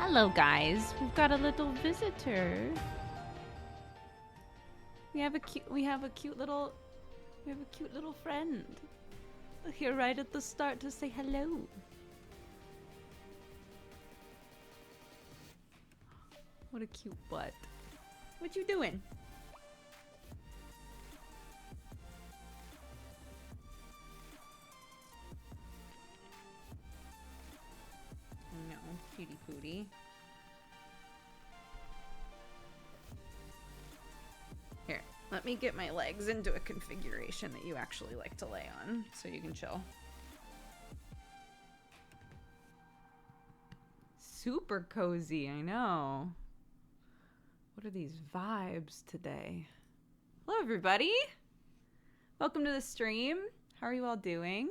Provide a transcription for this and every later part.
Hello, guys. We've got a little visitor. We have a cute little friend here right at the start to say hello. What a cute butt. What you doing? No, cutie pootie. Here, let me get my legs into a configuration that you actually like to lay on so you can chill. Super cozy, I know. What are these vibes today? Hello, everybody. Welcome to the stream. How are you all doing?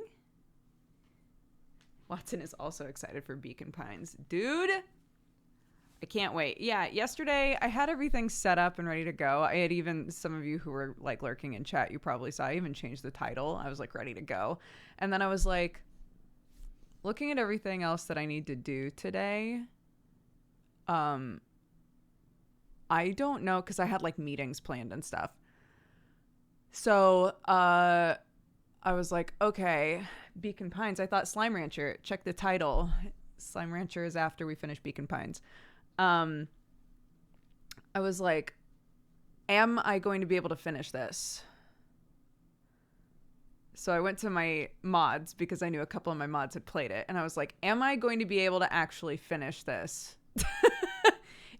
Watson is also excited for Beacon Pines. Dude, I can't wait. Yeah, yesterday I had everything set up and ready to go. I had even, some of you who were like lurking in chat, you probably saw, I even changed the title. I was like ready to go. And then I was like looking at everything else that I need to do today. I don't know, because I had like meetings planned and stuff. So I was like, okay, Beacon Pines. I thought Slime Rancher. Check the title. Slime Rancher is after we finish Beacon Pines. I was like, am I going to be able to finish this? So I went to my mods because I knew a couple of my mods had played it. And I was like, am I going to be able to actually finish this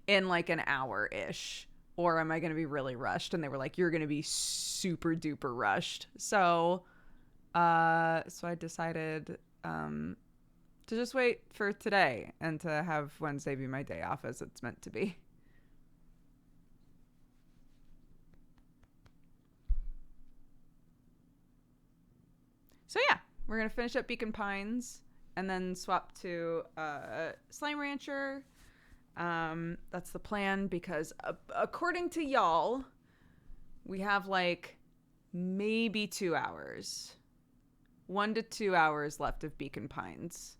in like an hour-ish? Or am I going to be really rushed? And they were like, you're going to be super duper rushed. So I decided to just wait for today and to have Wednesday be my day off as it's meant to be. So yeah, we're going to finish up Beacon Pines and then swap to Slime Rancher. That's the plan because according to y'all, we have like maybe 2 hours. 1 to 2 hours left of Beacon Pines.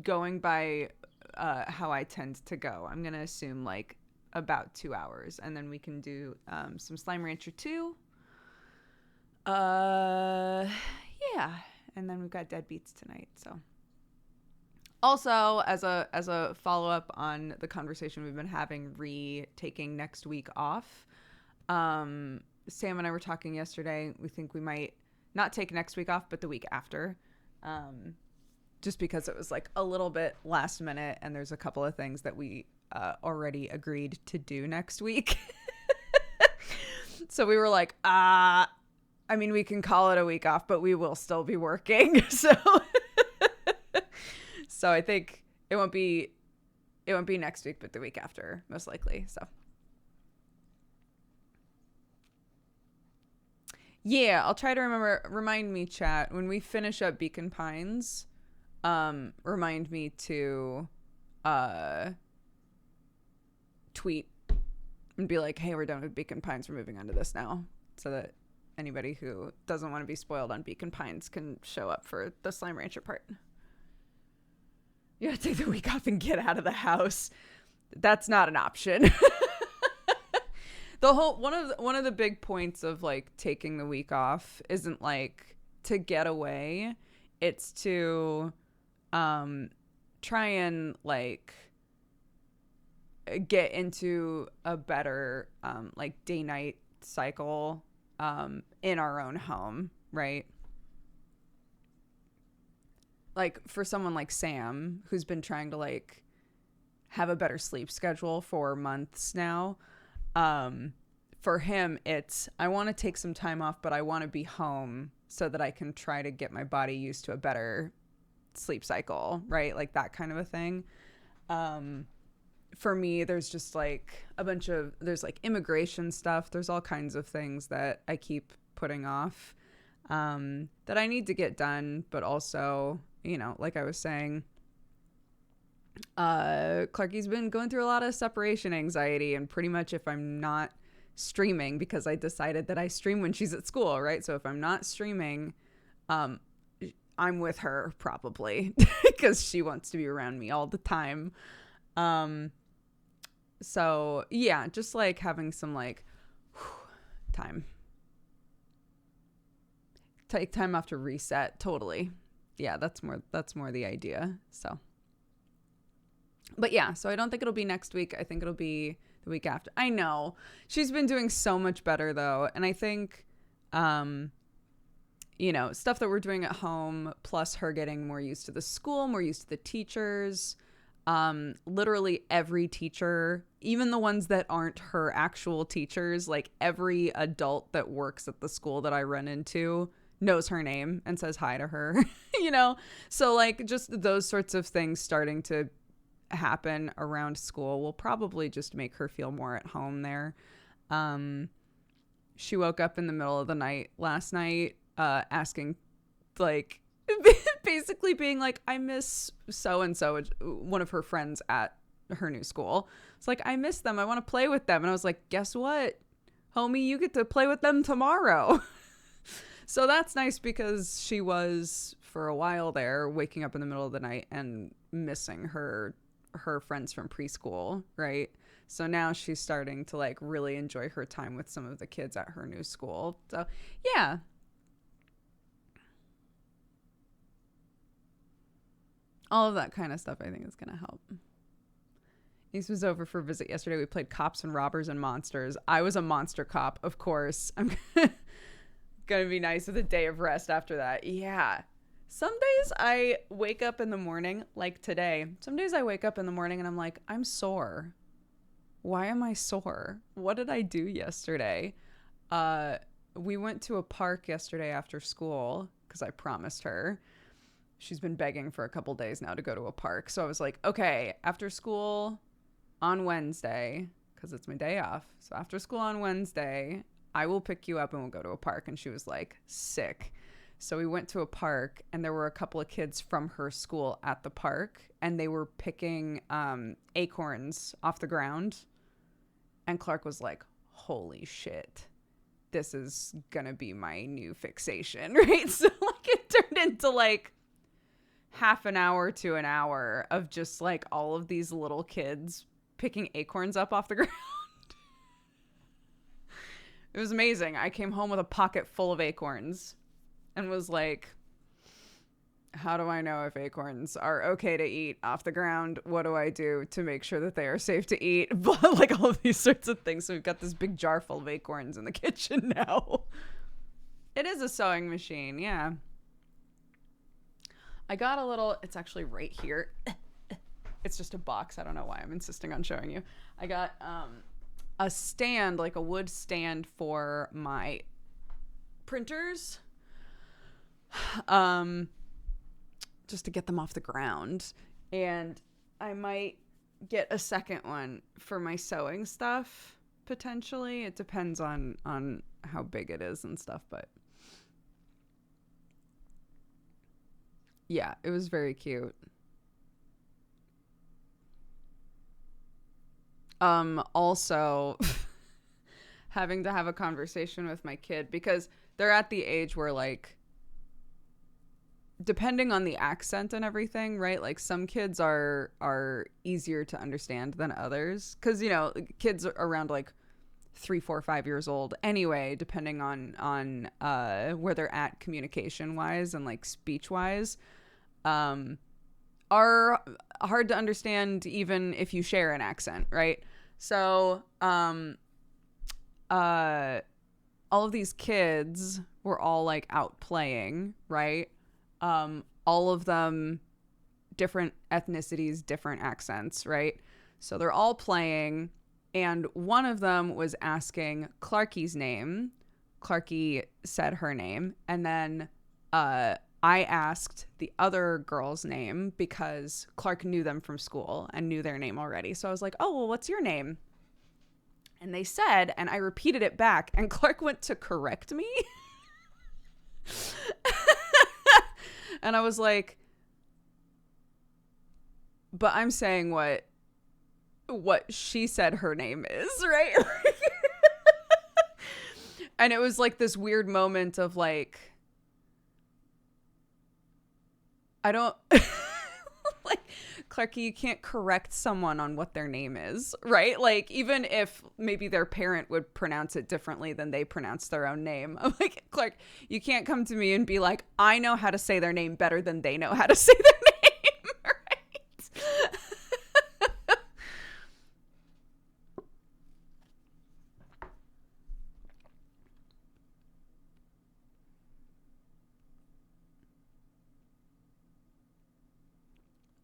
Going by how I tend to go, I'm going to assume like about 2 hours. And then we can do some Slime Rancher 2. Yeah. And then we've got Dead Beats tonight. So also, as a follow-up on the conversation we've been having taking next week off, Sam and I were talking yesterday. We think we might not take next week off, but the week after, just because it was like a little bit last minute and there's a couple of things that we already agreed to do next week. So we were like, I mean, we can call it a week off, but we will still be working. So I think it won't be next week, but the week after, most likely. So yeah, I'll try to remind me, chat, when we finish up Beacon Pines, remind me to tweet and be like, hey, we're done with Beacon Pines, we're moving on to this now, so that anybody who doesn't want to be spoiled on Beacon Pines can show up for the Slime Rancher part. You gotta take the week off and get out of the house. That's not an option. One of the big points of like taking the week off isn't like to get away. It's to try and like get into a better like day-night cycle in our own home, right? Like for someone like Sam, who's been trying to like have a better sleep schedule for months now, for him, it's, I want to take some time off, but I want to be home so that I can try to get my body used to a better sleep cycle, right? Like that kind of a thing. For me, there's just like there's like immigration stuff. There's all kinds of things that I keep putting off that I need to get done, but also, you know, like I was saying, Clarky's been going through a lot of separation anxiety, and pretty much if I'm not streaming, because I decided that I stream when she's at school, right? So if I'm not streaming, I'm with her probably because she wants to be around me all the time. So yeah, just like having some like time. Take time off to reset. Totally. Yeah, that's more the idea. So, but yeah, so I don't think it'll be next week. I think it'll be the week after. I know. She's been doing so much better though, and I think stuff that we're doing at home, plus her getting more used to the school, more used to the teachers. Literally every teacher, even the ones that aren't her actual teachers, like every adult that works at the school that I run into knows her name and says hi to her, So like just those sorts of things starting to happen around school will probably just make her feel more at home there. She woke up in the middle of the night last night, asking, like, basically being like, I miss so-and-so, one of her friends at her new school. It's like, I miss them. I want to play with them. And I was like, guess what, homie, you get to play with them tomorrow. So that's nice because she was, for a while there, waking up in the middle of the night and missing her friends from preschool, right? So now she's starting to like really enjoy her time with some of the kids at her new school. So yeah. All of that kind of stuff I think is going to help. Ace was over for a visit yesterday. We played cops and robbers and monsters. I was a monster cop, of course. I'm going to be nice with a day of rest after that. Yeah. Some days I wake up in the morning, like today. Some days I wake up in the morning and I'm like, I'm sore. Why am I sore? What did I do yesterday? We went to a park yesterday after school because I promised her. She's been begging for a couple days now to go to a park. So I was like, okay, after school on Wednesday, because it's my day off. So after school on Wednesday, I will pick you up and we'll go to a park. And she was like, sick. So we went to a park and there were a couple of kids from her school at the park and they were picking acorns off the ground. And Clark was like, holy shit, this is going to be my new fixation, right? So like it turned into like half an hour to an hour of just like all of these little kids picking acorns up off the ground. It was amazing. I came home with a pocket full of acorns and was like, how do I know if acorns are okay to eat off the ground? What do I do to make sure that they are safe to eat? But like all of these sorts of things. So we've got this big jar full of acorns in the kitchen now. It is a sewing machine. Yeah. I got a little, it's actually right here. It's just a box. I don't know why I'm insisting on showing you. I got a stand, like a wood stand for my printers. Just to get them off the ground. And I might get a second one for my sewing stuff, potentially. It depends on how big it is and stuff, but yeah, it was very cute. Also having to have a conversation with my kid because they're at the age where like, depending on the accent and everything, right? Like some kids are easier to understand than others. Cause kids are around like 3, 4, 5 years old anyway, depending on where they're at communication wise and like speech wise, are hard to understand even if you share an accent, right? So, all of these kids were all like out playing, right? All of them different ethnicities, different accents, right? So they're all playing, and one of them was asking Clarky's name. Clarky said her name, and then I asked the other girl's name because Clark knew them from school and knew their name already. So I was like, oh, well, what's your name? And they said, and I repeated it back, and Clark went to correct me. And I was like, but I'm saying what she said her name is, right? And it was like this weird moment of like, I don't like, Clarky, you can't correct someone on what their name is, right? Like, even if maybe their parent would pronounce it differently than they pronounce their own name. I'm like, Clark, you can't come to me and be like, I know how to say their name better than they know how to say their name, right?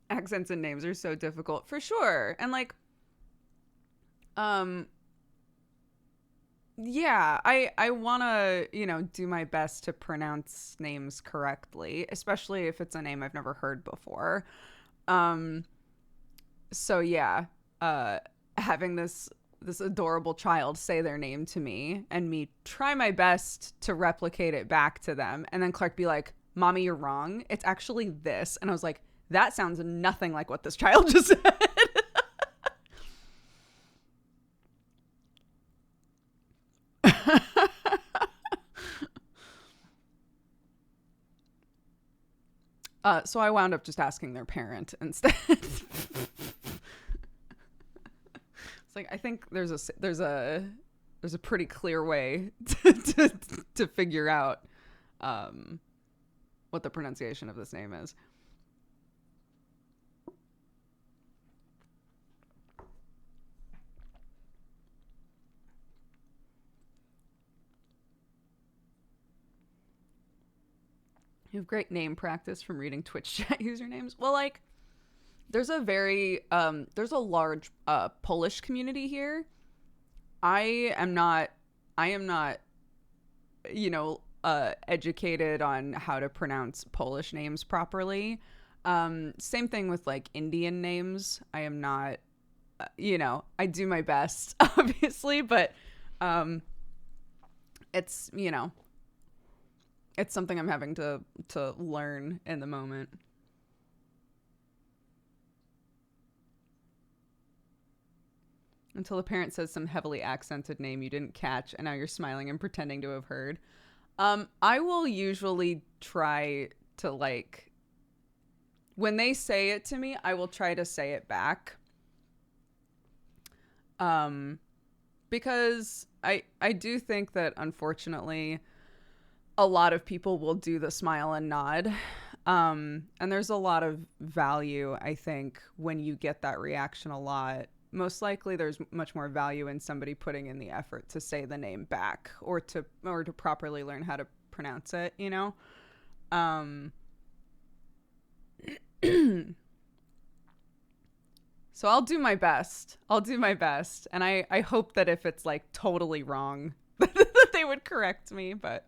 Accents and names are so difficult, for sure. And like, um, yeah, I want to, do my best to pronounce names correctly, especially if it's a name I've never heard before. Um, so yeah, uh, having this adorable child say their name to me and me try my best to replicate it back to them, and then Clark be like, "Mommy, you're wrong. It's actually this." And I was like, "That sounds nothing like what this child just said." So I wound up just asking their parent instead. It's like, I think there's a pretty clear way to figure out what the pronunciation of this name is. You have great name practice from reading Twitch chat usernames. Well, like, there's a large Polish community here. I am not I am not, educated on how to pronounce Polish names properly. Same thing with like Indian names. I am not, I do my best, obviously, but um, it's, it's something I'm having to learn in the moment. Until the parent says some heavily accented name you didn't catch, and now you're smiling and pretending to have heard. I will usually try to, like, when they say it to me, I will try to say it back. Because I do think that, unfortunately, a lot of people will do the smile and nod. And there's a lot of value, I think, when you get that reaction a lot. Most likely there's much more value in somebody putting in the effort to say the name back or to properly learn how to pronounce it, So I'll do my best. And I hope that if it's like totally wrong, that they would correct me, but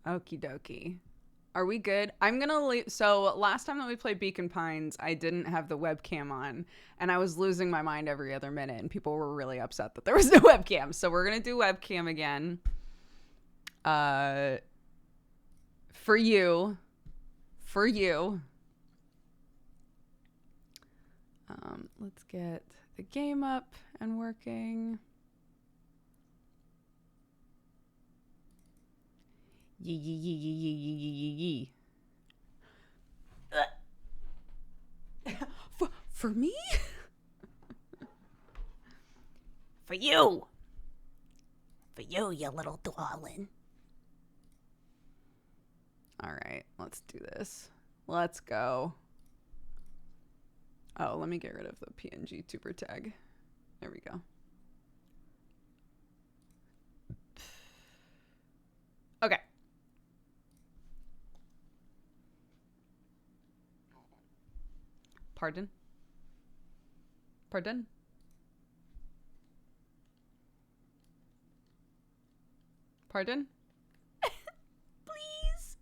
okie dokie. Are we good? I'm going to leave. So last time that we played Beacon Pines, I didn't have the webcam on, and I was losing my mind every other minute, and people were really upset that there was no webcam. So we're going to do webcam again. For you. Let's get the game up and working. Yee. For me? For you, you little darling. All right, let's do this. Let's go. Oh, let me get rid of the PNG tuber tag. There we go. Okay. Pardon? Pardon? Pardon? Please?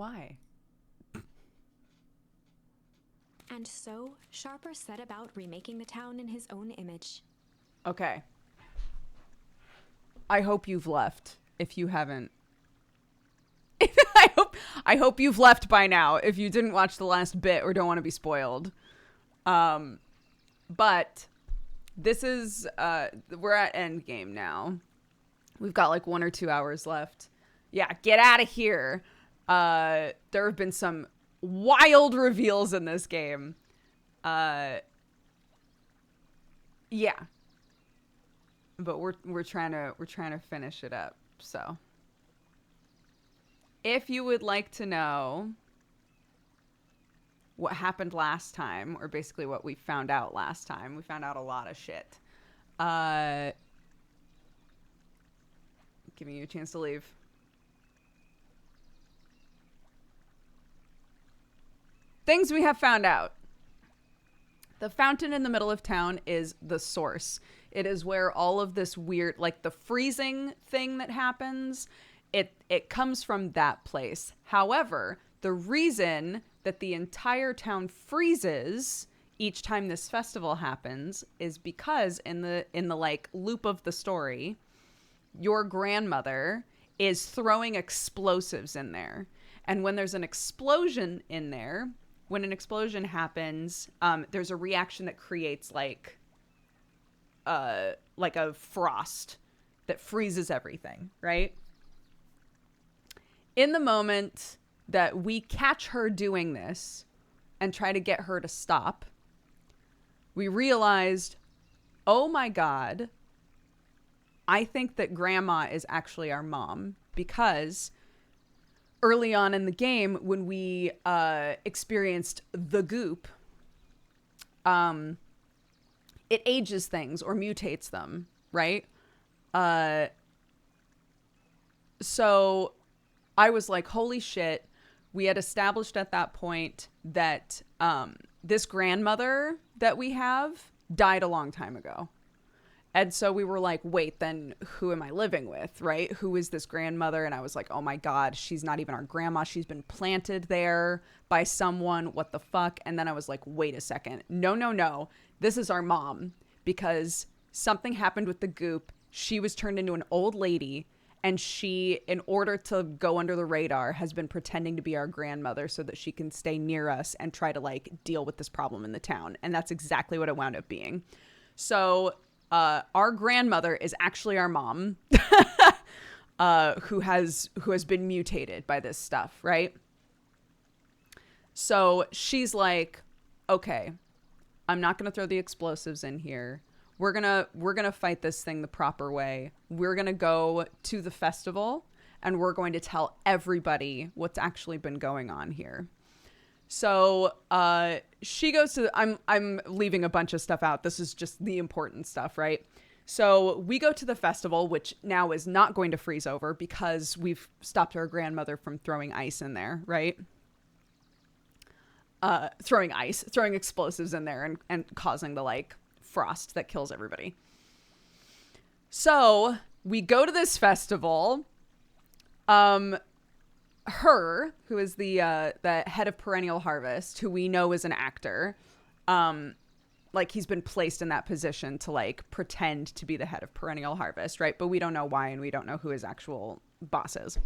Why? And so, Sharper set about remaking the town in his own image. Okay. I hope you've left if you haven't. I hope you've left by now if you didn't watch the last bit or don't want to be spoiled. But this is we're at endgame now. We've got like 1 or 2 hours left. Yeah, get out of here. There have been some wild reveals in this game. Yeah. But we're trying to finish it up. So if you would like to know what happened last time, or basically what we found out last time, we found out a lot of shit. Giving you a chance to leave. Things we have found out. The fountain in the middle of town is the source. It is where all of this weird, like the freezing thing that happens, it comes from that place. However, the reason that the entire town freezes each time this festival happens is because in the like loop of the story, your grandmother is throwing explosives in there. And when there's an explosion in there, when an explosion happens, there's a reaction that creates like a frost that freezes everything, right? In the moment that we catch her doing this and try to get her to stop, we realized, oh my God, I think that grandma is actually our mom, because early on in the game, when we experienced the goop, it ages things or mutates them, right? So I was like, holy shit. We had established at that point that this grandmother that we have died a long time ago. And so we were like, wait, then who am I living with, right? Who is this grandmother? And I was like, oh my God, she's not even our grandma. She's been planted there by someone. What the fuck? And then I was like, wait a second. No. This is our mom, because something happened with the goop. She was turned into an old lady, and she, in order to go under the radar, has been pretending to be our grandmother so that she can stay near us and try to like deal with this problem in the town. And that's exactly what it wound up being. So our grandmother is actually our mom, who has been mutated by this stuff, right? So she's like, okay, I'm not gonna throw the explosives in here. We're gonna fight this thing the proper way. We're gonna go to the festival, and we're going to tell everybody what's actually been going on here. So she goes to, I'm leaving a bunch of stuff out. This is just the important stuff, right? So we go to the festival, which now is not going to freeze over because we've stopped our grandmother from throwing ice in there, right? Throwing explosives in there and causing the like frost that kills everybody. So we go to this festival. Her, who is the head of Perennial Harvest, who we know is an actor, like he's been placed in that position to like pretend to be the head of Perennial Harvest, right? But we don't know why, and we don't know who his actual boss is.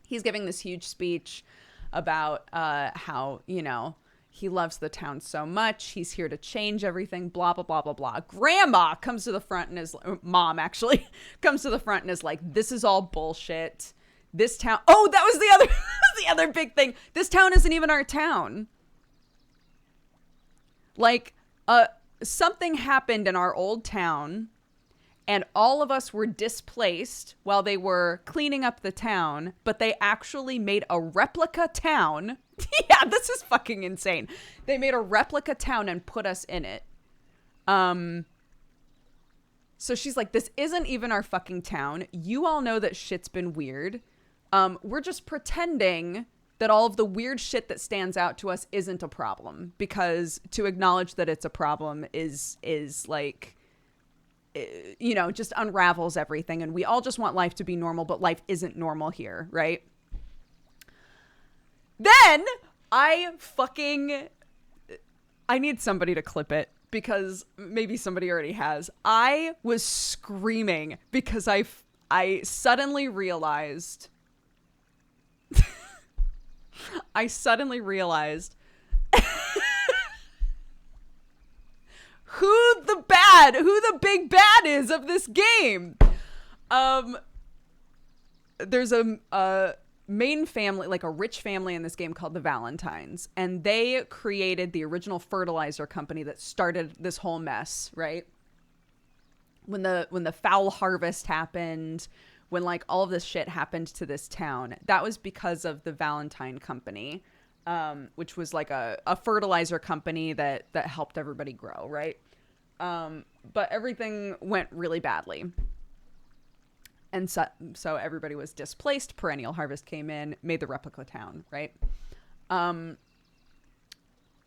He's giving this huge speech about how, you know, he loves the town so much. He's here to change everything, blah, blah, blah, blah, blah. Grandma comes to the front and is, mom actually, comes to the front and is like, this is all bullshit. This town, oh, that was the other big thing. This town isn't even our town. Like, something happened in our old town, and all of us were displaced while they were cleaning up the town, but they actually made a replica town. Yeah, this is fucking insane. They made a replica town and put us in it. So she's like, this isn't even our fucking town. You all know that shit's been weird. We're just pretending that all of the weird shit that stands out to us isn't a problem, because to acknowledge that it's a problem is like, you know, just unravels everything. And we all just want life to be normal, but life isn't normal here, right? Then I need somebody to clip it because maybe somebody already has. I was screaming because I suddenly realized who the big bad is of this game. There's a main family, like a rich family in this game called the Valentines, and they created the original fertilizer company that started this whole mess, right? When the foul harvest happened, when like all of this shit happened to this town, that was because of the Valentine Company, which was like a fertilizer company that helped everybody grow, right? But everything went really badly. And so everybody was displaced. Perennial Harvest came in, made the replica town, right?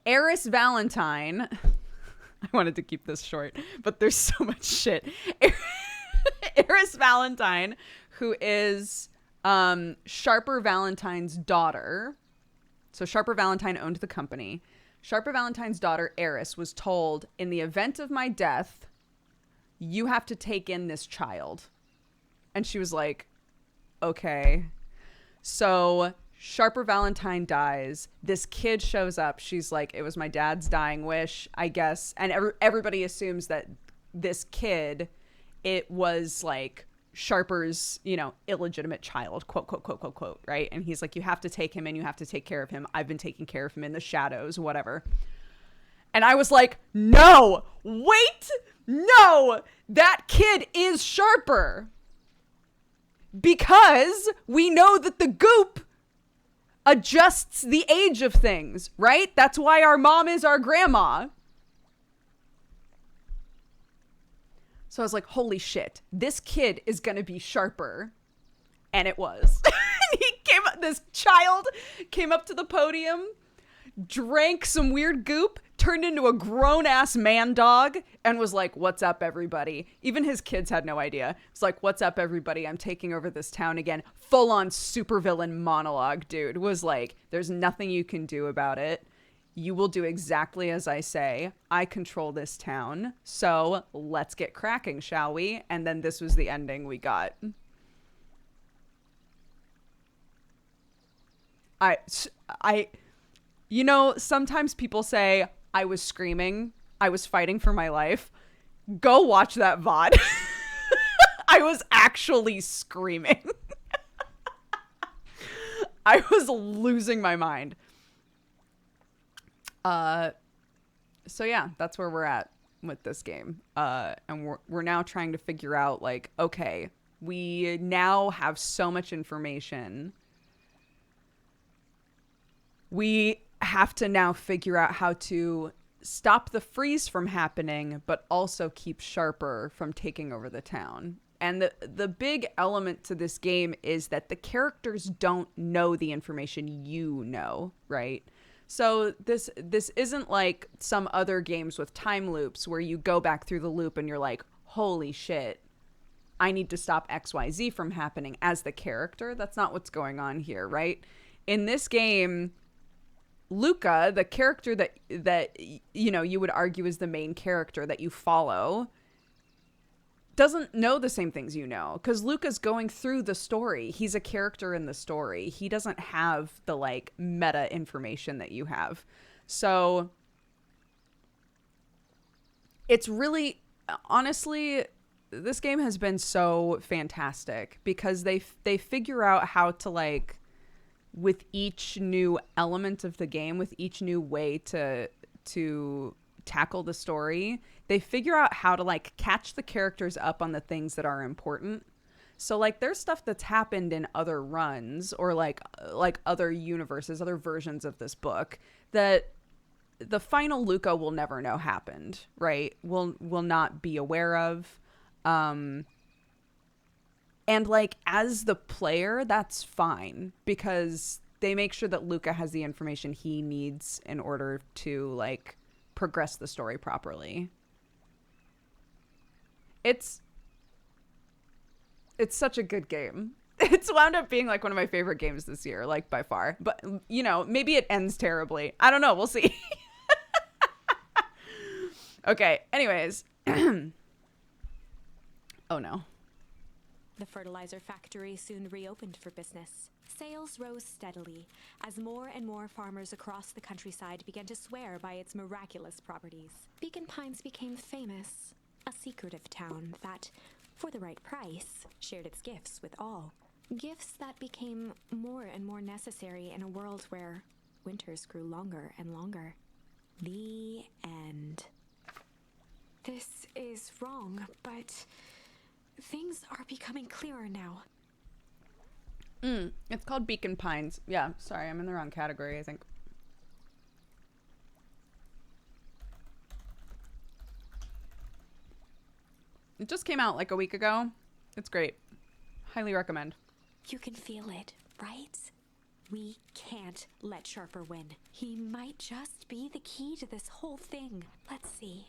Eris Valentine. I wanted to keep this short, but there's so much shit. Eris Valentine, who is Sharper Valentine's daughter. So Sharper Valentine owned the company. Sharper Valentine's daughter, Eris, was told, in the event of my death, you have to take in this child. And she was like, okay. So Sharper Valentine dies. This kid shows up. She's like, it was my dad's dying wish, I guess. And everybody assumes that this kid, it was like Sharper's, illegitimate child, quote, quote, quote, quote, quote, right? And he's like, you have to take him in. You have to take care of him. I've been taking care of him in the shadows, whatever. And I was like, no, wait, no, that kid is Sharper. Because we know that the goop adjusts the age of things, right? That's why our mom is our grandma. So I was like, holy shit, this kid is going to be Sharper. And it was. This child came up to the podium, drank some weird goop, turned into a grown-ass man dog, and was like, what's up, everybody? Even his kids had no idea. It's like, what's up, everybody? I'm taking over this town again. Full-on supervillain monologue, dude. Was like, there's nothing you can do about it. You will do exactly as I say. I control this town. So let's get cracking, shall we? And then this was the ending we got. Sometimes people say, I was screaming, I was fighting for my life. Go watch that VOD. I was actually screaming. I was losing my mind. So yeah, that's where we're at with this game. And we're now trying to figure out, like, okay, we now have so much information. We have to now figure out how to stop the freeze from happening, but also keep Sharper from taking over the town. And the big element to this game is that the characters don't know the information you know, right? So this isn't like some other games with time loops where you go back through the loop and you're like, holy shit, I need to stop XYZ from happening as the character. That's not what's going on here, right? In this game, Luca, the character that you would argue is the main character that you follow, doesn't know the same things you know, because Luca's going through the story. He's a character in the story. He doesn't have the like meta information that you have. So it's really, honestly, this game has been so fantastic because they figure out how to, like, with each new element of the game, with each new way to tackle the story, they figure out how to, like, catch the characters up on the things that are important. So, like, there's stuff that's happened in other runs or like other universes, other versions of this book that the final Luca will never know happened, right? Will not be aware of. And, like, as the player, that's fine because they make sure that Luca has the information he needs in order to, like, progress the story properly. It's such a good game. It's wound up being like one of my favorite games this year, like by far. But, you know, maybe it ends terribly. I don't know. We'll see. Okay. Anyways. Oh, no. The fertilizer factory soon reopened for business. Sales rose steadily as more and more farmers across the countryside began to swear by its miraculous properties. Beacon Pines became famous, a secretive town that, for the right price, shared its gifts with all. Gifts that became more and more necessary in a world where winters grew longer and longer. The end. This is wrong, but things are becoming clearer now. It's called Beacon Pines. Yeah, sorry, I'm in the wrong category, I think. It just came out like a week ago. It's great. Highly recommend. You can feel it, right? We can't let Sharper win. He might just be the key to this whole thing. Let's see.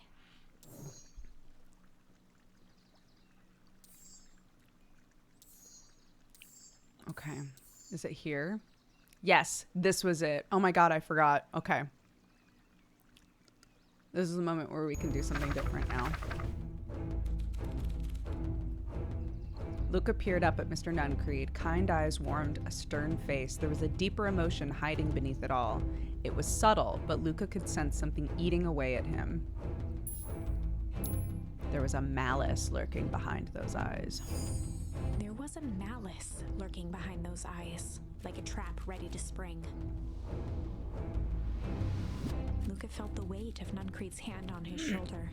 Okay. Is it here? Yes, this was it. Oh my god, I forgot. Okay. This is the moment where we can do something different now. Luca peered up at Mr. Nuncreed. Kind eyes warmed a stern face. There was a deeper emotion hiding beneath it all. It was subtle, but Luca could sense something eating away at him. There was a malice lurking behind those eyes. There was a malice lurking behind those eyes, like a trap ready to spring. Luca felt the weight of Nuncreed's hand on his shoulder.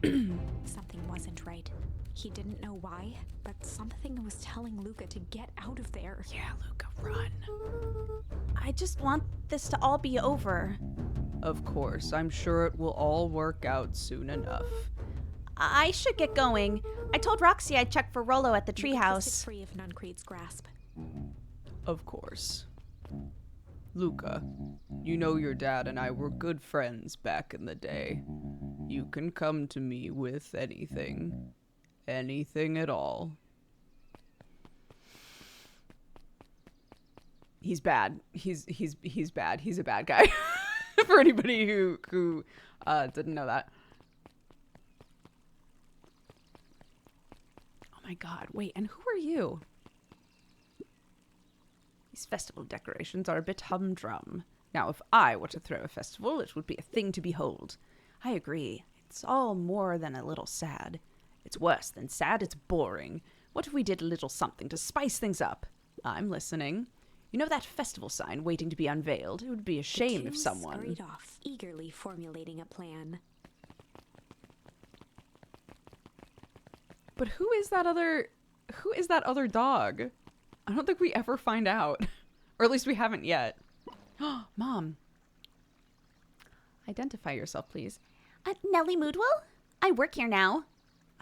Something wasn't right. He didn't know why, but something was telling Luca to get out of there. Yeah, Luca, run. I just want this to all be over. Of course, I'm sure it will all work out soon enough. I should get going. I told Roxy I'd check for Rollo at the Luca twisted treehouse. free of Nuncreed's grasp. Of course. Luca, you know your dad and I were good friends back in the day. You can come to me with anything. Anything at all. He's bad. He's bad. He's a bad guy. For anybody who didn't know that. Oh my god. Wait, and who are you? These festival decorations are a bit humdrum. Now, if I were to throw a festival, it would be a thing to behold. I agree. It's all more than a little sad. It's worse than sad, it's boring. What if we did a little something to spice things up? I'm listening. You know that festival sign waiting to be unveiled? It would be a shame if someone... scurried off, eagerly formulating a plan. But who is that other dog? I don't think we ever find out. Or at least we haven't yet. Mom. Identify yourself, please. Nellie Moodwell? I work here now.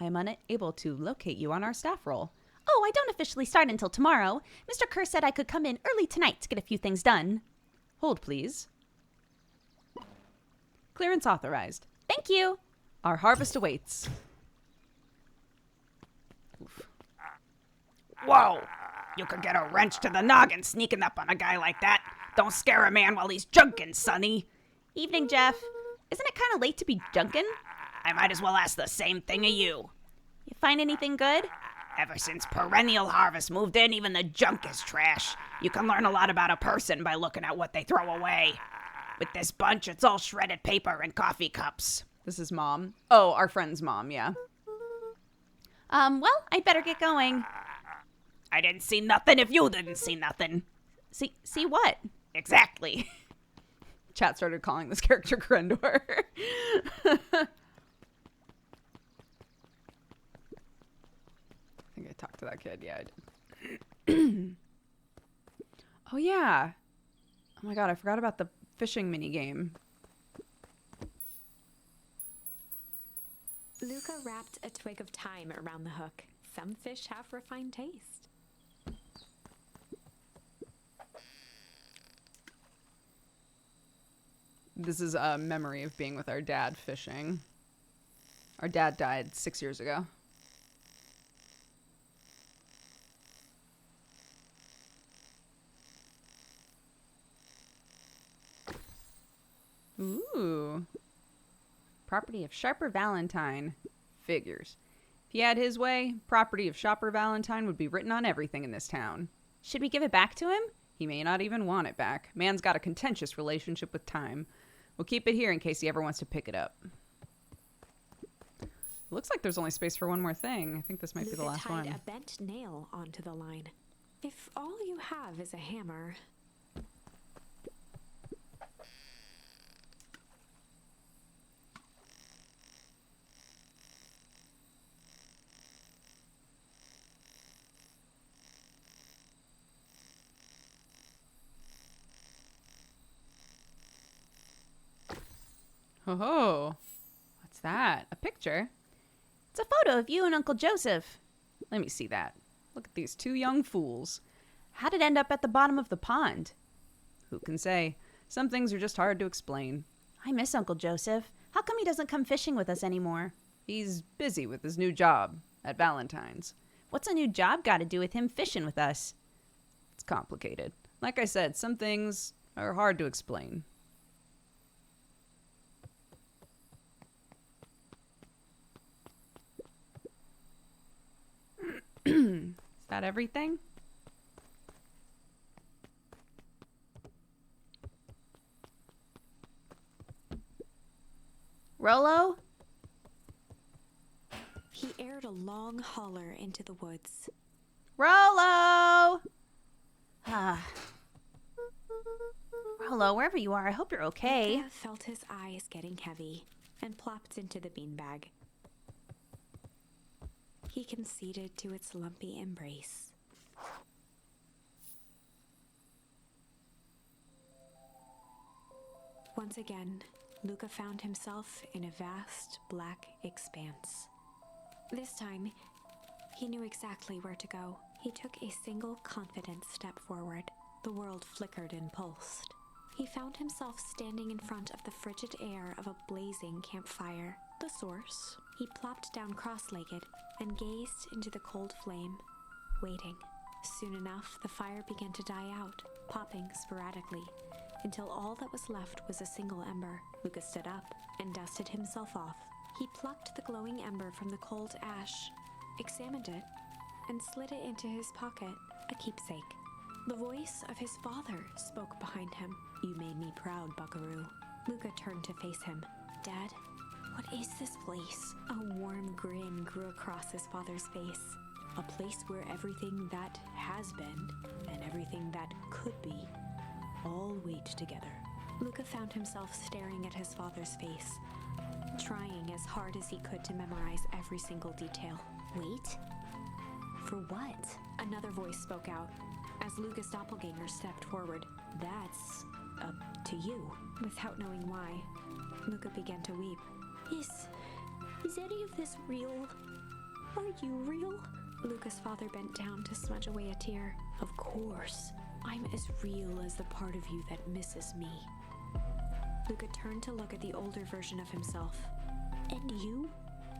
I am unable to locate you on our staff roll. Oh, I don't officially start until tomorrow. Mr. Kerr said I could come in early tonight to get a few things done. Hold, please. Clearance authorized. Thank you. Our harvest awaits. Oof. Whoa! You could get a wrench to the noggin sneaking up on a guy like that. Don't scare a man while he's junkin', sonny. Evening, Jeff. Isn't it kind of late to be junkin'? I might as well ask the same thing of you. You find anything good? Ever since Perennial Harvest moved in, even the junk is trash. You can learn a lot about a person by looking at what they throw away. With this bunch, it's all shredded paper and coffee cups. This is Mom. Oh, our friend's mom, yeah. Well, I'd better get going. I didn't see nothing if you didn't see nothing. See what? Exactly. Chat started calling this character Grendor. I think I talked to that kid. Yeah, I did. Oh, yeah. Oh my god, I forgot about the fishing minigame. Luca wrapped a twig of thyme around the hook. Some fish have refined taste. This is a memory of being with our dad fishing. Our dad died 6 years ago. Ooh. Property of Sharper Valentine. Figures. If he had his way, property of Shopper Valentine would be written on everything in this town. Should we give it back to him? He may not even want it back. Man's got a contentious relationship with time. We'll keep it here in case he ever wants to pick it up. Looks like there's only space for one more thing. I think this might be the last tied one. a bent nail onto the line. If all you have is a hammer... Oh, what's that? A picture? It's a photo of you and Uncle Joseph. Let me see that. Look at these two young fools. How'd it end up at the bottom of the pond? Who can say? Some things are just hard to explain. I miss Uncle Joseph. How come he doesn't come fishing with us anymore? He's busy with his new job at Valentine's. What's a new job got to do with him fishing with us? It's complicated. Like I said, some things are hard to explain. Is that everything? Rollo? He aired a long holler into the woods. Rollo! Ah. Rollo, wherever you are, I hope you're okay. Luca felt his eyes getting heavy and plopped into the beanbag. He conceded to its lumpy embrace. Once again, Luca found himself in a vast black expanse. This time, he knew exactly where to go. He took a single confident step forward. The world flickered and pulsed. He found himself standing in front of the frigid air of a blazing campfire. The source. He plopped down cross-legged and gazed into the cold flame, waiting. Soon enough, the fire began to die out, popping sporadically, until all that was left was a single ember. Luca stood up and dusted himself off. He plucked the glowing ember from the cold ash, examined it, and slid it into his pocket, a keepsake. The voice of his father spoke behind him. "You made me proud, Buckaroo." Luca turned to face him. "Dad, what is this place?" A warm grin grew across his father's face. "A place where everything that has been and everything that could be all wait together." Luca found himself staring at his father's face, trying as hard as he could to memorize every single detail. "Wait? For what?" Another voice spoke out as Luca's doppelganger stepped forward. "That's up to you." Without knowing why, Luca began to weep. Is any of this real? Are you real?" Luca's father bent down to smudge away a tear. "Of course. I'm as real as the part of you that misses me." Luca turned to look at the older version of himself. "And you?"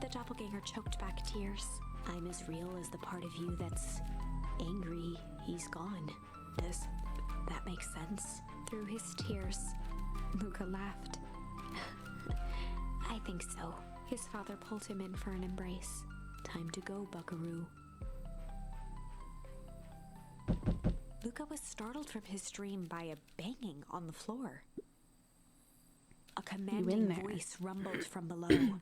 The doppelganger choked back tears. "I'm as real as the part of you that's angry he's gone." Does that make sense? Through his tears, Luca laughed. "I think so." His father pulled him in for an embrace. "Time to go, Buckaroo." Luca was startled from his dream by a banging on the floor. A commanding voice rumbled from below.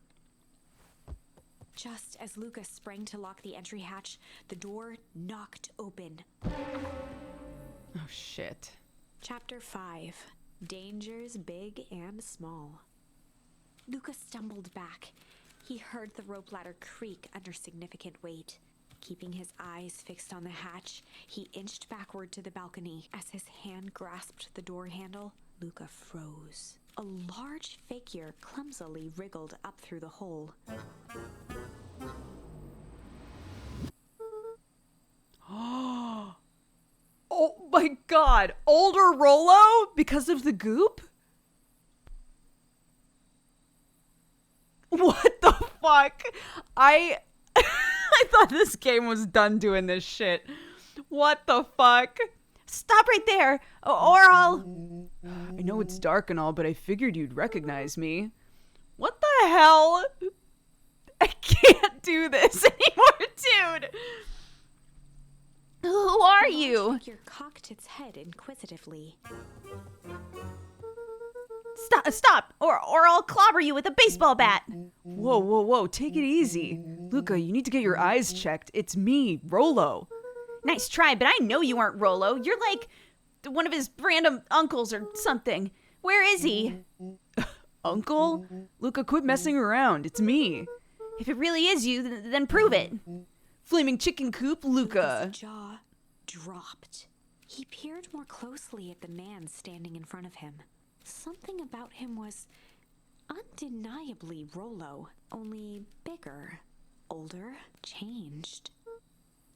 Just as Luca sprang to lock the entry hatch, the door knocked open. Oh, shit. Chapter 5. Dangers Big and Small. Luca stumbled back. He heard the rope ladder creak under significant weight. Keeping his eyes fixed on the hatch, he inched backward to the balcony. As his hand grasped the door handle, Luca froze. A large figure clumsily wriggled up through the hole. Oh my god! Older Rollo? Because of the goop? What the fuck? I thought this game was done doing this shit. What the fuck? Stop right there, or I'll... I know it's dark and all, but I figured you'd recognize me. What the hell? I can't do this anymore, dude. Who are you? The figure cocked its head inquisitively. Stop, or I'll clobber you with a baseball bat. Whoa, take it easy. Luca, you need to get your eyes checked. It's me, Rolo. Nice try, but I know you aren't Rolo. You're like one of his random uncles or something. Where is he? Uncle? Luca, quit messing around. It's me. If it really is you, then prove it. Flaming chicken coop, Luca. His jaw dropped. He peered more closely at the man standing in front of him. Something about him was undeniably Rolo, only bigger, older, changed.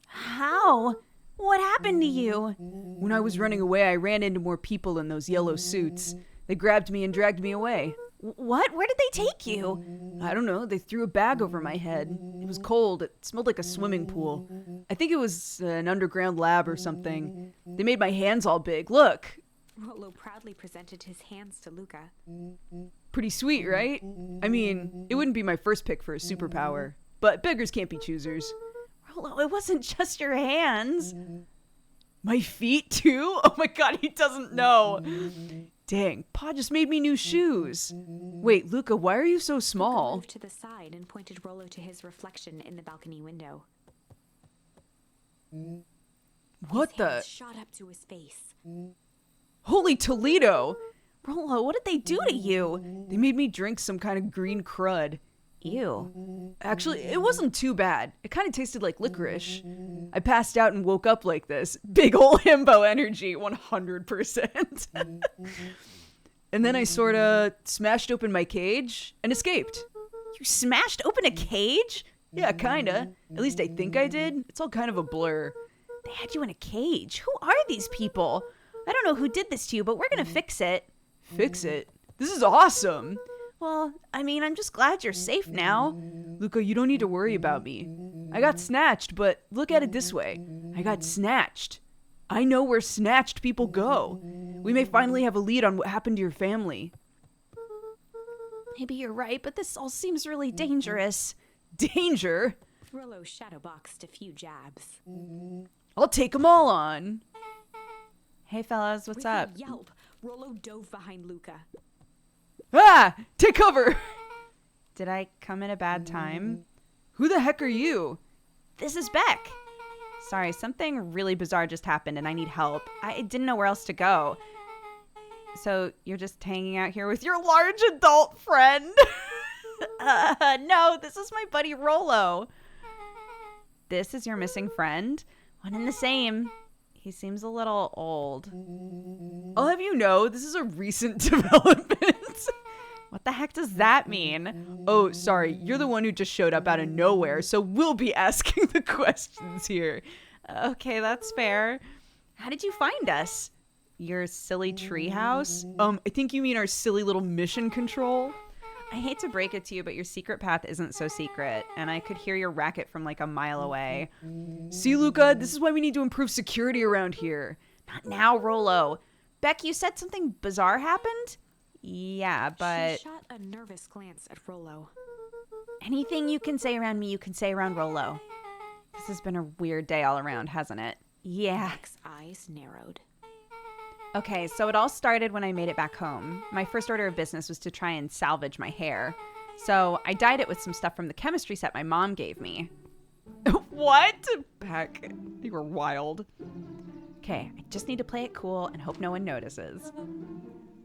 How? What happened to you? When I was running away, I ran into more people in those yellow suits. They grabbed me and dragged me away. What? Where did they take you? I don't know, they threw a bag over my head. It was cold, it smelled like a swimming pool. I think it was an underground lab or something. They made my hands all big. Look. Rolo proudly presented his hands to Luca. Pretty sweet, right? I mean, it wouldn't be my first pick for a superpower, but beggars can't be choosers. Rolo, it wasn't just your hands. My feet, too? Oh my god, he doesn't know. Dang, Pa just made me new shoes. Wait, Luca, why are you so Luca small? moved to the side and pointed Rolo to his reflection in the balcony window. What His the? hands shot up to his face. Holy Toledo! Rolo, what did they do to you? They made me drink some kind of green crud. Ew. Actually, it wasn't too bad. It kind of tasted like licorice. I passed out and woke up like this. Big ol' himbo energy, 100%. And then I sorta smashed open my cage and escaped. You smashed open a cage? Yeah, kinda. At least I think I did. It's all kind of a blur. They had you in a cage. Who are these people? I don't know who did this to you, but we're gonna fix it. Fix it? This is awesome! Well, I mean, I'm just glad you're safe now. Luca, you don't need to worry about me. I got snatched, but look at it this way. I got snatched. I know where snatched people go. We may finally have a lead on what happened to your family. Maybe you're right, but this all seems really dangerous. Danger? Rolo shadowboxed a few jabs. I'll take them all on. Hey, fellas, what's With up? a yelp, Rolo dove behind Luca. Ah! Take cover! Did I come at a bad time? Who the heck are you? This is Beck. Sorry, something really bizarre just happened and I need help. I didn't know where else to go. So you're just hanging out here with your large adult friend? No, this is my buddy Rolo. This is your missing friend? One and the same. He seems a little old. I'll have you know, this is a recent development. What the heck does that mean? Oh, sorry, you're the one who just showed up out of nowhere, so we'll be asking the questions here. Okay, that's fair. How did you find us? Your silly treehouse? I think you mean our silly little mission control? I hate to break it to you, but your secret path isn't so secret, and I could hear your racket from like a mile away. See, Luca, this is why we need to improve security around here. Not now, Rolo. Beck, you said something bizarre happened? Yeah, but She shot a nervous glance at Rolo. anything you can say around me, you can say around Rolo. This has been a weird day all around, hasn't it? Yeah. Beck's eyes narrowed. Okay, so it all started when I made it back home. My first order of business was to try and salvage my hair. So I dyed it with some stuff from the chemistry set my mom gave me. What? Beck, you were wild. Okay, I just need to play it cool and hope no one notices.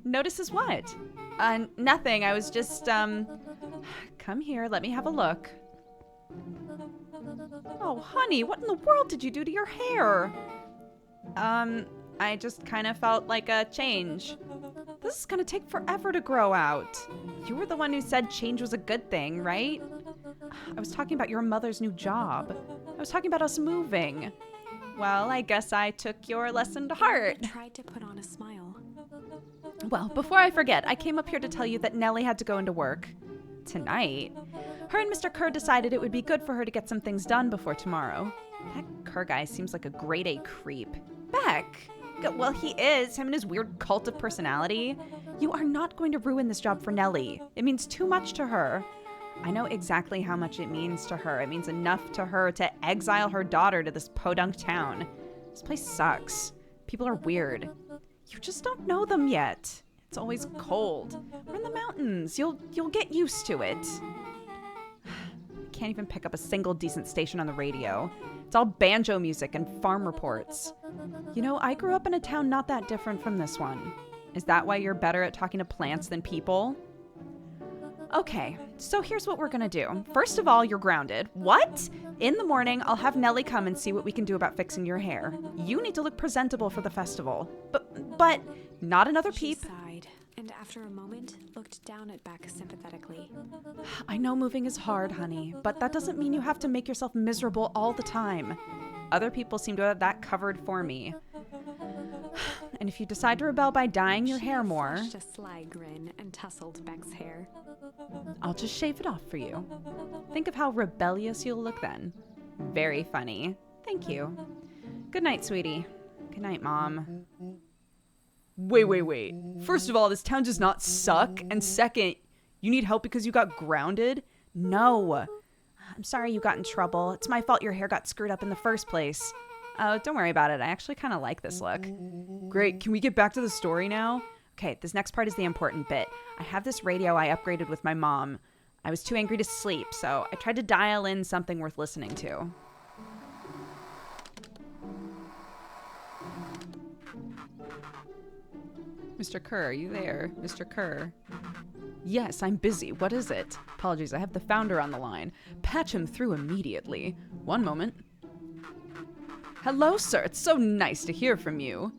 Notices what? Nothing. I was just, come here, let me have a look. Oh, honey, what in the world did you do to your hair? I just kind of felt like a change. This is gonna take forever to grow out. You were the one who said change was a good thing, right? I was talking about your mother's new job. I was talking about us moving. Well, I guess I took your lesson to heart. I tried to put on a smile. Well, before I forget, I came up here to tell you that Nellie had to go into work. Tonight. Her and Mr. Kerr decided it would be good for her to get some things done before tomorrow. That Kerr guy seems like a grade A creep. Beck, Well, he is. Him and his weird cult of personality. You are not going to ruin this job for Nellie. It means too much to her. I know exactly how much it means to her. It means enough to her to exile her daughter to this podunk town. This place sucks. People are weird. You just don't know them yet. It's always cold. We're in the mountains. You'll get used to it. Can't even pick up a single decent station on the radio. It's all banjo music and farm reports. You know, I grew up in a town not that different from this one. Is that why you're better at talking to plants than people? Okay, so here's what we're gonna do. First of all, you're grounded. What? In the morning, I'll have Nellie come and see what we can do about fixing your hair. You need to look presentable for the festival. But not another peep. She sighed, and after a moment, looked down at Beck sympathetically. I know moving is hard, honey, but that doesn't mean you have to make yourself miserable all the time. Other people seem to have that covered for me. And if you decide to rebel by dyeing your hair more, She flashed a sly grin and tousled Beck's hair. I'll just shave it off for you. Think of how rebellious you'll look then. Very funny. Thank you. Good night, sweetie. Good night, Mom. Wait. First of all, this town does not suck. And second, you need help because you got grounded? No. I'm sorry you got in trouble. It's my fault your hair got screwed up in the first place. Oh, don't worry about it. I actually kind of like this look. Great. Can we get back to the story now? Okay, this next part is the important bit. I have this radio I upgraded with my mom. I was too angry to sleep, so I tried to dial in something worth listening to. Mr. Kerr, are you there? Mr. Kerr? Yes, I'm busy. What is it? Apologies, I have the founder on the line. Patch him through immediately. One moment. Hello, sir. It's so nice to hear from you.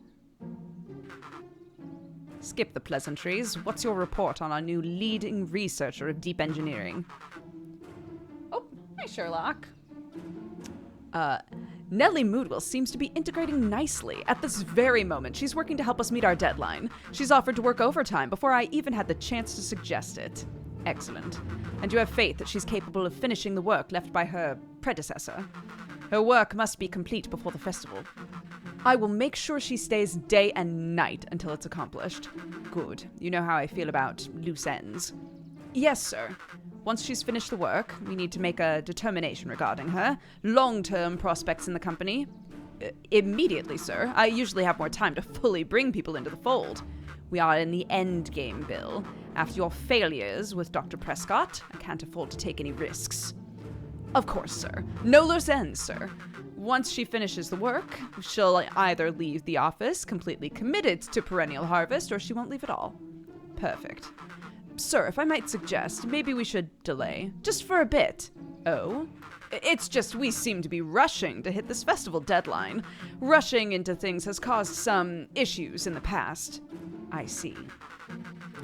Skip the pleasantries. What's your report on our new leading researcher of deep engineering? Oh, hi, Sherlock. Nellie Moodwell seems to be integrating nicely. At this very moment, she's working to help us meet our deadline. She's offered to work overtime before I even had the chance to suggest it. Excellent. And you have faith that she's capable of finishing the work left by her predecessor. Her work must be complete before the festival. I will make sure she stays day and night until it's accomplished. Good. You know how I feel about loose ends. Yes, sir. Once she's finished the work, we need to make a determination regarding her. Long-term prospects in the company. Immediately, sir. I usually have more time to fully bring people into the fold. We are in the end game, Bill. After your failures with Dr. Prescott, I can't afford to take any risks. Of course, sir. No loose ends, sir. Once she finishes the work, she'll either leave the office completely committed to Perennial Harvest, or she won't leave at all. Perfect. Sir, if I might suggest, maybe we should delay. Just for a bit. Oh? It's just we seem to be rushing to hit this festival deadline. Rushing into things has caused some issues in the past. I see.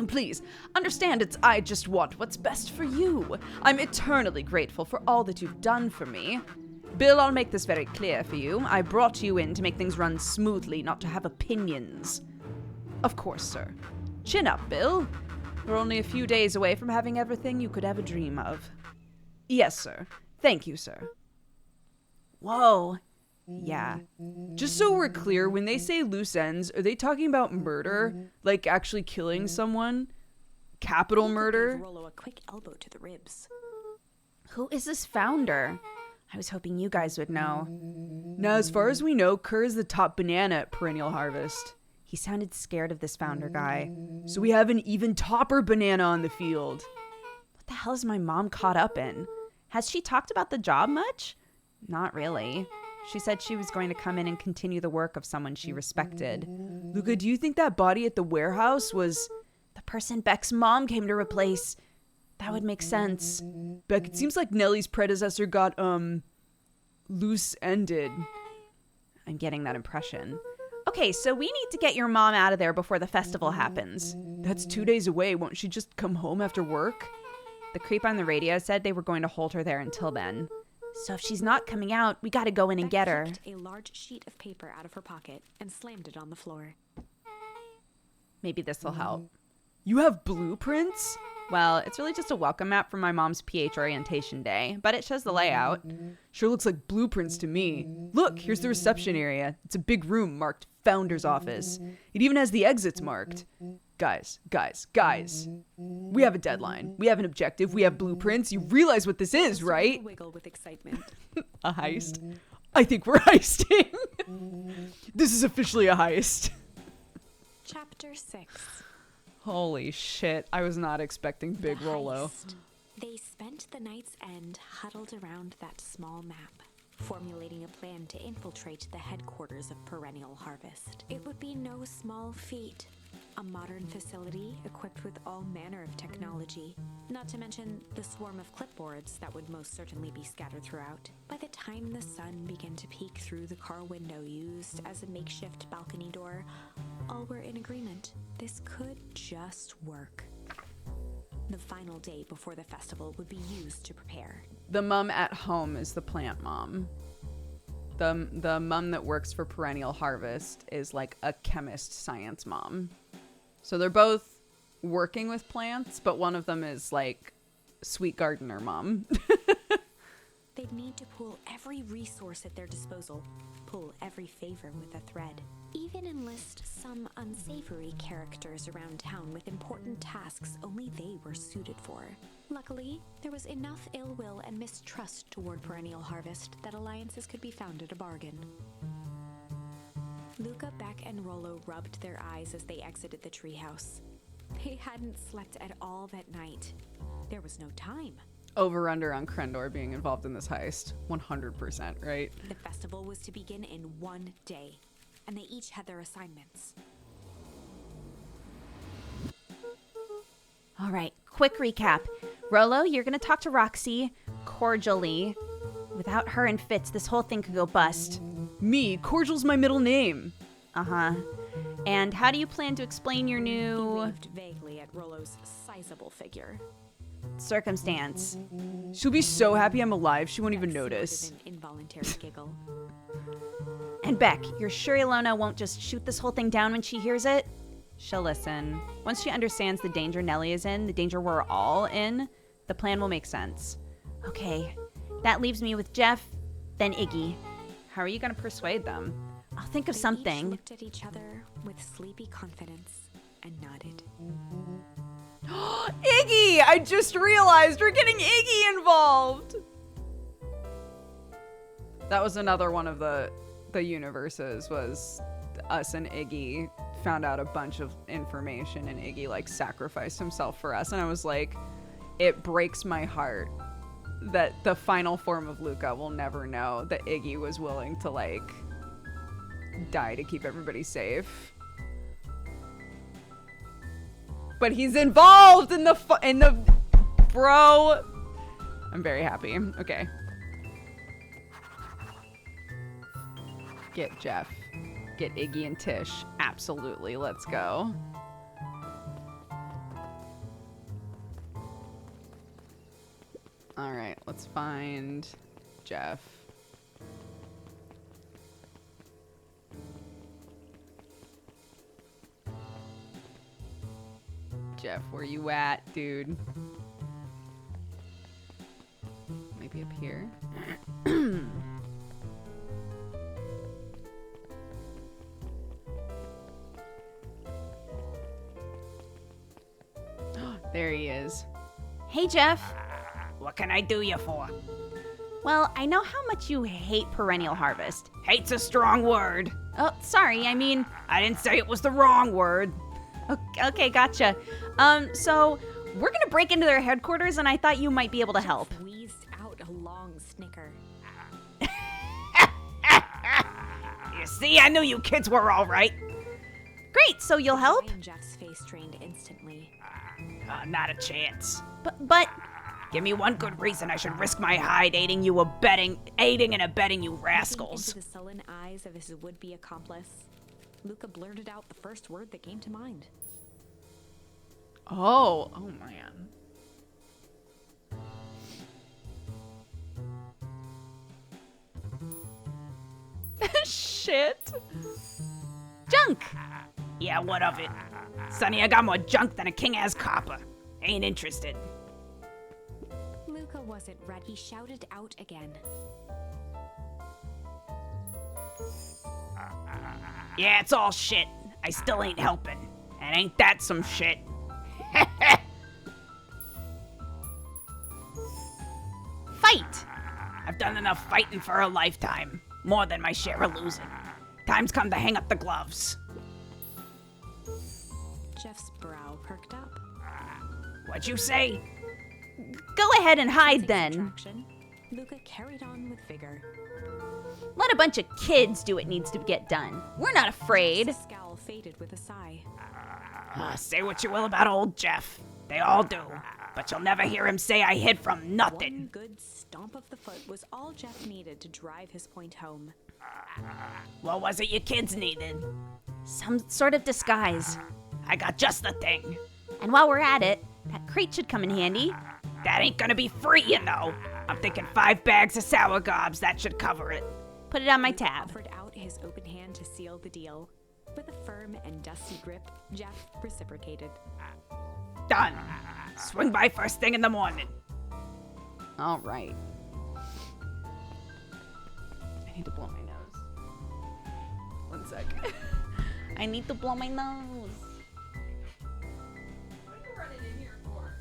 Please, understand I just want what's best for you. I'm eternally grateful for all that you've done for me. Bill, I'll make this very clear for you. I brought you in to make things run smoothly, not to have opinions. Of course, sir. Chin up, Bill. We're only a few days away from having everything you could ever dream of. Yes, sir. Thank you, sir. Whoa. Yeah. Just so we're clear, when they say loose ends, are they talking about murder? Like actually killing someone? Capital murder? Rollo a quick elbow to the ribs. Who is this founder? I was hoping you guys would know. Now, as far as we know, Kerr is the top banana at Perennial Harvest. He sounded scared of this founder guy. So we have an even topper banana on the field. What the hell is my mom caught up in? Has she talked about the job much? Not really. She said she was going to come in and continue the work of someone she respected. Luca, do you think that body at the warehouse was the person Beck's mom came to replace? That would make sense. Beck, it seems like Nellie's predecessor got, loose-ended. I'm getting that impression. Okay, so we need to get your mom out of there before the festival happens. That's 2 days away. Won't she just come home after work? The creep on the radio said they were going to hold her there until then. So if she's not coming out, we gotta go in and get her. Beck picked a large sheet of paper out of her pocket and slammed it on the floor. Maybe this'll help. You have blueprints? Well, it's really just a welcome map from my mom's PH orientation day, but it shows the layout. Sure looks like blueprints to me. Look, here's the reception area. It's a big room marked founder's office. It even has the exits marked. Guys. We have a deadline. We have an objective. We have blueprints. You realize what this is, right? Wiggle with excitement. A heist? I think we're heisting. This is officially a heist. Chapter 6. Holy shit. I was not expecting Big The Rolo. heist. They spent the night's end huddled around that small map, formulating a plan to infiltrate the headquarters of Perennial Harvest. It would be no small feat. A modern facility equipped with all manner of technology, not to mention the swarm of clipboards that would most certainly be scattered throughout. By the time the sun began to peek through the car window used as a makeshift balcony door, all were in agreement. This could just work. The final day before the festival would be used to prepare. The mom at home is the plant mom. The mom that works for Perennial Harvest is like a chemist science mom. So they're both working with plants, but one of them is like sweet gardener mom. They'd need to pull every resource at their disposal, pull every favor with a thread, even enlist some unsavory characters around town with important tasks only they were suited for. Luckily, there was enough ill will and mistrust toward Perennial Harvest that alliances could be found at a bargain. Luca, Beck, and Rollo rubbed their eyes as they exited the treehouse. They hadn't slept at all that night. There was no time. Over/under on Krendor being involved in this heist. 100%, right? The festival was to begin in one day, and they each had their assignments. All right, quick recap. Rolo, you're going to talk to Roxy cordially. Without her and Fitz, this whole thing could go bust. Me, Cordial's my middle name. Uh-huh. And how do you plan to explain your He new waved vaguely at Rollo's sizable figure. circumstance? She'll be so happy I'm alive, she won't even Beck notice. snorted an involuntary giggle. And Beck, you're sure Ilona won't just shoot this whole thing down when she hears it? She'll listen. Once she understands the danger Nellie is in, the danger we're all in, the plan will make sense. Okay, that leaves me with Jeff, then Iggy. How are you going to persuade them? I'll think of They each something. looked at each other with sleepy confidence and nodded. Iggy! I just realized we're getting Iggy involved! That was another one of the universes, was us and Iggy found out a bunch of information and Iggy like sacrificed himself for us, and I was like, it breaks my heart that the final form of Luca will never know that Iggy was willing to like die to keep everybody safe. But he's involved in the bro. I'm very happy. Okay. Get Jeff. Get Iggy and Tish. Absolutely. Let's go. All right. Let's find Jeff. Jeff, where you at, dude? Maybe up here? There he is. Hey, Jeff. What can I do you for? Well, I know how much you hate Perennial Harvest. Hate's a strong word. Oh, sorry, I mean... I didn't say it was the wrong word. Okay, gotcha. So we're gonna break into their headquarters, and I thought you might be able to help. Jeff wheezed out a long snicker. You see, I knew you kids were all right. Great, so you'll help? Ryan Jeff's face strained instantly. Not a chance. But Give me one good reason I should risk my hide aiding and abetting you Looking rascals. into the sullen eyes of his would-be accomplice, Luca blurted out the first word that came to mind. Oh man. Shit. junk! Yeah, what of it? Sonny, I got more junk than a king has copper. Ain't interested. Luca wasn't ready. He shouted out again. Yeah, it's all shit. I still ain't helping. And ain't that some shit? Fight! I've done enough fighting for a lifetime. More than my share of losing. Time's come to hang up the gloves. Jeff's brow perked up. What'd you say? Go ahead and hide Sensing then. subtraction, Luca carried on with vigor. Let a bunch of kids do what needs to get done. We're not afraid. Jeff's scowl faded with a sigh. Say what you will about old Jeff. They all do. But you'll never hear him say I hid from One nothing. good stomp of the foot was all Jeff needed to drive his point home. What was it you kids needed? Some sort of disguise. I got just the thing. And while we're at it, that crate should come in handy. That ain't gonna be free, you know. I'm thinking 5 bags of sour gobs. That should cover it. Put it on my Luca tab. offered out his open hand to seal the deal. With a firm and dusty grip, Jeff reciprocated. Done. Swing by first thing in the morning. All right. I need to blow my nose. One sec. I need to blow my nose. What are you running in here for?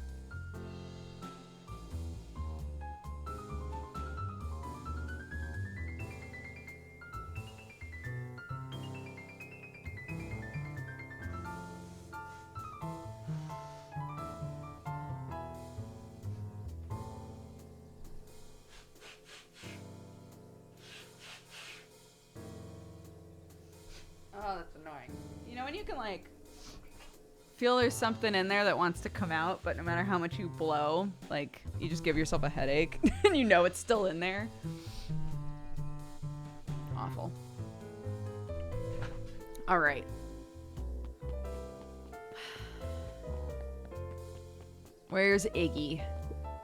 Oh, that's annoying. You know when you can like feel there's something in there that wants to come out, but no matter how much you blow, like you just give yourself a headache and you know it's still in there. Awful. All right. Where's Iggy?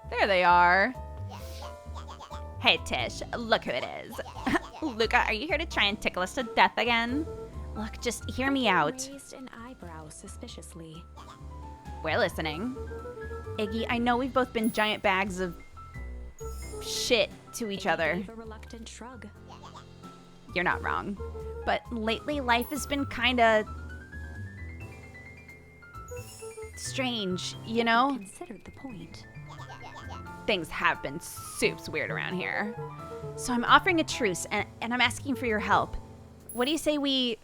There they are. Hey, Tish, look who it is. Luca, are you here to try and tickle us to death again? Look, just hear me out. Raised an eyebrow suspiciously. We're listening. Iggy, I know we've both been giant bags of shit to each Iggy other. gave a reluctant shrug. You're not wrong. But lately, life has been kinda strange, you know? Considered the point. Things have been soups weird around here. So I'm offering a truce, and I'm asking for your help. What do you say we...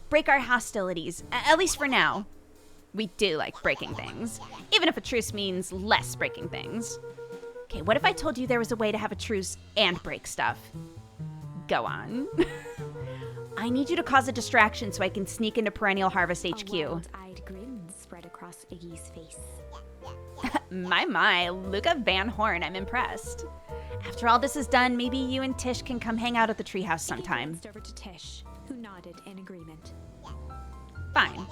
break our hostilities, at least for now. We do like breaking things, even if a truce means less breaking things. Okay, what if I told you there was a way to have a truce and break stuff? Go on. I need you to cause a distraction so I can sneak into Perennial Harvest HQ. A wild-eyed grin spread across Iggy's face. My, Luca Van Horn, I'm impressed. After all this is done, maybe you and Tish can come hang out at the treehouse sometime. Iggy glanced over to Tish, who nodded in agreement. Fine.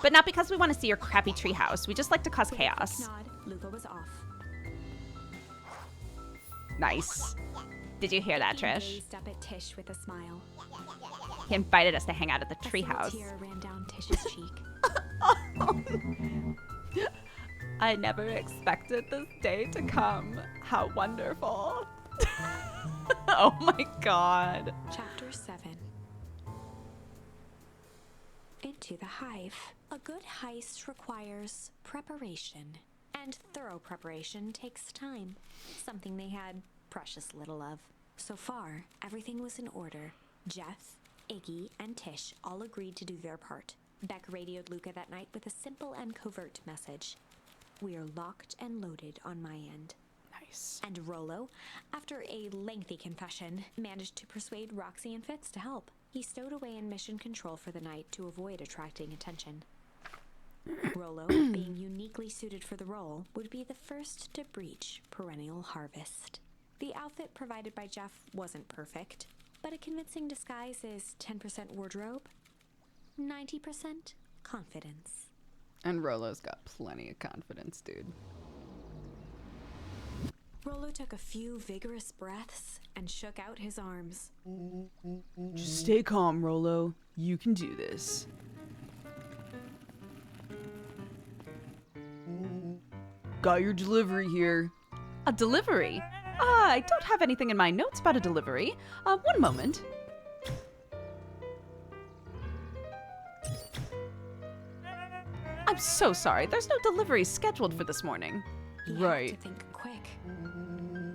But not because we want to see your crappy treehouse. We just like to cause With a quick chaos. nod, Luca was off. Nice. Did you hear that, Iggy Trish? gazed up at Tish with a smile. He invited us to hang out at the A single treehouse. tear ran down Tish's cheek. I never expected this day to come. How wonderful. Oh my god. Chapter 7. Into the hive. A good heist requires preparation, and thorough preparation takes time, something they had precious little of. So far, everything was in order. Jeff, Iggy, and Tish all agreed to do their part. Beck radioed Luca that night with a simple and covert message. We are locked and loaded on my end. Nice. And Rollo, after a lengthy confession, managed to persuade Roxy and Fitz to help. He stowed away in mission control for the night to avoid attracting attention. Rollo, being uniquely suited for the role, would be the first to breach Perennial Harvest. The outfit provided by Jeff wasn't perfect, but a convincing disguise is 10% wardrobe, 90% confidence. And Rolo's got plenty of confidence, dude. Rollo took a few vigorous breaths and shook out his arms. Just stay calm, Rolo. You can do this. Got your delivery here. A delivery? I don't have anything in my notes about a delivery. One moment. I'm so sorry. There's no delivery scheduled for this morning. He had Right. to think quick.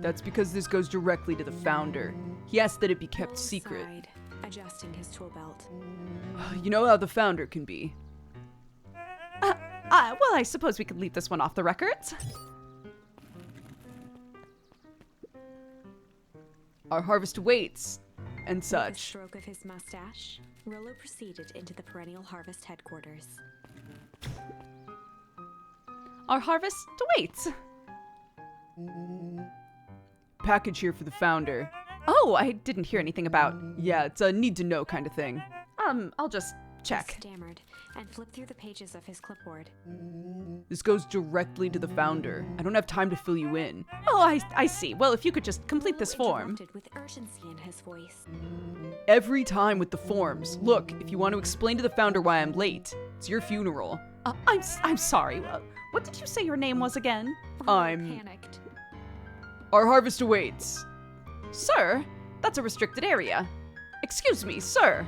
That's because this goes directly to the founder. He asked that it be kept Rolo secret. sighed, adjusting his tool belt. You know how the founder can be. Well, I suppose we could leave this one off the records. Our harvest awaits, and With a such. stroke of his mustache, Rolo proceeded into the Perennial Harvest headquarters. Our harvest awaits. Package here for the founder. Oh, I didn't hear anything about. Yeah, it's a need-to-know kind of thing. I'll just He check. stammered and flipped through the pages of his clipboard. This goes directly to the founder. I don't have time to fill you in. Oh, I see. Well, if you could just complete this Rolo form. interrupted with urgency in his voice. Every time with the forms. Look, if you want to explain to the founder why I'm late, it's your funeral. I'm sorry. What did you say your name was again? Rolo I'm- panicked. Our harvest awaits. Sir, that's a restricted area. Excuse me, sir.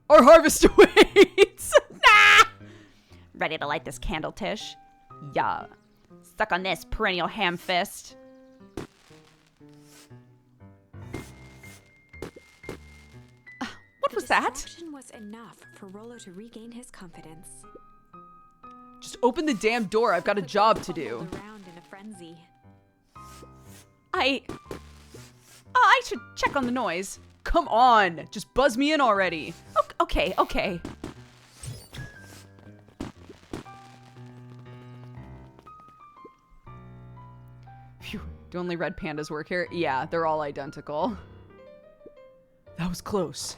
Our harvest awaits! Nah! Ready to light this candle, Tish? Yeah. Stuck on this perennial ham fist. What was The that? distraction was enough for Rolo to regain his confidence. Just open the damn door. I've got a The job girl to do. fumbled around in a frenzy. I should check on the noise. Come on. Just buzz me in already. Okay. Phew. Do only red pandas work here? Yeah, they're all identical. That was close.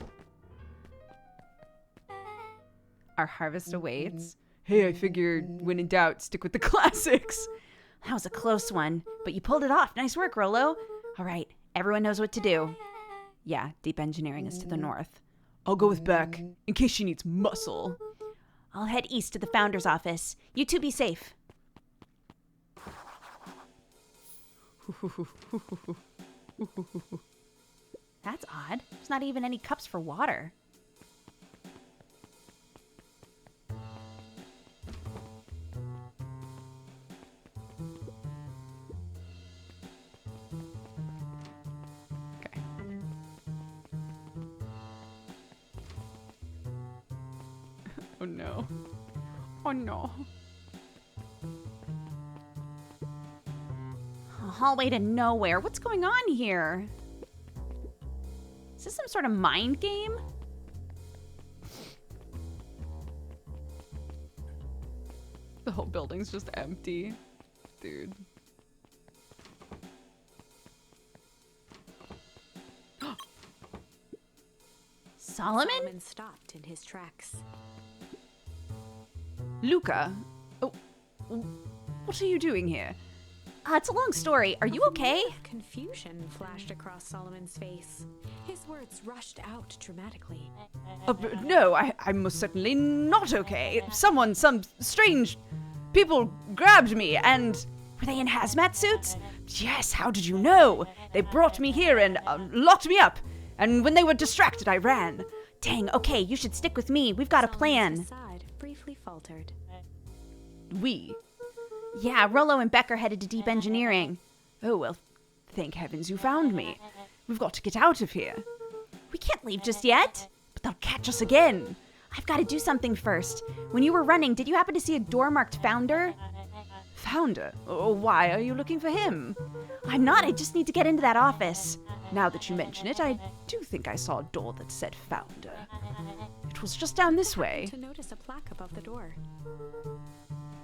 Our harvest awaits. Hey, I figured when in doubt, stick with the classics. That was a close one, but you pulled it off. Nice work, Rolo. All right, everyone knows what to do. Yeah, deep engineering is to the north. I'll go with Beck, in case she needs muscle. I'll head east to the founder's office. You two be safe. That's odd. There's not even any cups for water. Okay. Oh no. Oh no. A hallway to nowhere. What's going on here? Is this some sort of mind game? The whole building's just empty. Dude. Solomon? Solomon stopped in his tracks. Luca. Oh, what are you doing here? It's a long story. Are you okay? Confusion flashed across Solomon's face. His words rushed out dramatically. No, I'm most certainly not okay. Some strange people grabbed me and... Were they in hazmat suits? Yes, how did you know? They brought me here and locked me up. And when they were distracted, I ran. Dang, okay, you should stick with me. We've got a plan. Solomon's facade briefly faltered. We? Yeah, Rolo and Beck are headed to deep engineering. Oh, well, thank heavens you found me. We've got to get out of here. We can't leave just yet. But they'll catch us again. I've got to do something first. When you were running, did you happen to see a door marked Founder? Founder? Oh, why are you looking for him? I'm not. I just need to get into that office. Now that you mention it, I do think I saw a door that said Founder. It was just down this way. To notice a plaque above the door.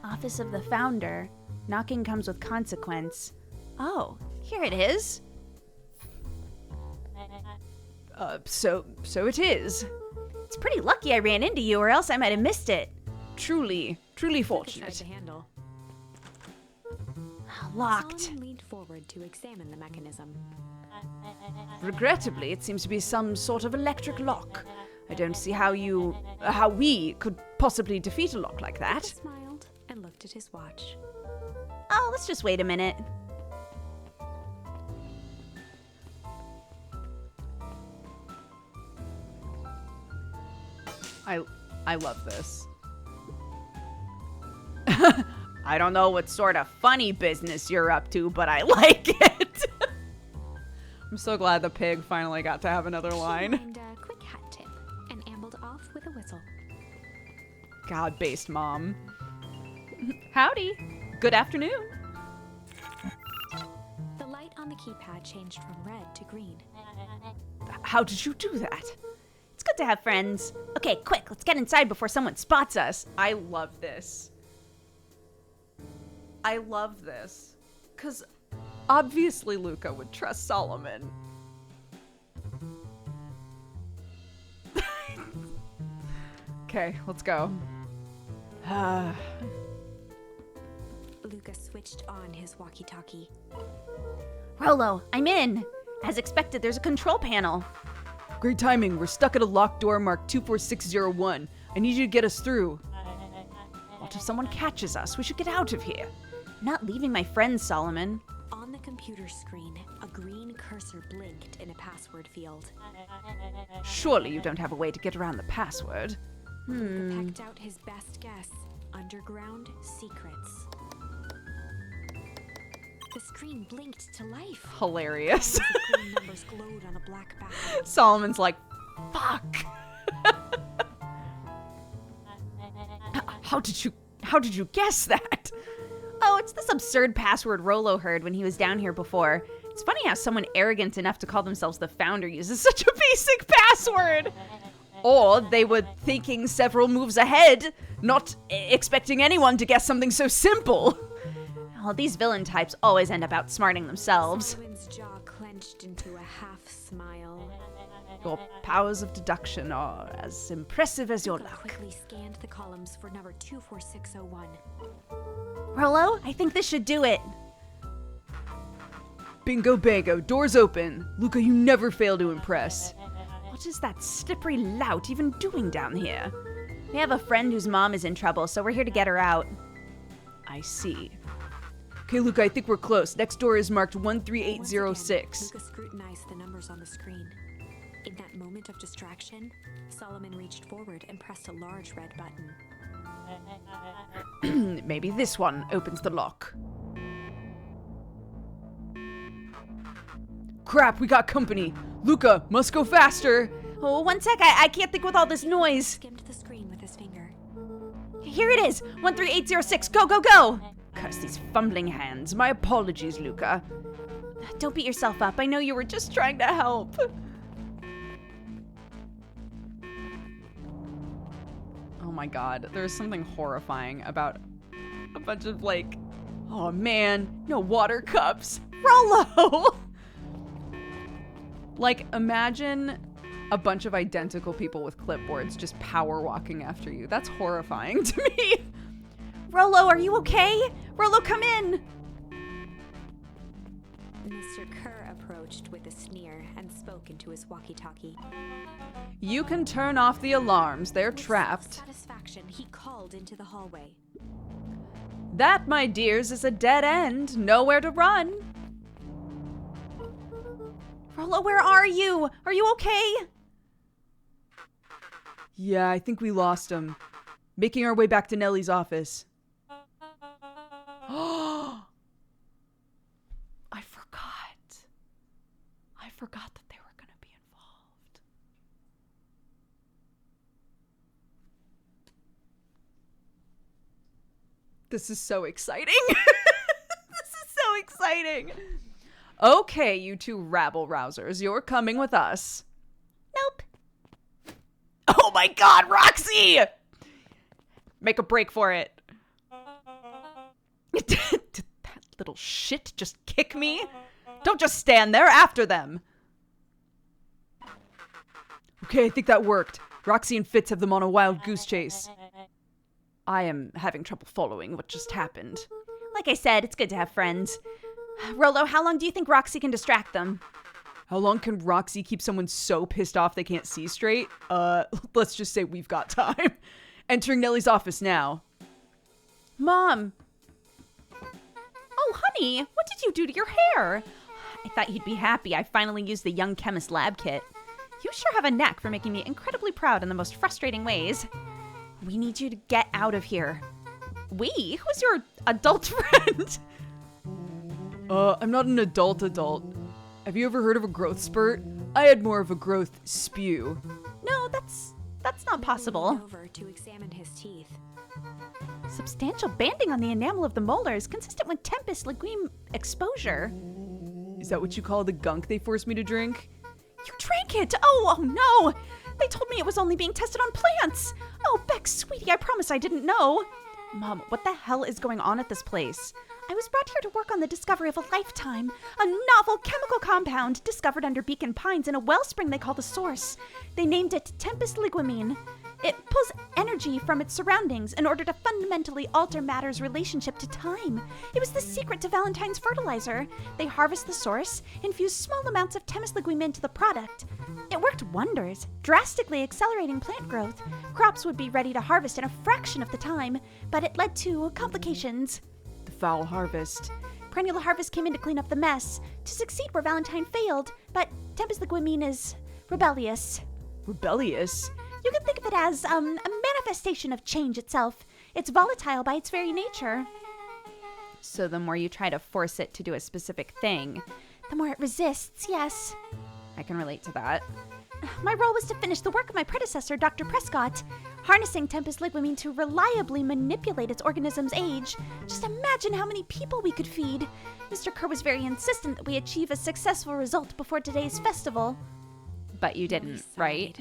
Office of the Founder. Knocking comes with consequence. Oh, here it is. So it is. It's pretty lucky I ran into you, or else I might have missed it. Truly Tried fortunate. to handle. Locked. Solomon leaned forward to examine the mechanism. Regrettably, it seems to be some sort of electric lock. I don't see how we could possibly defeat a lock like He that. smiled and looked at his watch. Oh, let's just wait a minute. I love this. I don't know what sort of funny business you're up to, but I like it. I'm so glad the pig finally got to have another line. And a quick hat tip and ambled off with a whistle. God-based mom. Howdy. Good afternoon. The light on the keypad changed from red to green. How did you do that? It's good to have friends. Okay, quick, let's get inside before someone spots us. I love this. I love this. Because obviously Luca would trust Solomon. Okay, let's go. Luca switched on his walkie-talkie. Rollo, I'm in. As expected, there's a control panel. Great timing. We're stuck at a locked door marked 24601. I need you to get us through. What if someone catches us? We should get out of here. I'm not leaving my friends, Solomon. On the computer screen, a green cursor blinked in a password field. Surely you don't have a way to get around the password. Luca pecked out his best guess. Underground secrets. The screen blinked to life. Hilarious. Columns of green numbers glowed on a black background. Solomon's like, fuck. How did you guess that? Oh, it's this absurd password Rollo heard when he was down here before. It's funny how someone arrogant enough to call themselves the founder uses such a basic password. Or they were thinking several moves ahead, not expecting anyone to guess something so simple. Well, these villain types always end up outsmarting themselves. Solomon's jaw clenched into a half smile. Your powers of deduction are as impressive as your Luca luck. quickly scanned the columns for number 24601. Rollo, I think this should do it. Bingo bango, doors open. Luca, you never fail to impress. What is that slippery lout even doing down here? We have a friend whose mom is in trouble, so we're here to get her out. I see. Okay, Luca, I think we're close. Next door is marked 13806. Luca scrutinized the numbers on the screen. In that moment of distraction, Solomon reached forward and pressed a large red button. Maybe this one opens the lock. Crap, we got company. Luca, must go faster. Oh, one sec, I can't think with all this noise. Skimmed the screen with his finger. Here it is, 13806, go, go, go! Curse these fumbling hands. My apologies, Luca. Don't beat yourself up, I know you were just Trying to help. Oh my god, there's something horrifying about a bunch of like, oh man, no water cups. Rollo! Like, imagine a bunch of identical people with clipboards just power walking after you. That's horrifying to me. Rollo, are you okay? Rollo, come in! Mr. Kerr approached with a sneer and spoke into his walkie-talkie. You can turn off the alarms. They're With trapped. self-satisfaction, he called into the hallway. That, my dears, is a dead end. Nowhere to run. Rollo, where are you? Are you okay? Yeah, I think we lost him. Making our way back to Nellie's office. I forgot that they were going to be involved. This is so exciting. This is so exciting. Okay, you two rabble-rousers, you're coming with us. Nope. Oh my god, Roxy! Make a break for it. Did that little shit just kick me? Don't just stand there after them. Okay, I think that worked. Roxy and Fitz have them on a wild goose chase. I am having trouble following what just happened. Like I said, it's good to have friends. Rollo, how long do you think Roxy can distract them? How long can Roxy keep someone so pissed off they can't see straight? Let's just say we've got time. Entering Nellie's office now. Mom! Oh, honey, what did you do to your hair? I thought you'd be happy I finally used the young chemist lab kit. You sure have a knack for making me incredibly proud in the most frustrating ways. We need you to get out of here. We? Who's your adult friend? I'm not an adult. Have you ever heard of a growth spurt? I had more of a growth spew. No, that's not Leaned possible. over to examine his teeth. Substantial banding on the enamel of the molars, consistent with tempest legume exposure. Is that what you call the gunk they forced me to drink? You drank it! Oh no! They told me it was only being tested on plants! Oh, Beck, sweetie, I promise I didn't know. Mom, what the hell is going on at this place? I was brought here to work on the discovery of a lifetime, a novel chemical compound discovered under Beacon Pines in a wellspring they call the Source. They named it Tempest Liguamine. It pulls energy from its surroundings in order to fundamentally alter matter's relationship to time. It was the secret to Valentine's fertilizer. They harvest the source, infuse small amounts of Tempest Liguamine into the product. It worked wonders, drastically accelerating plant growth. Crops would be ready to harvest in a fraction of the time, but it led to complications. The foul harvest. Perennial Harvest came in to clean up the mess, to succeed where Valentine failed, but Tempest Liguamine is rebellious. Rebellious? You can think of it as a manifestation of change itself. It's volatile by its very nature. So the more you try to force it to do a specific thing, the more it resists, yes. I can relate to that. My role was to finish the work of my predecessor, Dr. Prescott, harnessing Tempest Liguamine to reliably manipulate its organism's age. Just imagine how many people we could feed. Mr. Kerr was very insistent that we achieve a successful result before today's festival. But you didn't, right?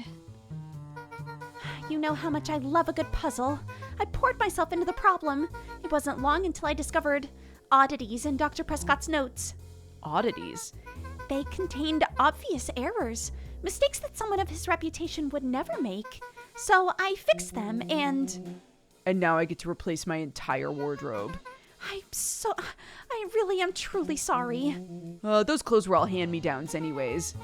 You know how much I love a good puzzle. I poured myself into the problem. It wasn't long until I discovered oddities in Dr. Prescott's notes. Oddities? They contained obvious errors, mistakes that someone of his reputation would never make. So I fixed them and now I get to replace my entire wardrobe. I really am truly sorry. Those clothes were all hand-me-downs anyways.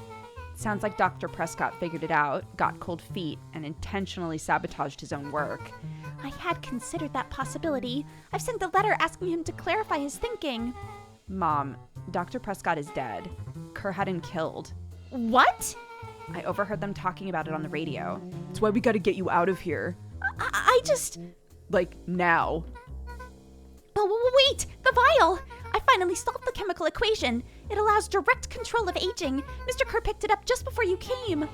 Sounds like Dr. Prescott figured it out, got cold feet, and intentionally sabotaged his own work. I had considered that possibility. I've sent a letter asking him to clarify his thinking. Mom, Dr. Prescott is dead. Kerr had him killed. What? I overheard them talking about it on the radio. That's why we gotta get you out of here. I just... Like, now. Oh, wait! The vial! I finally solved the chemical equation. It allows direct control of aging. Mr. Kerr picked it up just before you came.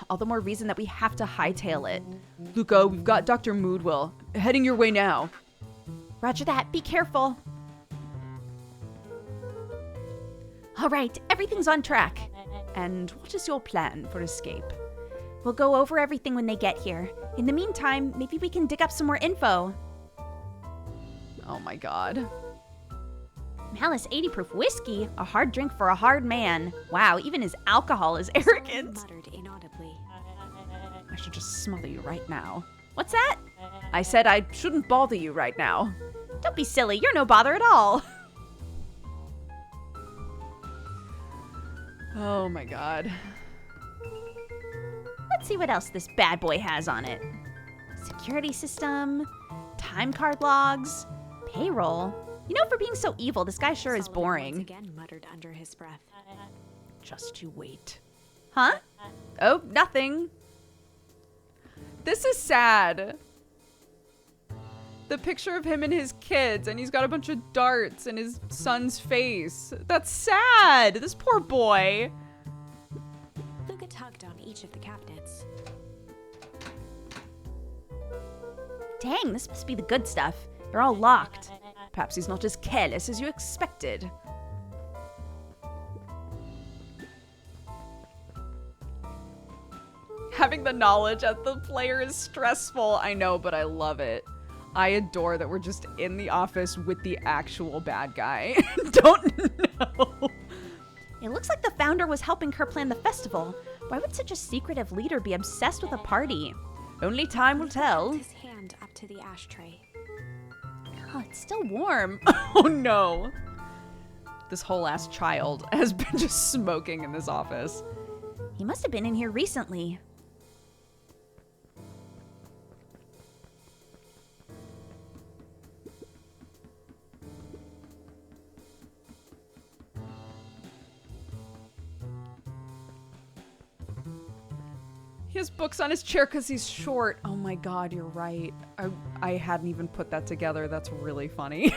All the more reason that we have to hightail it. Luca, we've got Dr. Moodwell. Heading your way now. Roger that. Be careful. All right, everything's on track. And what is your plan for escape? We'll go over everything when they get here. In the meantime, maybe we can dig up some more info. Oh my god. Malice 80 proof whiskey, a hard drink for a hard man. Wow, even his alcohol is arrogant. Muttered inaudibly. I should just smother you right now. What's that? I said I shouldn't bother you right now. Don't be silly, you're no bother at all. Oh my god. Let's see what else this bad boy has on it. Security system, time card logs, payroll. You know, for being so evil, this guy sure is Sullivan boring. Once again muttered under his breath. Just you wait. Huh? Oh, nothing. This is sad. The picture of him and his kids, and he's got a bunch of darts in his son's face. That's sad. This poor boy. Luca tugged on each of the cabinets. Dang, this must be the good stuff. They're all locked. Perhaps he's not as careless as you expected. Having the knowledge that the player is stressful, I know, but I love it. I adore that we're just in the office with the actual bad guy. Don't know. It looks like the founder was helping her plan the festival. Why would such a secretive leader be obsessed with a party? Only time will tell. Held his hand up to the ashtray. Oh, it's still warm. Oh no. This whole ass child has been just smoking in this office. He must have been in here recently. He has books on his chair because he's short. Oh my god, you're right. I hadn't even put that together. That's really funny.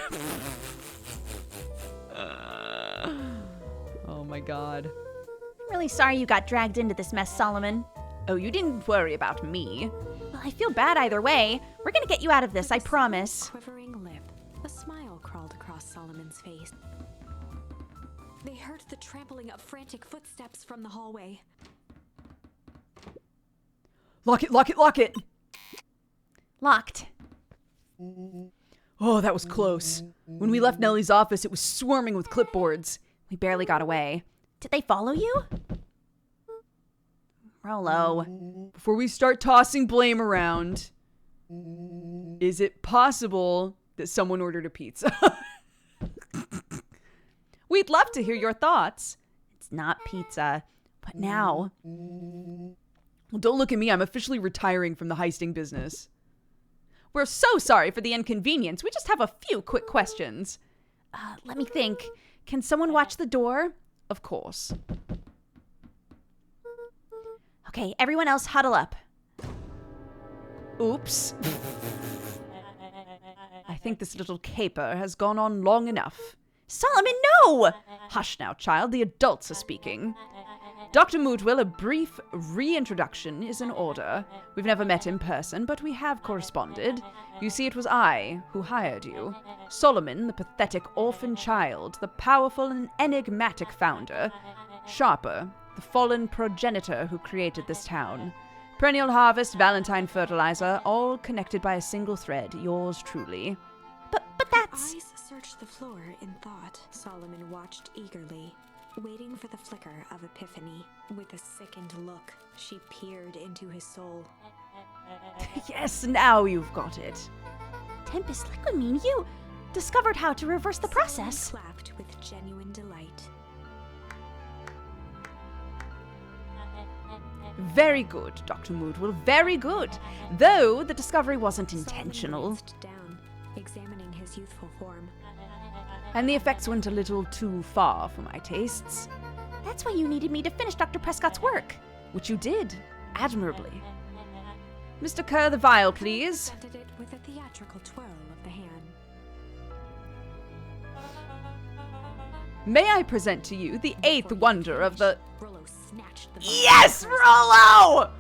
Oh my god. I'm really sorry you got dragged into this mess, Solomon. Oh, you didn't worry about me. Well, I feel bad either way. We're gonna get you out of this, I promise. Quivering lip, a smile crawled across Solomon's face. They heard the trampling of frantic footsteps from the hallway. Lock it, lock it, lock it! Locked. Oh, that was close. When we left Nellie's office, it was swarming with clipboards. We barely got away. Did they follow you? Rolo. Before we start tossing blame around, is it possible that someone ordered a pizza? We'd love to hear your thoughts. It's not pizza. But now... Well, don't look at me. I'm officially retiring from the heisting business. We're so sorry for the inconvenience. We just have a few quick questions. Let me think. Can someone watch the door? Of course. Okay, everyone else huddle up. Oops. I think this little caper has gone on long enough. Solomon, no! Hush now, child. The adults are speaking. Dr. Mootwill, a brief reintroduction is in order. We've never met in person, but we have corresponded. You see, it was I who hired you. Solomon, the pathetic orphan child, the powerful and enigmatic founder. Sharper, the fallen progenitor who created this town. Perennial Harvest, Valentine Fertilizer, all connected by a single thread. Yours truly. But that's... Eyes searched the floor in thought. Solomon watched eagerly, waiting for the flicker of epiphany. With a sickened look, she peered into his soul. Yes, now you've got it. Tempest Liquimine, you discovered how to reverse the process. Solomon clapped with genuine delight. Very good, Dr. Moodwell, very good. Though the discovery wasn't intentional. Solomon glanced down, examining his youthful form. And the effects went a little too far for my tastes. That's why you needed me to finish Dr. Prescott's work. Which you did, admirably. Mr. Kerr, the vial, please. Presented it with a theatrical twirl of the hand. May I present to you the eighth wonder of the... Rollo snatched the vial Yes, from her Rollo!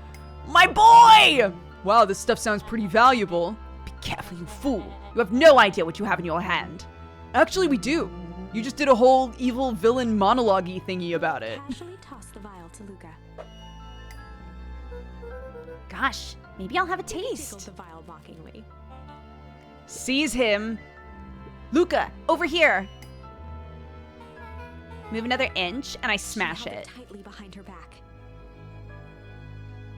My boy! Wow, this stuff sounds pretty valuable. Be careful, you fool. You have no idea what you have in your hand. Actually, we do. You just did a whole evil villain monologue-y thingy about it. casually tossed the vial to Luca. Gosh, maybe I'll have a Tickled taste. the vial mockingly. Seize him. Luca, over here. Move another inch, and I smash She held it. tightly behind her back.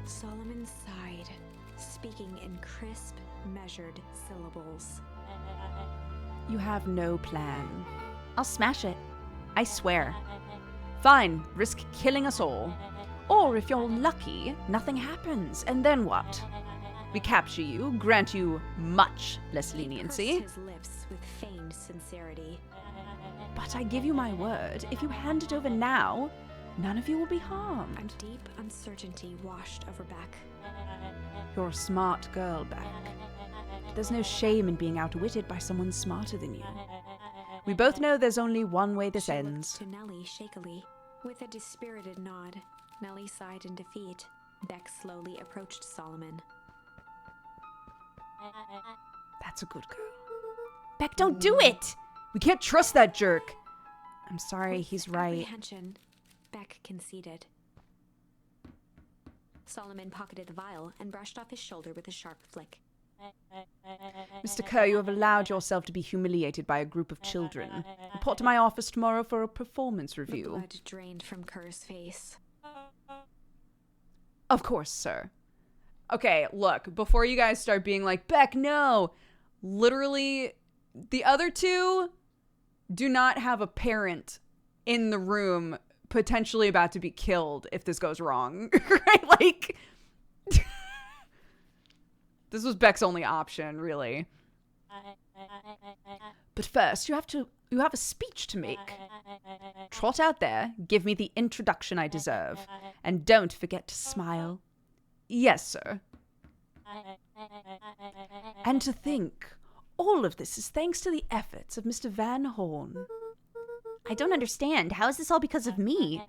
Solomon sighed, speaking in crisp, measured syllables. You have no plan. I'll smash it. I swear. Fine, risk killing us all. Or if you're lucky, nothing happens, and then what? We capture you, grant you much less leniency. He pursed his lips with feigned sincerity. But I give you my word, if you hand it over now, none of you will be harmed. A deep uncertainty washed over Beck. You're a smart girl, Beck. There's no shame in being outwitted by someone smarter than you. We both know there's only one way this She looked ends. to Nellie shakily. With a dispirited nod, Nellie sighed in defeat. Beck slowly approached Solomon. That's a good girl. Beck, don't do it! We can't trust that jerk. I'm sorry, With he's right. apprehension, Beck conceded. Solomon pocketed the vial and brushed off his shoulder with a sharp flick. Mr. Kerr, you have allowed yourself to be humiliated by a group of children. Report to my office tomorrow for a performance The review. blood drained from Kerr's face. Of course, sir. Okay, look, before you guys start being like, Beck, no. Literally, the other two do not have a parent in the room potentially about to be killed if this goes wrong. Right? Like, this was Beck's only option, really. But first, you have a speech to make. Trot out there, give me the introduction I deserve, and don't forget to smile. Yes, sir. And to think, all of this is thanks to the efforts of Mr. Van Horn. I don't understand. How is this all because of me?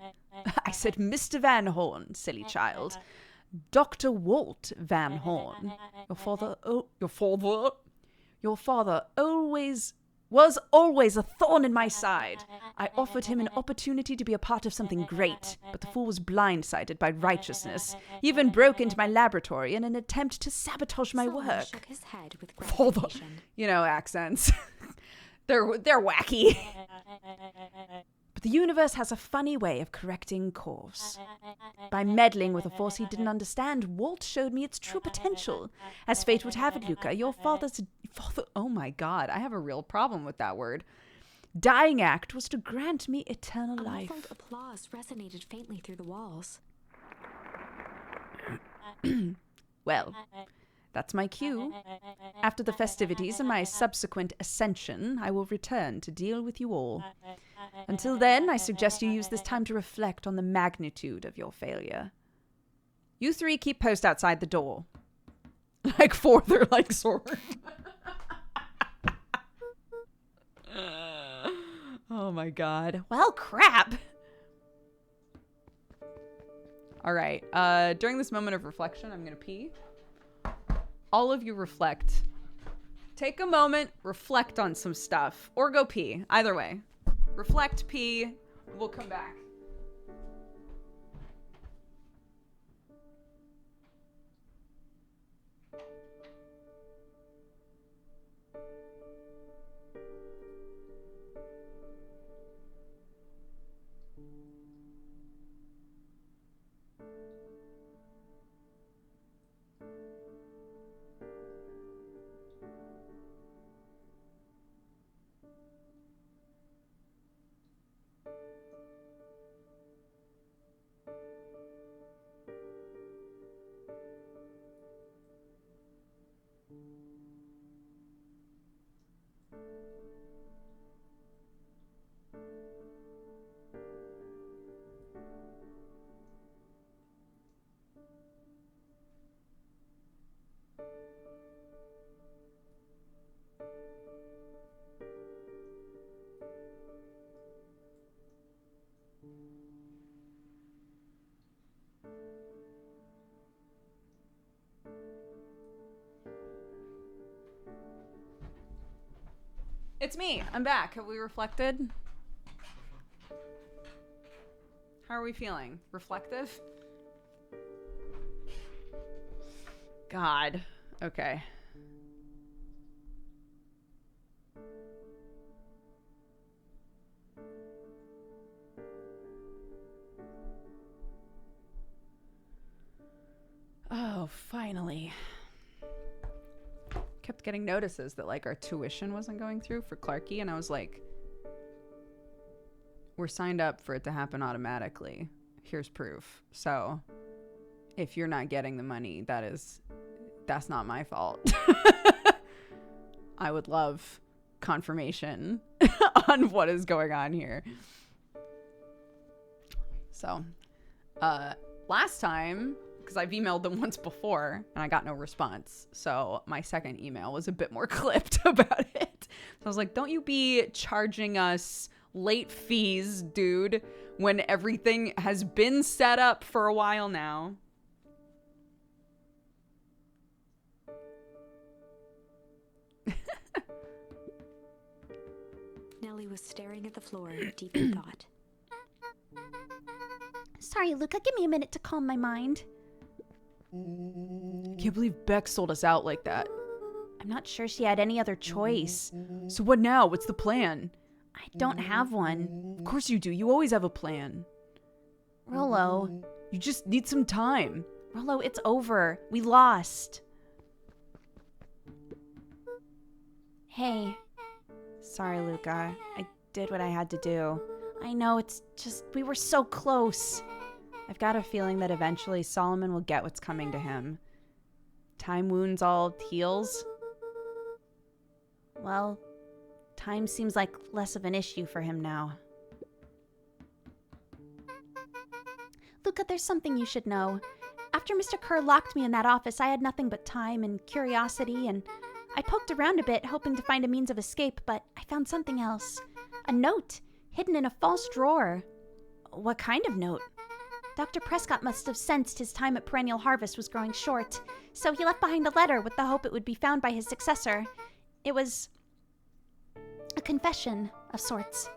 I said Mr. Van Horn, silly child. Dr. Walt Van Horn. Your father was always a thorn in my side. I offered him an opportunity to be a part of something great, but the fool was blindsided by righteousness. He even broke into my laboratory in an attempt to sabotage my Solomon work. shook his head with Father, gratification. accents. they're wacky. But the universe has a funny way of correcting course. By meddling with a force he didn't understand, Walt showed me its true potential. As fate would have it, Luca, your father, oh my god, I have a real problem with that word. Dying act was to grant me eternal A life. muffled applause resonated faintly through the walls. Well, that's my cue. After the festivities and my subsequent ascension, I will return to deal with you all. Until then, I suggest you use this time to reflect on the magnitude of your failure. You three keep post outside the door. Like for their sword. Oh my god. Well, crap. All right. During this moment of reflection, I'm going to pee. All of you reflect. Take a moment, reflect on some stuff, or go pee. Either way. Reflect, pee. We'll come back. It's me. I'm back. Have we reflected? How are we feeling? Reflective? God. Okay. Oh, finally. Kept getting notices that our tuition wasn't going through for Clarky, and I was like, we're signed up for it to happen automatically. Here's proof. So if you're not getting the money, that's not my fault. I would love confirmation on what is going on here. So last time, because I've emailed them once before and I got no response. So my second email was a bit more clipped about it. So I was like, don't you be charging us late fees, dude, when everything has been set up for a while now. Nellie was staring at the floor, deep in thought. Sorry, Luca, give me a minute to calm my mind. Can't believe Beck sold us out like that. I'm not sure she had any other choice. So what now? What's the plan? I don't have one. Of course you do. You always have a plan. Rollo. You just need some time. Rollo, it's over. We lost. Hey. Sorry, Luca. I did what I had to do. I know, it's just, we were so close. I've got a feeling that eventually Solomon will get what's coming to him. Time wounds all heals. Well, time seems like less of an issue for him now. Luca, there's something you should know. After After Mr. Kerr locked me in that office, I had nothing but time and curiosity, and I poked around a bit, hoping to find a means of escape, but I found something else. A note, hidden in a false drawer. What kind of note? Dr. Prescott must have sensed his time at Perennial Harvest was growing short, so he left behind a letter with the hope it would be found by his successor. It was a confession of sorts.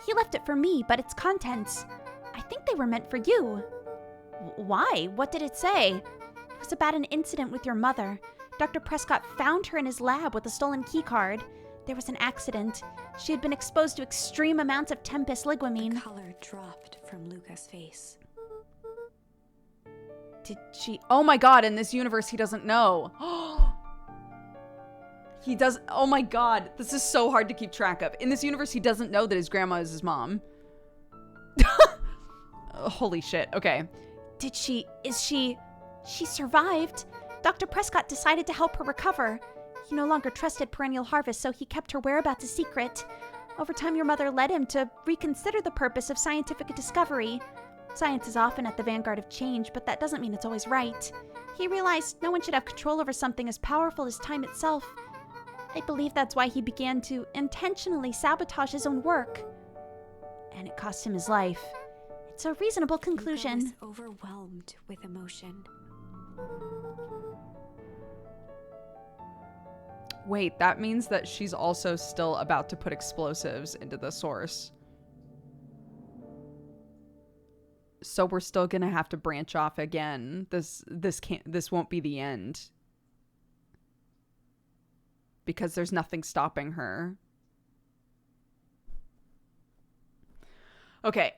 He left it for me, but its contents, I think they were meant for you. Why? What did it say? It was about an incident with your mother. Dr. Prescott found her in his lab with a stolen keycard. There was an accident. She had been exposed to extreme amounts of Tempest ligwamine. The color dropped from Luca's face. Did she? Oh my god, in this universe, he doesn't know. He does. Oh my god, this is so hard to keep track of. In this universe, he doesn't know that his grandma is his mom. Holy shit. Okay. She survived. Dr. Prescott decided to help her recover. He no longer trusted Perennial Harvest, so he kept her whereabouts a secret. Over time, your mother led him to reconsider the purpose of scientific discovery. Science is often at the vanguard of change, but that doesn't mean it's always right. He realized no one should have control over something as powerful as time itself. I believe that's why he began to intentionally sabotage his own work. And it cost him his life. It's a reasonable conclusion. Luca was overwhelmed with emotion. Wait, that means that she's also still about to put explosives into the source. So we're still gonna have to branch off again. This won't be the end. Because there's nothing stopping her. Okay.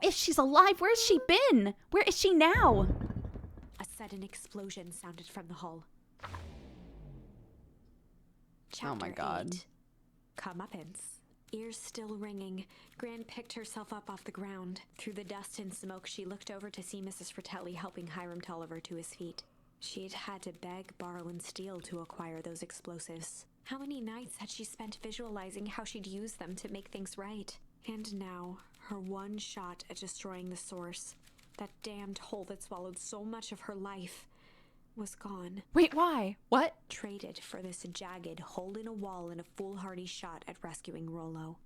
If she's alive, where's she been? Where is she now? A sudden explosion sounded from the hull. Chapter Oh my god. 8. Comeuppance. Ears still ringing, Gran picked herself up off the ground. Through the dust and smoke, she looked over to see Mrs. Fratelli helping Hiram Tolliver to his feet. She'd had to beg, borrow, and steal to acquire those explosives. How many nights had she spent visualizing how she'd use them to make things right? And now, her one shot at destroying the source, that damned hole that swallowed so much of her life, was gone. Wait, why? What? Traded for this jagged hole in a wall and a foolhardy shot at rescuing Rollo.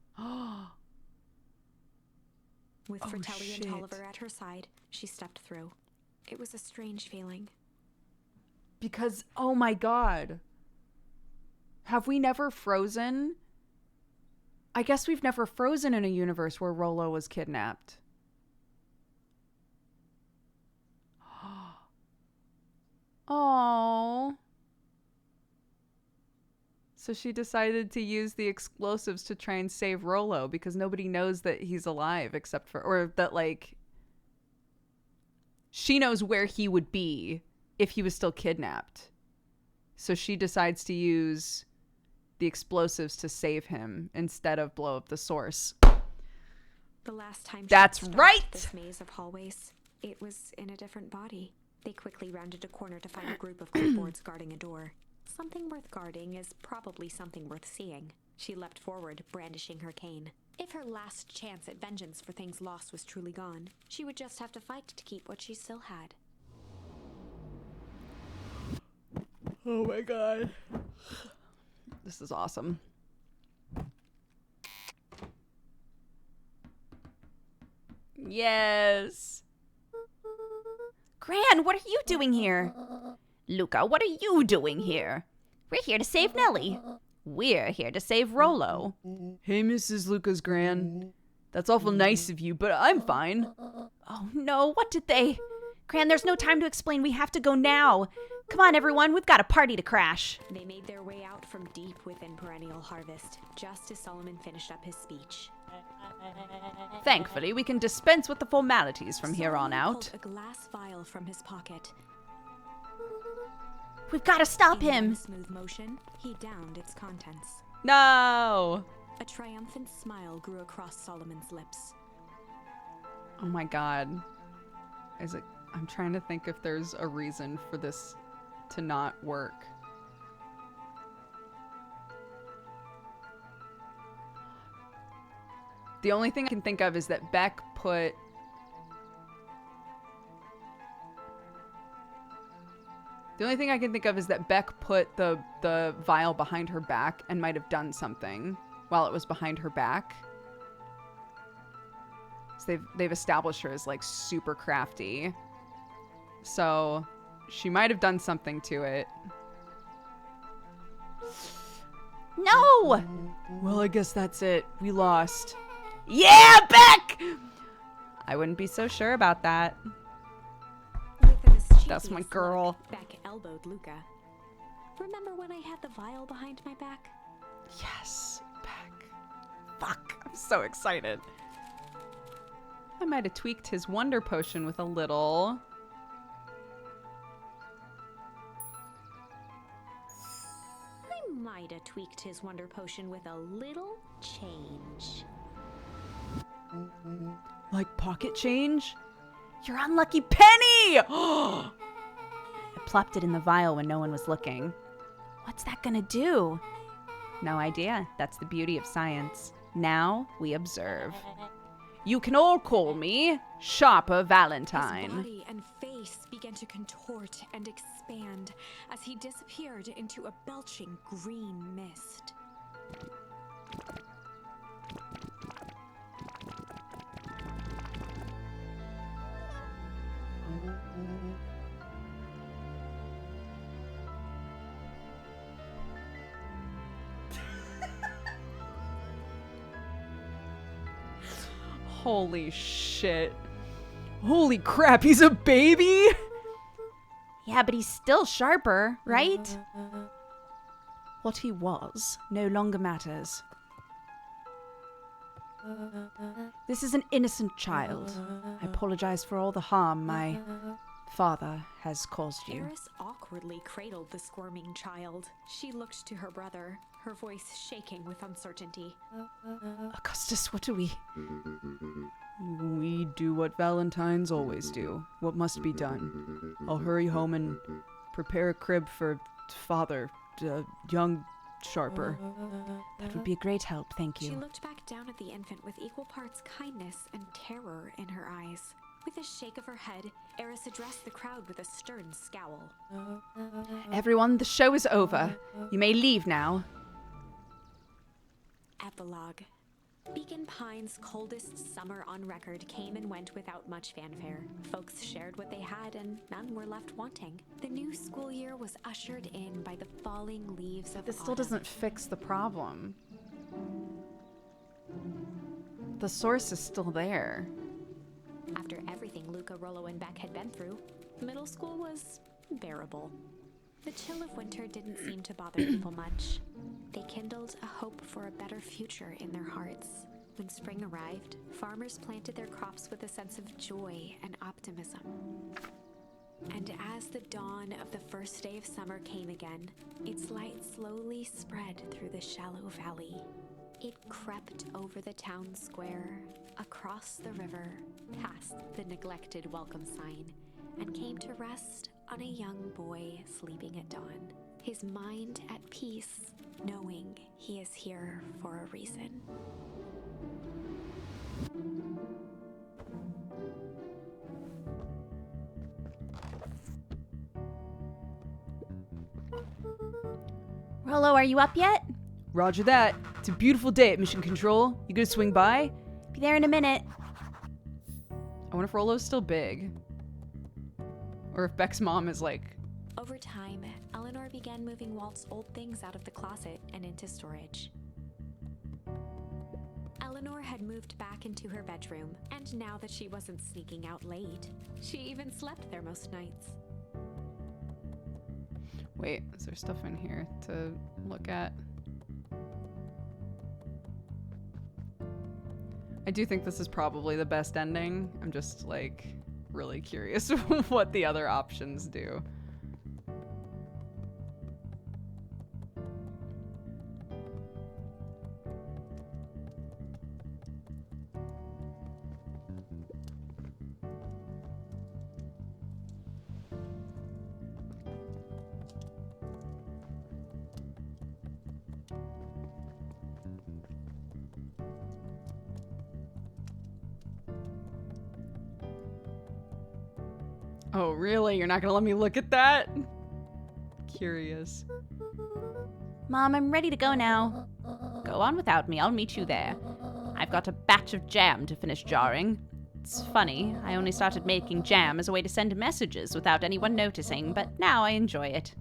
With Fratelli and Tolliver at her side, she stepped through. It was a strange feeling. Because, oh my god. Have we never frozen? I guess we've never frozen in a universe where Rollo was kidnapped. Oh. So she decided to use the explosives to try and save Rollo because nobody knows that he's alive except for, or that like, she knows where he would be if he was still kidnapped. So she decides to use the explosives to save him instead of blow up the source. The last time That's she right! this maze of hallways, it was in a different body. They quickly rounded a corner to find a group of clipboards guarding a door. Something worth guarding is probably something worth seeing. She leapt forward, brandishing her cane. If her last chance at vengeance for things lost was truly gone, she would just have to fight to keep what she still had. Oh my god. This is awesome. Yes. Gran, what are you doing here? Luca, what are you doing here? We're here to save Nellie. We're here to save Rollo. Hey, Mrs. Lucas Gran. That's awful nice of you, but I'm fine. Oh no, what did they? Gran, there's no time to explain. We have to go now. Come on, everyone. We've got a party to crash. They made their way out from deep within Perennial Harvest, just as Solomon finished up his speech. Thankfully, we can dispense with the formalities from here on Solomon out. pulled a glass vial from his pocket. We've got to stop In him. one smooth motion, he downed its contents. No! A triumphant smile grew across Solomon's lips. Oh my god. I'm trying to think if there's a reason for this to not work. The only thing I can think of is that Beck put The only thing I can think of is that Beck put the vial behind her back and might have done something while it was behind her back. So they've established her as like super crafty. So she might have done something to it. No! Well, I guess that's it. We lost. Yeah, Beck! I wouldn't be so sure about that. With a mischievous That's my look, girl. Beck elbowed Luca. Remember when I had the vial behind my back? Yes, Beck. Fuck, I'm so excited. I might have tweaked his wonder potion with a little. I might have tweaked his wonder potion with a little change. Like pocket change? Your unlucky penny! I plopped it in the vial when no one was looking. What's that gonna do? No idea. That's the beauty of science. Now we observe. You can all call me Sharper His Valentine. body and face began to contort and expand as he disappeared into a belching green mist. Holy shit. Holy crap, he's a baby? Yeah, but he's still sharper, right? What he was no longer matters. This is an innocent child. I apologize for all the harm my father has caused you. Eris awkwardly cradled the squirming child. She looked to her brother, her voice shaking with uncertainty. Augustus, what do we... We do what Valentines always do. What must be done. I'll hurry home and prepare a crib for father, young Sharper. That would be a great help, thank She you. looked back down at the infant with equal parts kindness and terror in her eyes. With a shake of her head, Eris addressed the crowd with a stern scowl. Everyone, the show is over. You may leave now. Epilogue. Beacon Pines' coldest summer on record came and went without much fanfare. Folks shared what they had and none were left wanting. The new school year was ushered in by the falling leaves of This still autumn. doesn't fix the problem. The source is still there. After everything Luca, Rollo, and Beck had been through, middle school was bearable. The chill of winter didn't seem to bother people much. They kindled a hope for a better future in their hearts. When spring arrived, farmers planted their crops with a sense of joy and optimism. And as the dawn of the first day of summer came again, its light slowly spread through the shallow valley. It crept over the town square, across the river, past the neglected welcome sign, and came to rest on a young boy sleeping at dawn, his mind at peace, knowing he is here for a reason. Rollo, are you up yet? Roger that. It's a beautiful day at Mission Control. You gonna swing by? Be there in a minute. I wonder if Rollo's still big. Or if Beck's mom is like... Over time, Eleanor began moving Walt's old things out of the closet and into storage. Eleanor had moved back into her bedroom, and now that she wasn't sneaking out late, she even slept there most nights. Wait, is there stuff in here to look at? I do think this is probably the best ending. I'm just, like, really curious what the other options do. Oh, really? You're not gonna let me look at that? Curious. Mom, I'm ready to go now. Go on without me. I'll meet you there. I've got a batch of jam to finish jarring. It's funny, I only started making jam as a way to send messages without anyone noticing, but now I enjoy it.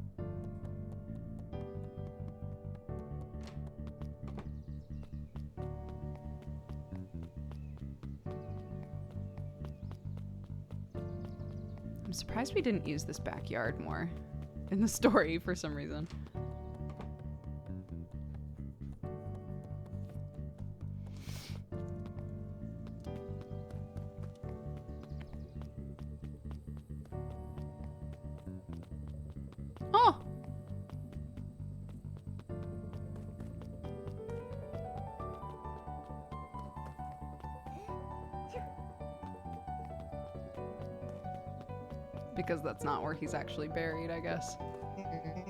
I'm surprised we didn't use this backyard more in the story for some reason. Oh! Because that's not where he's actually buried, I guess.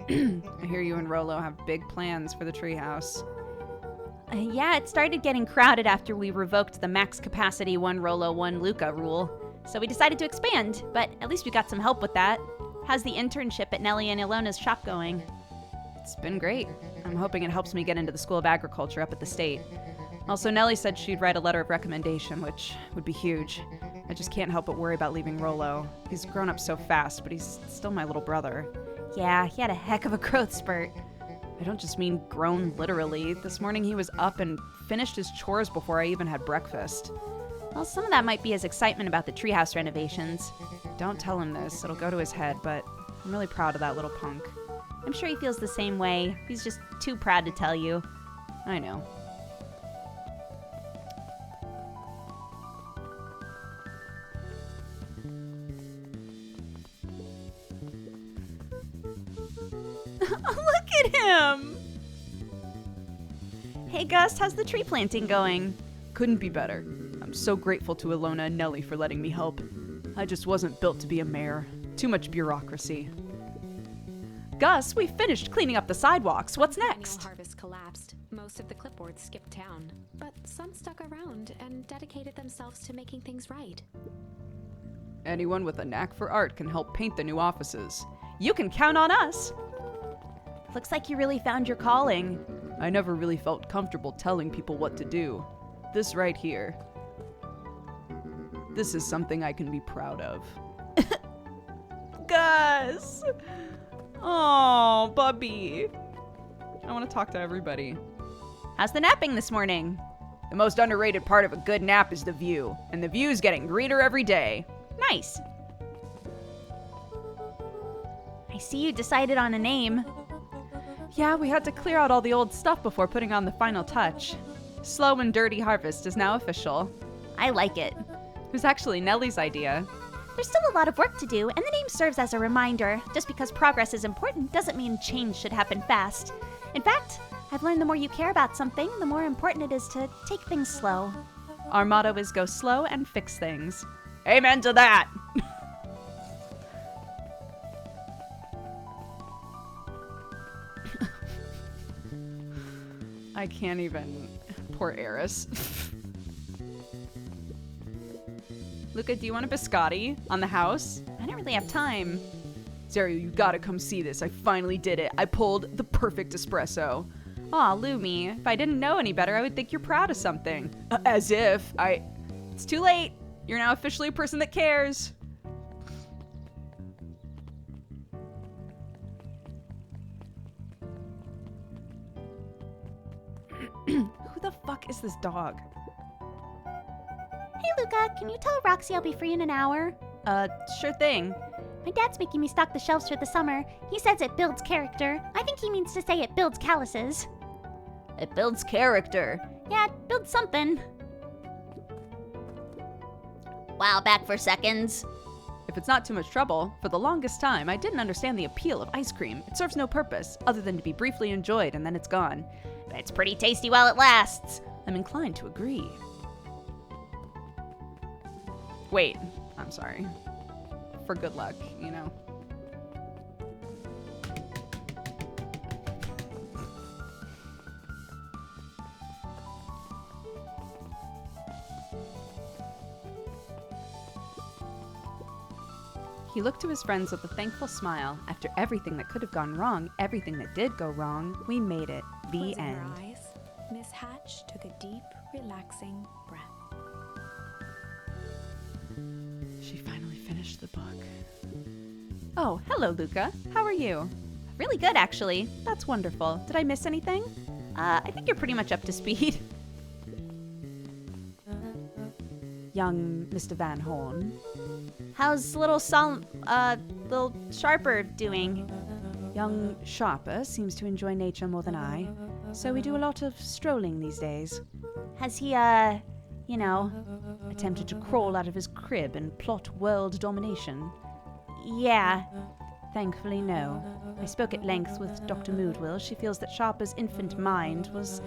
I hear you and Rolo have big plans for the treehouse. Yeah, it started getting crowded after we revoked the max capacity 1 Rolo 1 Luca rule. So we decided to expand, but at least we got some help with that. How's the internship at Nellie and Ilona's shop going? It's been great. I'm hoping it helps me get into the School of Agriculture up at the state. Also, Nellie said she'd write a letter of recommendation, which would be huge. I just can't help but worry about leaving Rolo. He's grown up so fast, but he's still my little brother. Yeah, he had a heck of a growth spurt. I don't just mean grown literally. This morning he was up and finished his chores before I even had breakfast. Well, some of that might be his excitement about the treehouse renovations. Don't tell him this, it'll go to his head, but I'm really proud of that little punk. I'm sure he feels the same way. He's just too proud to tell you. I know. Look at him! Hey Gus, how's the tree planting going? Couldn't be better. I'm so grateful to Ilona and Nellie for letting me help. I just wasn't built to be a mayor. Too much bureaucracy. Gus, we finished cleaning up the sidewalks. What's next? Annual harvest collapsed. Most of the clipboards skipped town, but some stuck around and dedicated themselves to making things right. Anyone with a knack for art can help paint the new offices. You can count on us! Looks like you really found your calling. I never really felt comfortable telling people what to do. This right here. This is something I can be proud of. Gus! Oh, Bubby. I want to talk to everybody. How's the napping this morning? The most underrated part of a good nap is the view, and the view's getting greener every day. Nice. I see you decided on a name. Yeah, we had to clear out all the old stuff before putting on the final touch. Slow and Dirty Harvest is now official. I like it. It was actually Nellie's idea. There's still a lot of work to do, and the name serves as a reminder. Just because progress is important doesn't mean change should happen fast. In fact, I've learned the more you care about something, the more important it is to take things slow. Our motto is go slow and fix things. Amen to that! I can't even. Poor Eris. Luca, do you want a biscotti on the house? I don't really have time. Zario, you gotta come see this. I finally did it. I pulled the perfect espresso. Aw, Lumi, if I didn't know any better, I would think you're proud of something. As if It's too late. You're now officially a person that cares. Who the fuck is this dog? Hey, Luca, can you tell Roxy I'll be free in an hour? Sure thing. My dad's making me stock the shelves for the summer. He says it builds character. I think he means to say it builds calluses. It builds character. Yeah, it builds something. Wow, back for seconds. If it's not too much trouble, for the longest time, I didn't understand the appeal of ice cream. It serves no purpose, other than to be briefly enjoyed and then it's gone. But it's pretty tasty while it lasts. I'm inclined to agree. Wait, I'm sorry. For good luck, you know. He looked to his friends with a thankful smile. After everything that could have gone wrong, everything that did go wrong, we made it. The Closing end. her eyes, Miss Hatch took a deep, relaxing breath. She finally finished the book. Oh, hello, Luca. How are you? Really good, actually. That's wonderful. Did I miss anything? I think you're pretty much up to speed. Young Mr. Van Horn. How's little Sharper doing? Young Sharper seems to enjoy nature more than I, so we do a lot of strolling these days. Has he, Attempted to crawl out of his crib and plot world domination? yeah. Thankfully, no. I spoke at length with Dr. Moodwell. She feels that Sharper's infant mind was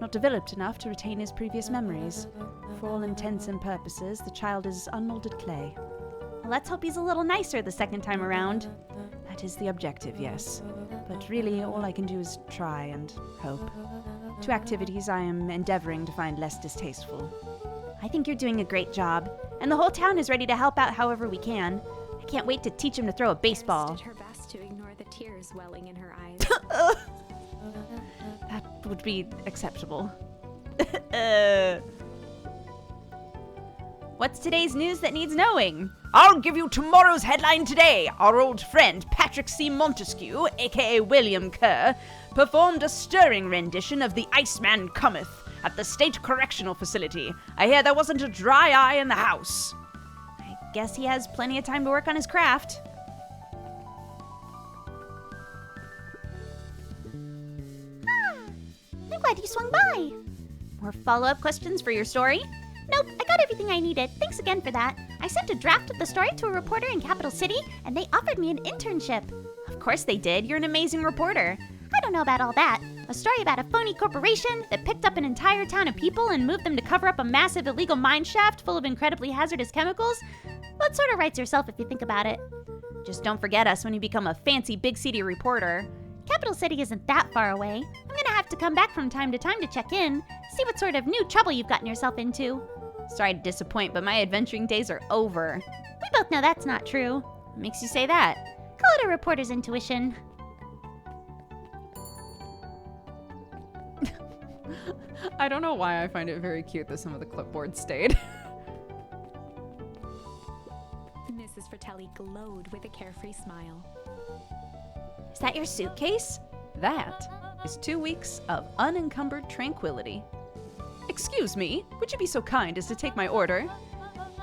not developed enough to retain his previous memories. For all intents and purposes, the child is unmolded clay. Well, let's hope he's a little nicer the second time around. That is the objective, yes. But really, all I can do is try and hope. Two activities I am endeavoring to find less distasteful. I think you're doing a great job, and the whole town is ready to help out however we can. I can't wait to teach him to throw a baseball. Iris did her best to ignore the tears welling in her eyes. That would be acceptable. What's today's news that needs knowing? I'll give you tomorrow's headline today. Our old friend Patrick C. Montesquieu, aka William Kerr, performed a stirring rendition of The Iceman Cometh at the State Correctional Facility. I hear there wasn't a dry eye in the house. I guess he has plenty of time to work on his craft. I'm glad you swung by. More follow-up questions for your story? Nope, I got everything I needed. Thanks again for that. I sent a draft of the story to a reporter in Capital City, and they offered me an internship. Of course they did. You're an amazing reporter. I don't know about all that. A story about a phony corporation that picked up an entire town of people and moved them to cover up a massive illegal mine shaft full of incredibly hazardous chemicals? Well, it sort of writes yourself if you think about it. Just don't forget us when you become a fancy big city reporter. Capital City isn't that far away. I'm gonna have to come back from time to check in, see what sort of new trouble you've gotten yourself into. Sorry to disappoint, but my adventuring days are over. We both know that's not true. What makes you say that? Call it a reporter's intuition. I don't know why I find it very cute that some of the clipboards stayed. Mrs. Fratelli glowed with a carefree smile. Is that your suitcase? That is 2 weeks of unencumbered tranquility. Excuse me, would you be so kind as to take my order?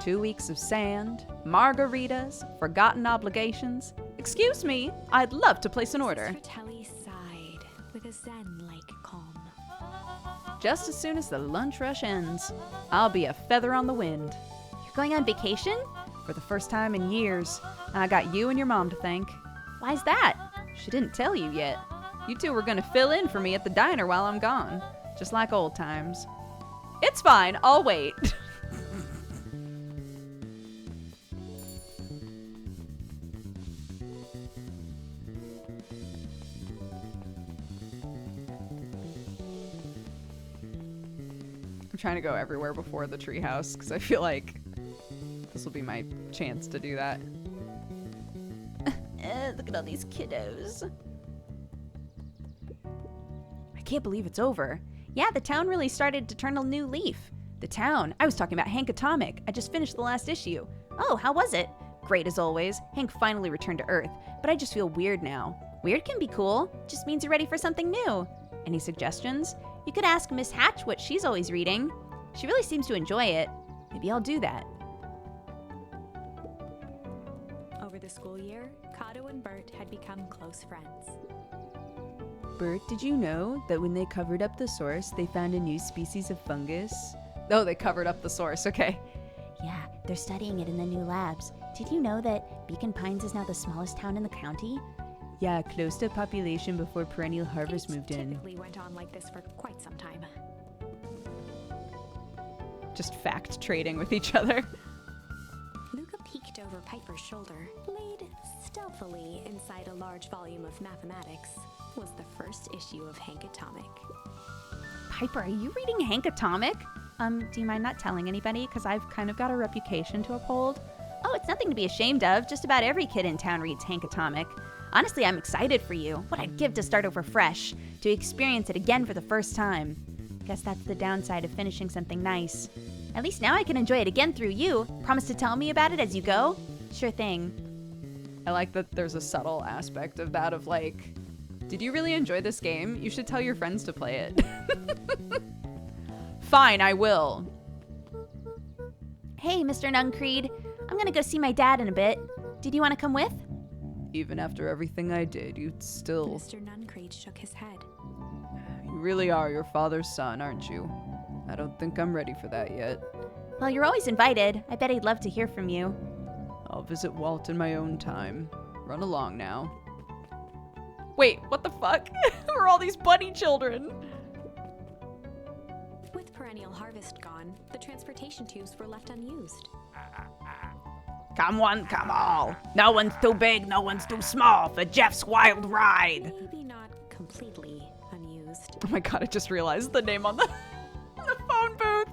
2 weeks of sand, margaritas, forgotten obligations. Excuse me, I'd love to place an order. Mrs. Fratelli sighed with a zen-like calm. Just as soon as the lunch rush ends, I'll be a feather on the wind. You're going on vacation? For the first time in years, and I got you and your mom to thank. Why's that? She didn't tell you yet. You two were gonna fill in for me at the diner while I'm gone, just like old times. It's fine, I'll wait. I'm trying to go everywhere before the treehouse because I feel like this will be my chance to do that. Look at all these kiddos. I can't believe it's over. Yeah, the town really started to turn a new leaf. The town? I was talking about Hank Atomic. I just finished the last issue. Oh, how was it? Great as always. Hank finally returned to Earth, but I just feel weird now. Weird can be cool. Just means you're ready for something new. Any suggestions? You could ask Miss Hatch what she's always reading. She really seems to enjoy it. Maybe I'll do that. Over the school year, Kato and Bert had become close friends. Bert, did you know that when they covered up the source, they found a new species of fungus? Oh, they covered up the source, okay. Yeah, they're studying it in the new labs. Did you know that Beacon Pines is now the smallest town in the county? Yeah, close to population before Perennial Harvest Things moved in. typically went on like this for quite some time. Just fact trading with each other. Luca peeked over Piper's shoulder, laid stealthily inside a large volume of mathematics, was the first issue of Hank Atomic. Piper, are you reading Hank Atomic? Do you mind not telling anybody? Because I've kind of got a reputation to uphold. Oh, it's nothing to be ashamed of. Just about every kid in town reads Hank Atomic. Honestly, I'm excited for you. What I'd give to start over fresh, to experience it again for the first time. Guess that's the downside of finishing something nice. At least now I can enjoy it again through you. Promise to tell me about it as you go? Sure thing. I like that there's a subtle aspect of that of like, did you really enjoy this game? You should tell your friends to play it. Fine, I will. Hey, Mr. Nuncreed. I'm gonna go see my dad in a bit. Did you want to come with? Even after everything I did, you'd still... Mr. Nuncreed shook his head. You really are your father's son, aren't you? I don't think I'm ready for that yet. Well, you're always invited. I bet he'd love to hear from you. I'll visit Walt in my own time. Run along now. Wait, what the fuck? Who are all these bunny children? With perennial harvest gone, the transportation tubes were left unused. Come one, come all. No one's too big, no one's too small for Jeff's wild ride. Maybe not completely unused. Oh my god, I just realized the name on the, the phone booth.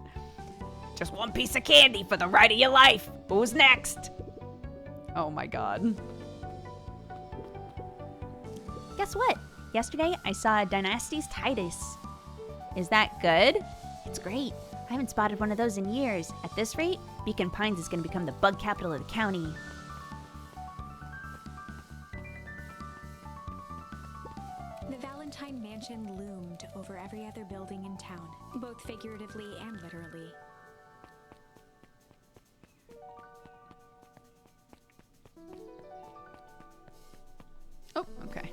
Just one piece of candy for the ride of your life. Who's next? Oh my god. Guess what? Yesterday, I saw Dynasties Titus. Is that good? It's great. I haven't spotted one of those in years. At this rate, Beacon Pines is going to become the bug capital of the county. The Valentine Mansion loomed over every other building in town, both figuratively and literally. Oh, okay.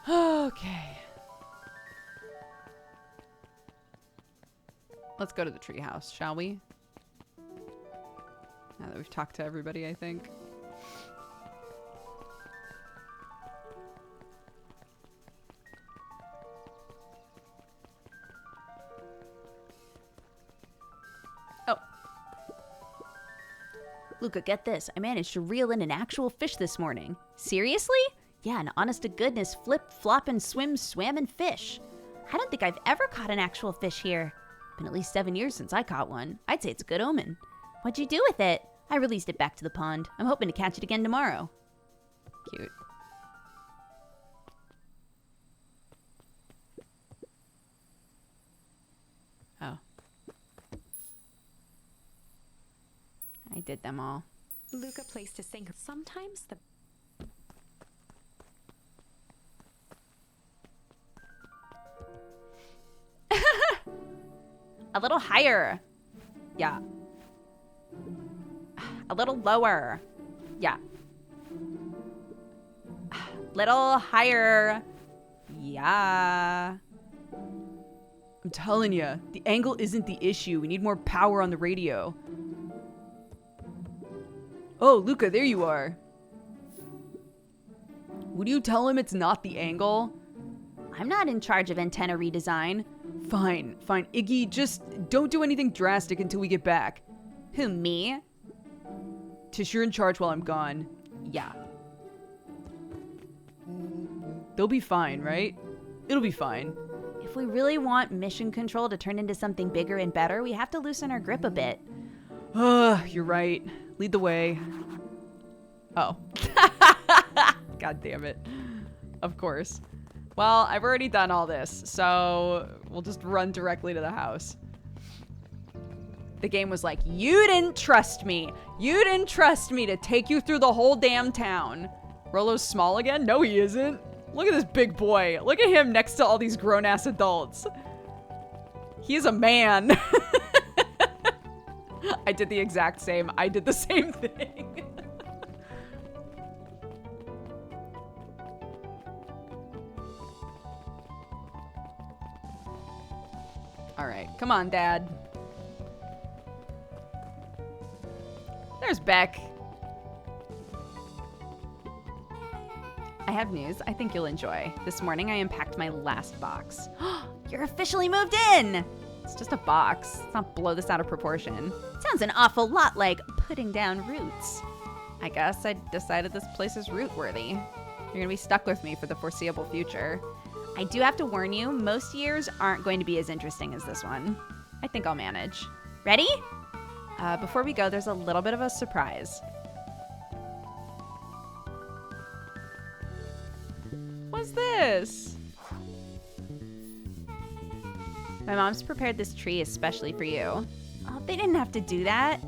Okay. Let's go to the treehouse, shall we? Now that we've talked to everybody, I think. Oh. Luca, get this. I managed to reel in an actual fish this morning. Seriously? Yeah, an honest to goodness flip, flop, and swam fish. I don't think I've ever caught an actual fish here. Been at least 7 years since I caught one. I'd say it's a good omen. What'd you do with it? I released it back to the pond. I'm hoping to catch it again tomorrow. Cute. Oh. I did them all. Luca placed a sink. Sometimes the A little higher. Yeah. A little lower. Yeah. Little higher. Yeah. I'm telling you, the angle isn't the issue. We need more power on the radio. Oh, Luca, there you are. Would you tell him it's not the angle? I'm not in charge of antenna redesign. Fine, fine. Iggy, just don't do anything drastic until we get back. Who, me? Tish, you're in charge while I'm gone. Yeah. They'll be fine, right? It'll be fine. If we really want mission control to turn into something bigger and better, we have to loosen our grip a bit. You're right. Lead the way. Oh. God damn it. Of course. Well, I've already done all this, so we'll just run directly to the house. The game was like, you didn't trust me. You didn't trust me to take you through the whole damn town. Rolo's small again? No, he isn't. Look at this big boy. Look at him next to all these grown-ass adults. He is a man. I did the exact same. I did the same thing. All right, come on, Dad. There's Beck. I have news I think you'll enjoy. This morning I unpacked my last box. You're officially moved in! It's just a box. Let's not blow this out of proportion. Sounds an awful lot like putting down roots. I guess I decided this place is root worthy. You're gonna be stuck with me for the foreseeable future. I do have to warn you, most years aren't going to be as interesting as this one. I think I'll manage. Ready? Before we go, there's a little bit of a surprise. What's this? My mom's prepared this tree especially for you. Oh, they didn't have to do that.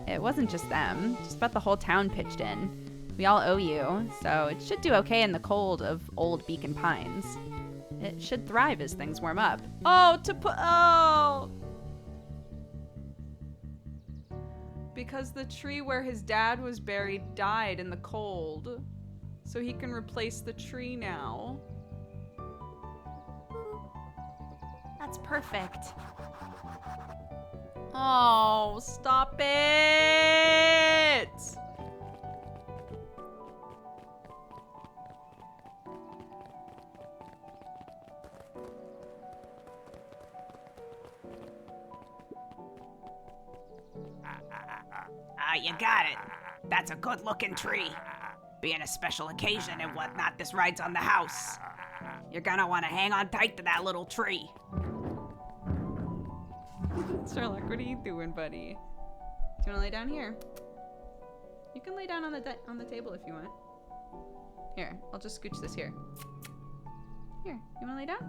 It wasn't just them. Just about the whole town pitched in. We all owe you, so it should do okay in the cold of old Beacon Pines. It should thrive as things warm up. Oh! Because the tree where his dad was buried died in the cold. So he can replace the tree now. That's perfect. Oh, stop it! You got it. That's a good-looking tree. Being a special occasion and whatnot, this ride's on the house. You're gonna want to hang on tight to that little tree. Sherlock, what are you doing, buddy? Do you want to lay down here? You can lay down on the table if you want. Here, I'll just scooch this here. Here, you want to lay down?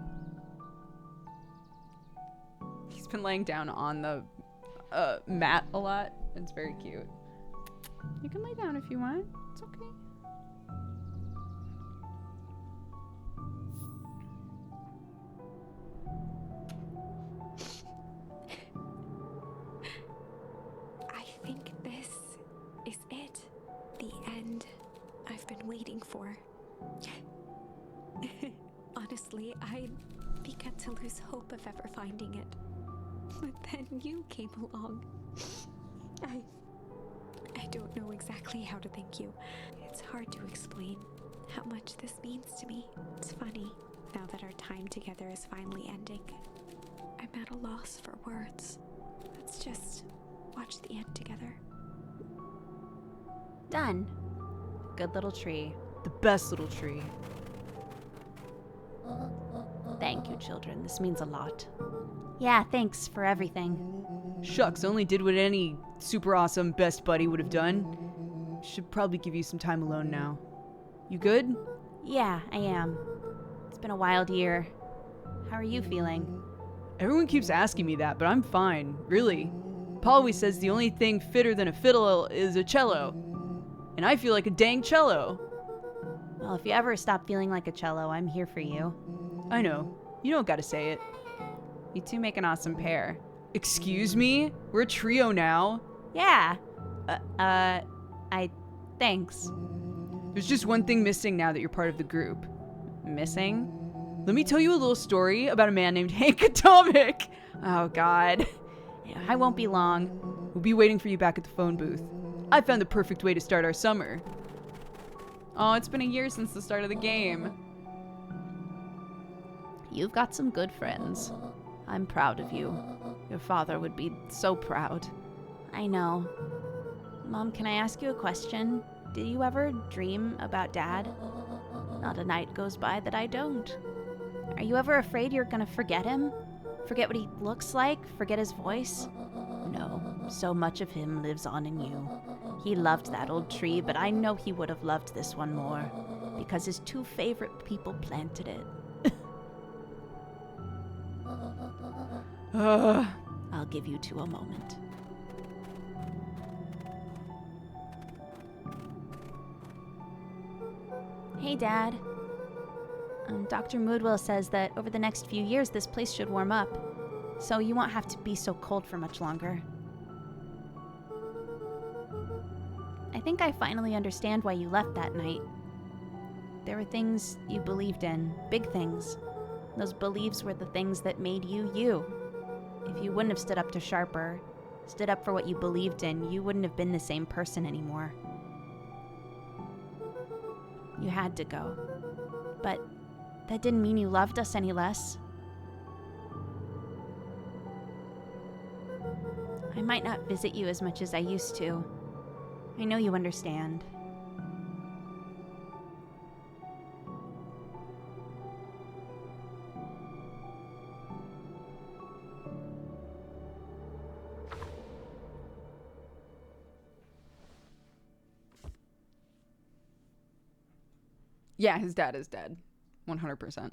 He's been laying down on the mat a lot. It's very cute. You can lay down if you want. It's okay. I think this is it. The end I've been waiting for. Honestly, I began to lose hope of ever finding it. But then you came along. I don't know exactly how to thank you. It's hard to explain how much this means to me. It's funny, now that our time together is finally ending. I'm at a loss for words. Let's just watch the end together. Done. Good little tree. The best little tree. Thank you, children. This means a lot. Yeah, thanks for everything. Shucks, only did what any super awesome best buddy would have done. Should probably give you some time alone now. You good? Yeah, I am. It's been a wild year. How are you feeling? Everyone keeps asking me that, but I'm fine, really. Paul always says the only thing fitter than a fiddle is a cello. And I feel like a dang cello. Well, if you ever stop feeling like a cello, I'm here for you. I know. You don't gotta say it. You two make an awesome pair. Excuse me? We're a trio now. Yeah. Thanks. There's just one thing missing now that you're part of the group. Missing? Let me tell you a little story about a man named Hank Atomic. Oh, God. I won't be long. We'll be waiting for you back at the phone booth. I found the perfect way to start our summer. Oh, it's been a year since the start of the game. You've got some good friends. I'm proud of you. Your father would be so proud. I know. Mom, can I ask you a question? Do you ever dream about Dad? Not a night goes by that I don't. Are you ever afraid you're gonna forget him? Forget what he looks like? Forget his voice? No, so much of him lives on in you. He loved that old tree, but I know he would have loved this one more, because his two favorite people planted it. I'll give you two a moment. Hey, Dad. Dr. Moodwell says that over the next few years this place should warm up, so you won't have to be so cold for much longer. I think I finally understand why you left that night. There were things you believed in, big things. Those beliefs were the things that made you you. If you wouldn't have stood up to Sharper, stood up for what you believed in, you wouldn't have been the same person anymore. You had to go. But that didn't mean you loved us any less. I might not visit you as much as I used to. I know you understand. Yeah, his dad is dead. 100%.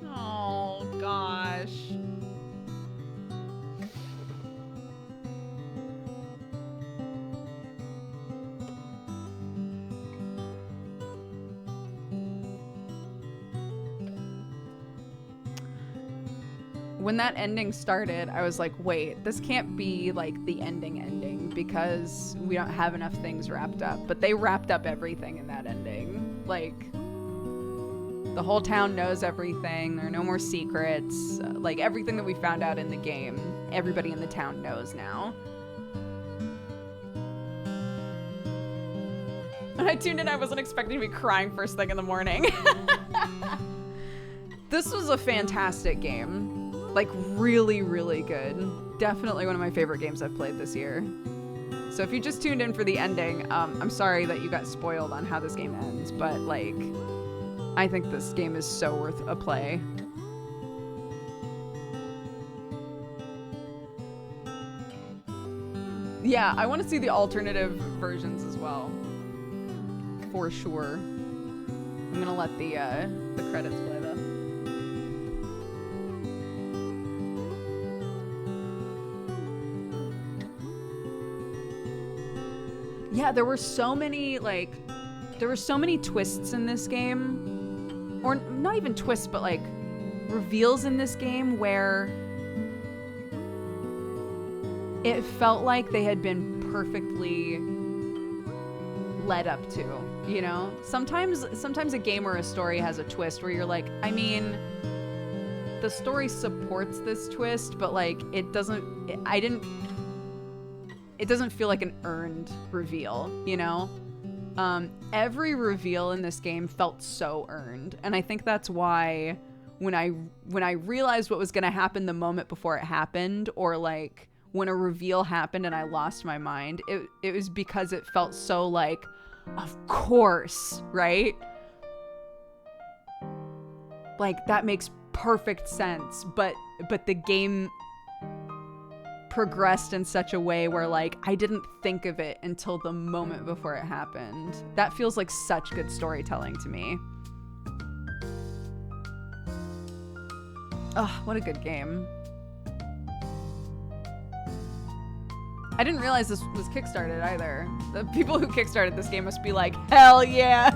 Oh, gosh. When that ending started, I was like, wait, this can't be like the ending because we don't have enough things wrapped up. But they wrapped up everything in that ending. Like, the whole town knows everything. There are no more secrets. Like, everything that we found out in the game, everybody in the town knows now. When I tuned in, I wasn't expecting to be crying first thing in the morning. This was a fantastic game. Like, really, really good. Definitely one of my favorite games I've played this year. So if you just tuned in for the ending, I'm sorry that you got spoiled on how this game ends, but, like, I think this game is so worth a play. Yeah, I want to see the alternative versions as well. For sure. I'm gonna let the credits play, though. Yeah, there were so many twists in this game. Or not even twists, but like reveals in this game where it felt like they had been perfectly led up to, you know? Sometimes a game or a story has a twist where you're like, I mean, the story supports this twist, but like it doesn't feel like an earned reveal, you know? Every reveal in this game felt so earned. And I think that's why when I realized what was going to happen the moment before it happened, or like when a reveal happened and I lost my mind, it was because it felt so like, of course, right? Like, that makes perfect sense. But the game progressed in such a way where like I didn't think of it until the moment before it happened. That feels like such good storytelling to me. Oh, what a good game. I didn't realize this was kickstarted either. The people who kickstarted this game must be like, hell yeah.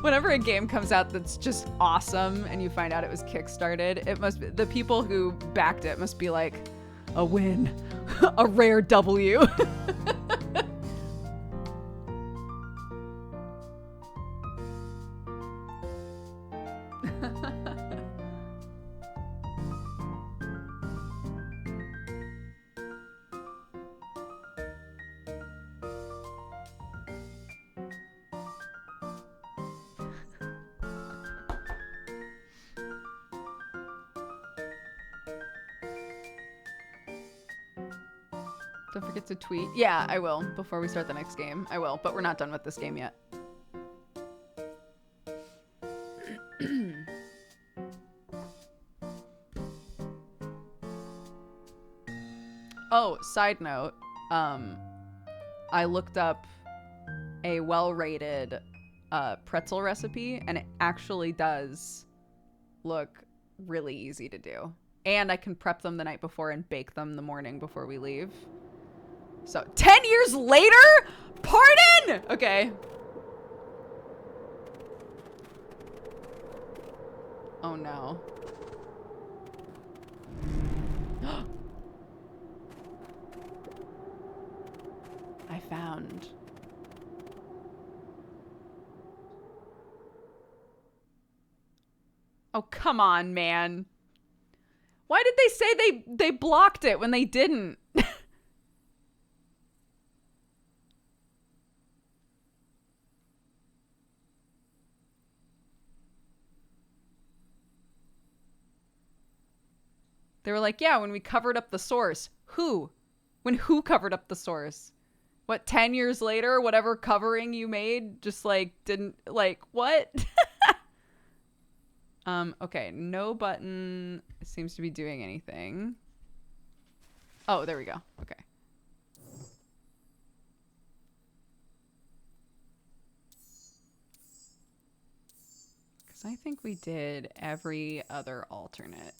Whenever a game comes out that's just awesome and you find out it was kickstarted, it must be, the people who backed it must be like, a win, a rare W. Don't forget to tweet. Yeah, I will. Before we start the next game. I will, but we're not done with this game yet. Oh, side note. I looked up a well-rated pretzel recipe, and it actually does look really easy to do. And I can prep them the night before and bake them the morning before we leave. So, 10 years later? Pardon? Okay. Oh no. I found Oh, come on, man. Why did they say they blocked it when they didn't? They were like, yeah, when we covered up the source. Who? When who covered up the source? What, 10 years later, whatever covering you made just, like, didn't, like, what? Okay, no button seems to be doing anything. Oh, there we go. Okay. Because I think we did every other alternate.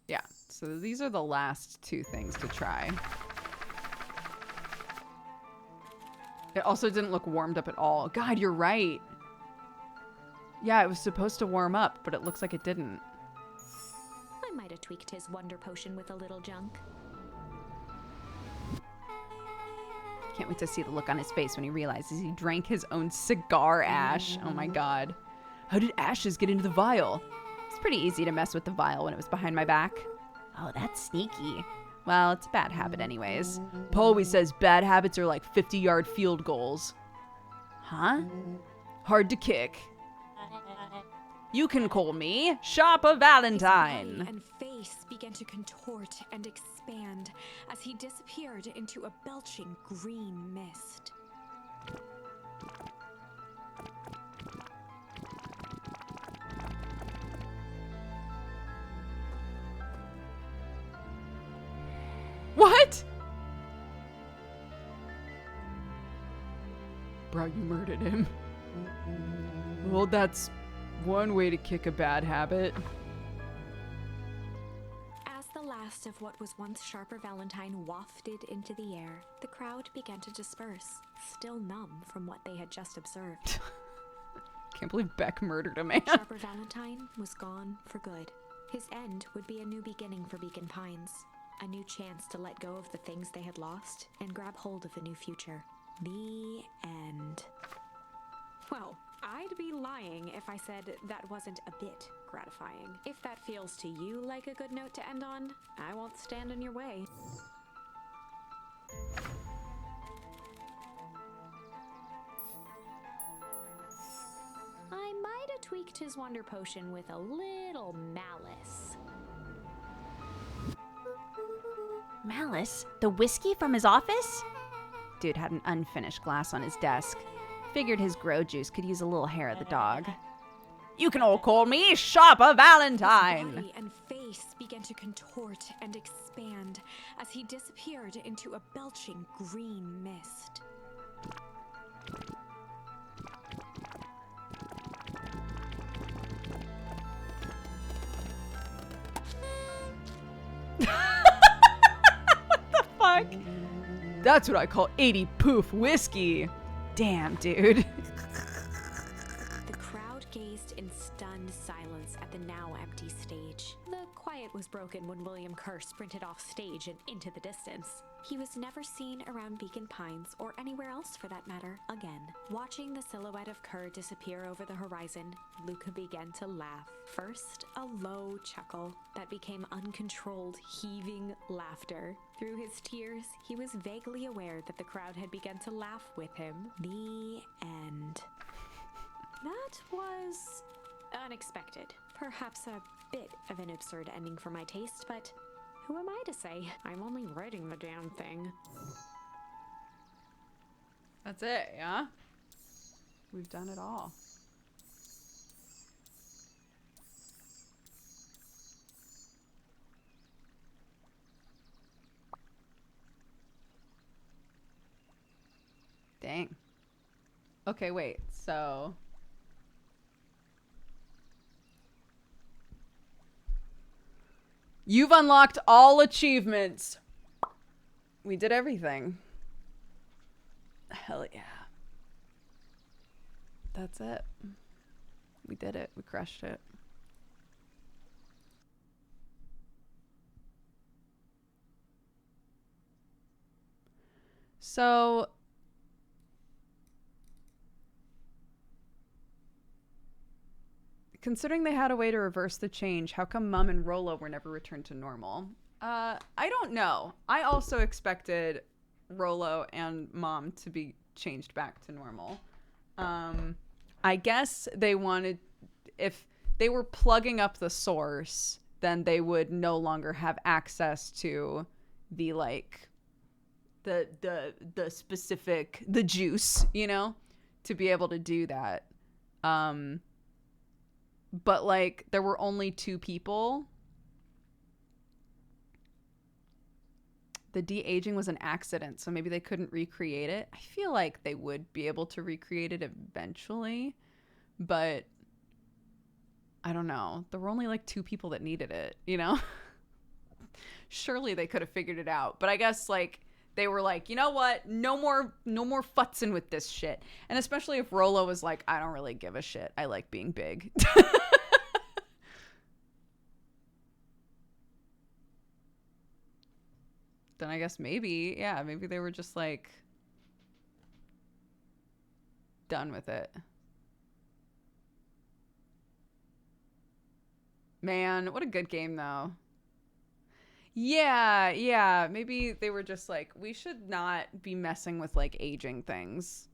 Yeah, so these are the last two things to try. It also didn't look warmed up at all. God, you're right. Yeah, it was supposed to warm up, but it looks like it didn't. I might have tweaked his wonder potion with a little junk. Can't wait to see the look on his face when he realizes he drank his own cigar ash. Oh my god. How did ashes get into the vial? It's pretty easy to mess with the vial when it was behind my back. Oh, that's sneaky. Well, it's a bad habit anyways. Paul always says bad habits are like 50-yard field goals. Huh? Hard to kick. You can call me Sharpa Valentine. His body and face began to contort and expand as he disappeared into a belching green mist. What? Bro, you murdered him. Well, that's one way to kick a bad habit. As the last of what was once Sharper Valentine wafted into the air, the crowd began to disperse, still numb from what they had just observed. Can't believe Beck murdered a man. Sharper Valentine was gone for good. His end would be a new beginning for Beacon Pines, a new chance to let go of the things they had lost and grab hold of a new future. The end. Well, I'd be lying if I said that wasn't a bit gratifying. If that feels to you like a good note to end on, I won't stand in your way. I might have tweaked his wonder potion with a little malice. Malice? The whiskey from his office? Dude had an unfinished glass on his desk. Figured his grow juice could use a little hair of the dog. You can all call me Sharpa Valentine. His body and face began to contort and expand as he disappeared into a belching green mist. Fuck. That's what I call 80 poof whiskey. Damn, dude. The crowd gazed in stunned silence at the now empty stage. The quiet was broken when William Kerr sprinted off stage and into the distance. He was never seen around Beacon Pines, or anywhere else for that matter, again. Watching the silhouette of Kerr disappear over the horizon, Luca began to laugh. First, a low chuckle that became uncontrolled, heaving laughter. Through his tears, he was vaguely aware that the crowd had begun to laugh with him. The end. That was unexpected. Perhaps a bit of an absurd ending for my taste, but who am I to say? I'm only writing the damn thing. That's it, yeah? We've done it all. Dang. Okay, wait, so... You've unlocked all achievements. We did everything. Hell yeah. That's it. We did it. We crushed it. So Considering they had a way to reverse the change, how come Mum and Rolo were never returned to normal? I don't know. I also expected Rolo and Mom to be changed back to normal. I guess they wanted, if they were plugging up the source, then they would no longer have access to the like the specific, the juice, you know, to be able to do that. But like there were only 2 people. The de-aging was an accident, so maybe they couldn't recreate it. I feel like they would be able to recreate it eventually, but I don't know. There were only like 2 people that needed it, you know? Surely they could have figured it out. But I guess like they were like, you know what? No more futzing with this shit. And especially if Rolo was like, I don't really give a shit. I like being big. Then I guess maybe they were just like done with it. Man, what a good game though. Yeah, maybe they were just like, we should not be messing with like aging things.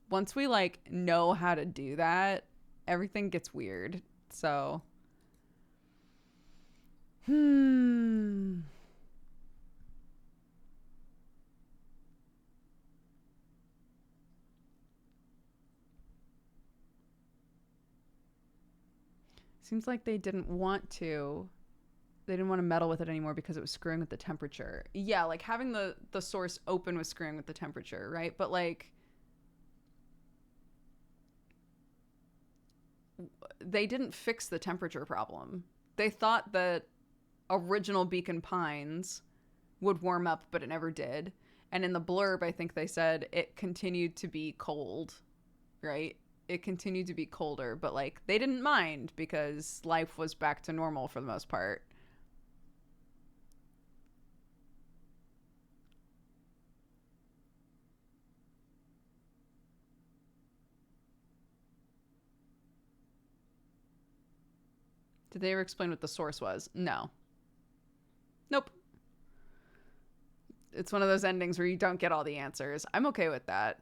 Once we like know how to do that, everything gets weird. So seems like they didn't want to meddle with it anymore because it was screwing with the temperature. Yeah, like having the source open was screwing with the temperature, right? But like they didn't fix the temperature problem. They thought that original Beacon Pines would warm up, but it never did. And in the blurb, I think they said it continued to be cold, right? It continued to be colder, but like they didn't mind because life was back to normal for the most part. Did they ever explain what the source was? No. Nope. It's one of those endings where you don't get all the answers. I'm okay with that.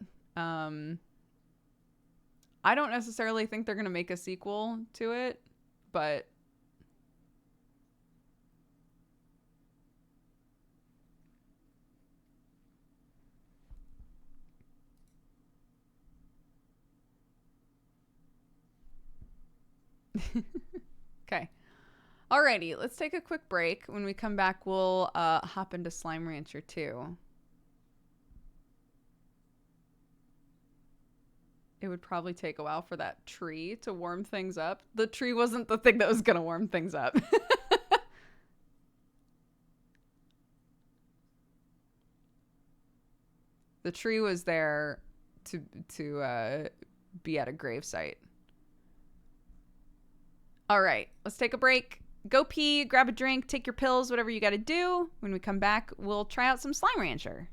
I don't necessarily think they're going to make a sequel to it, but okay. Alrighty, let's take a quick break. When we come back, we'll hop into Slime Rancher 2. It would probably take a while for that tree to warm things up. The tree wasn't the thing that was going to warm things up. The tree was there to be at a gravesite. All right, let's take a break. Go pee, grab a drink, take your pills, whatever you got to do. When we come back, we'll try out some Slime Rancher.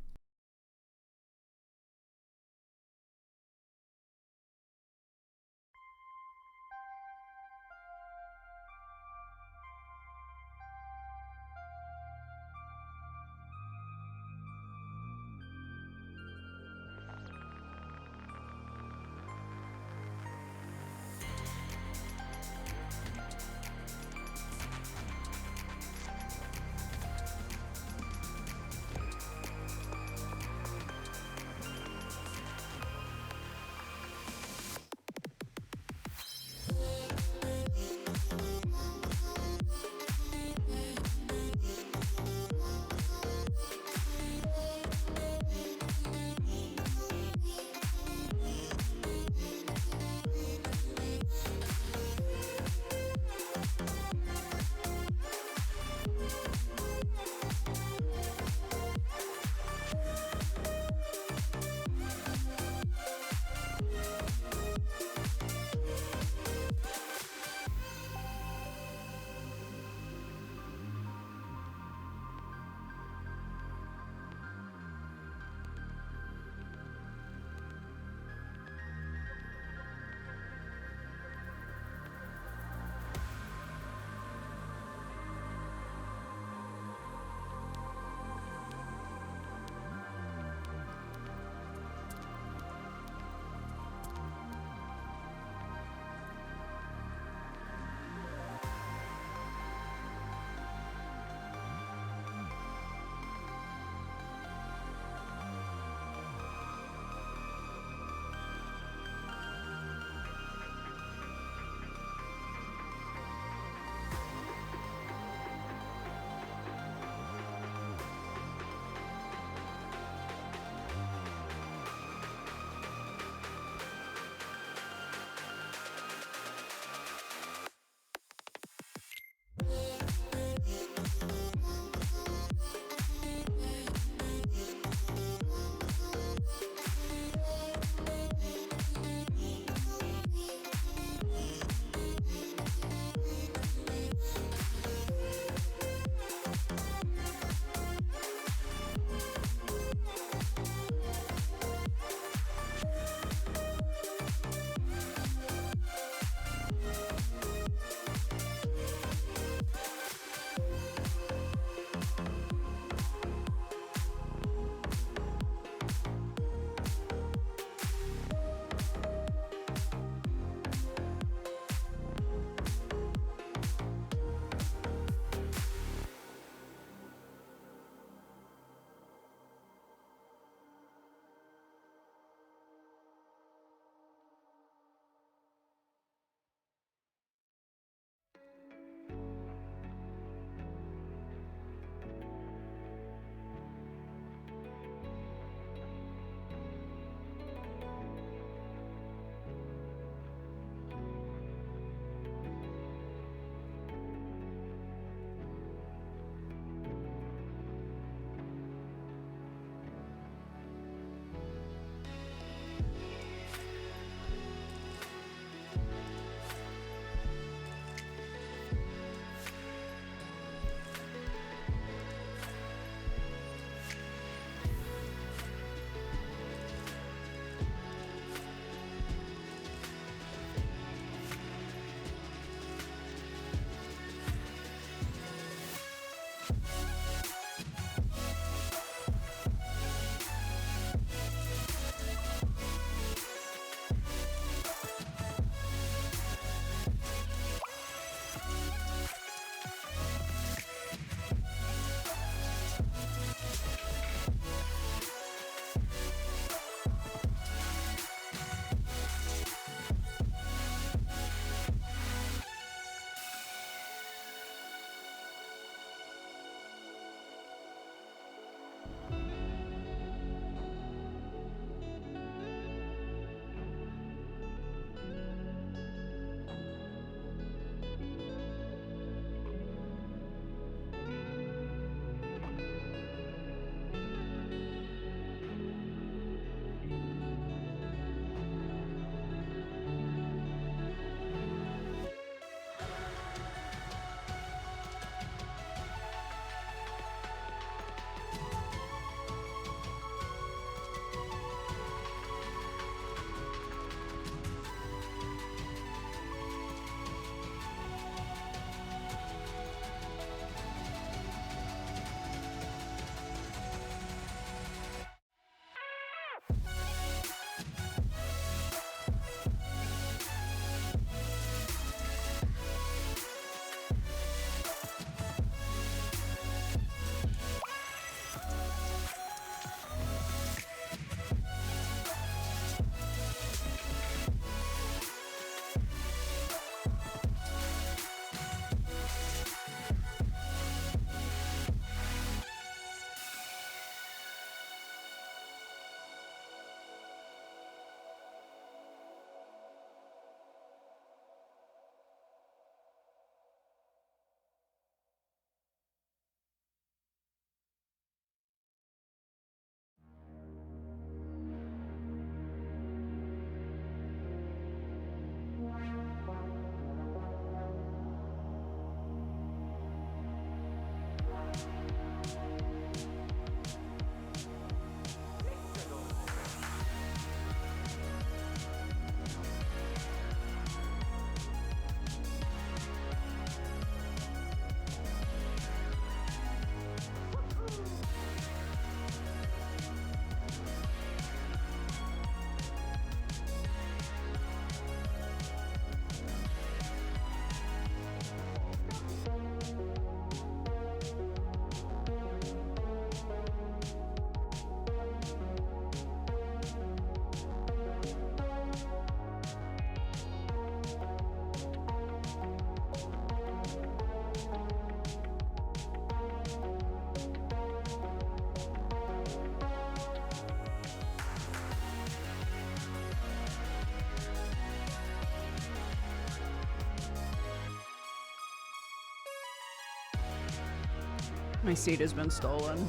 My seat has been stolen.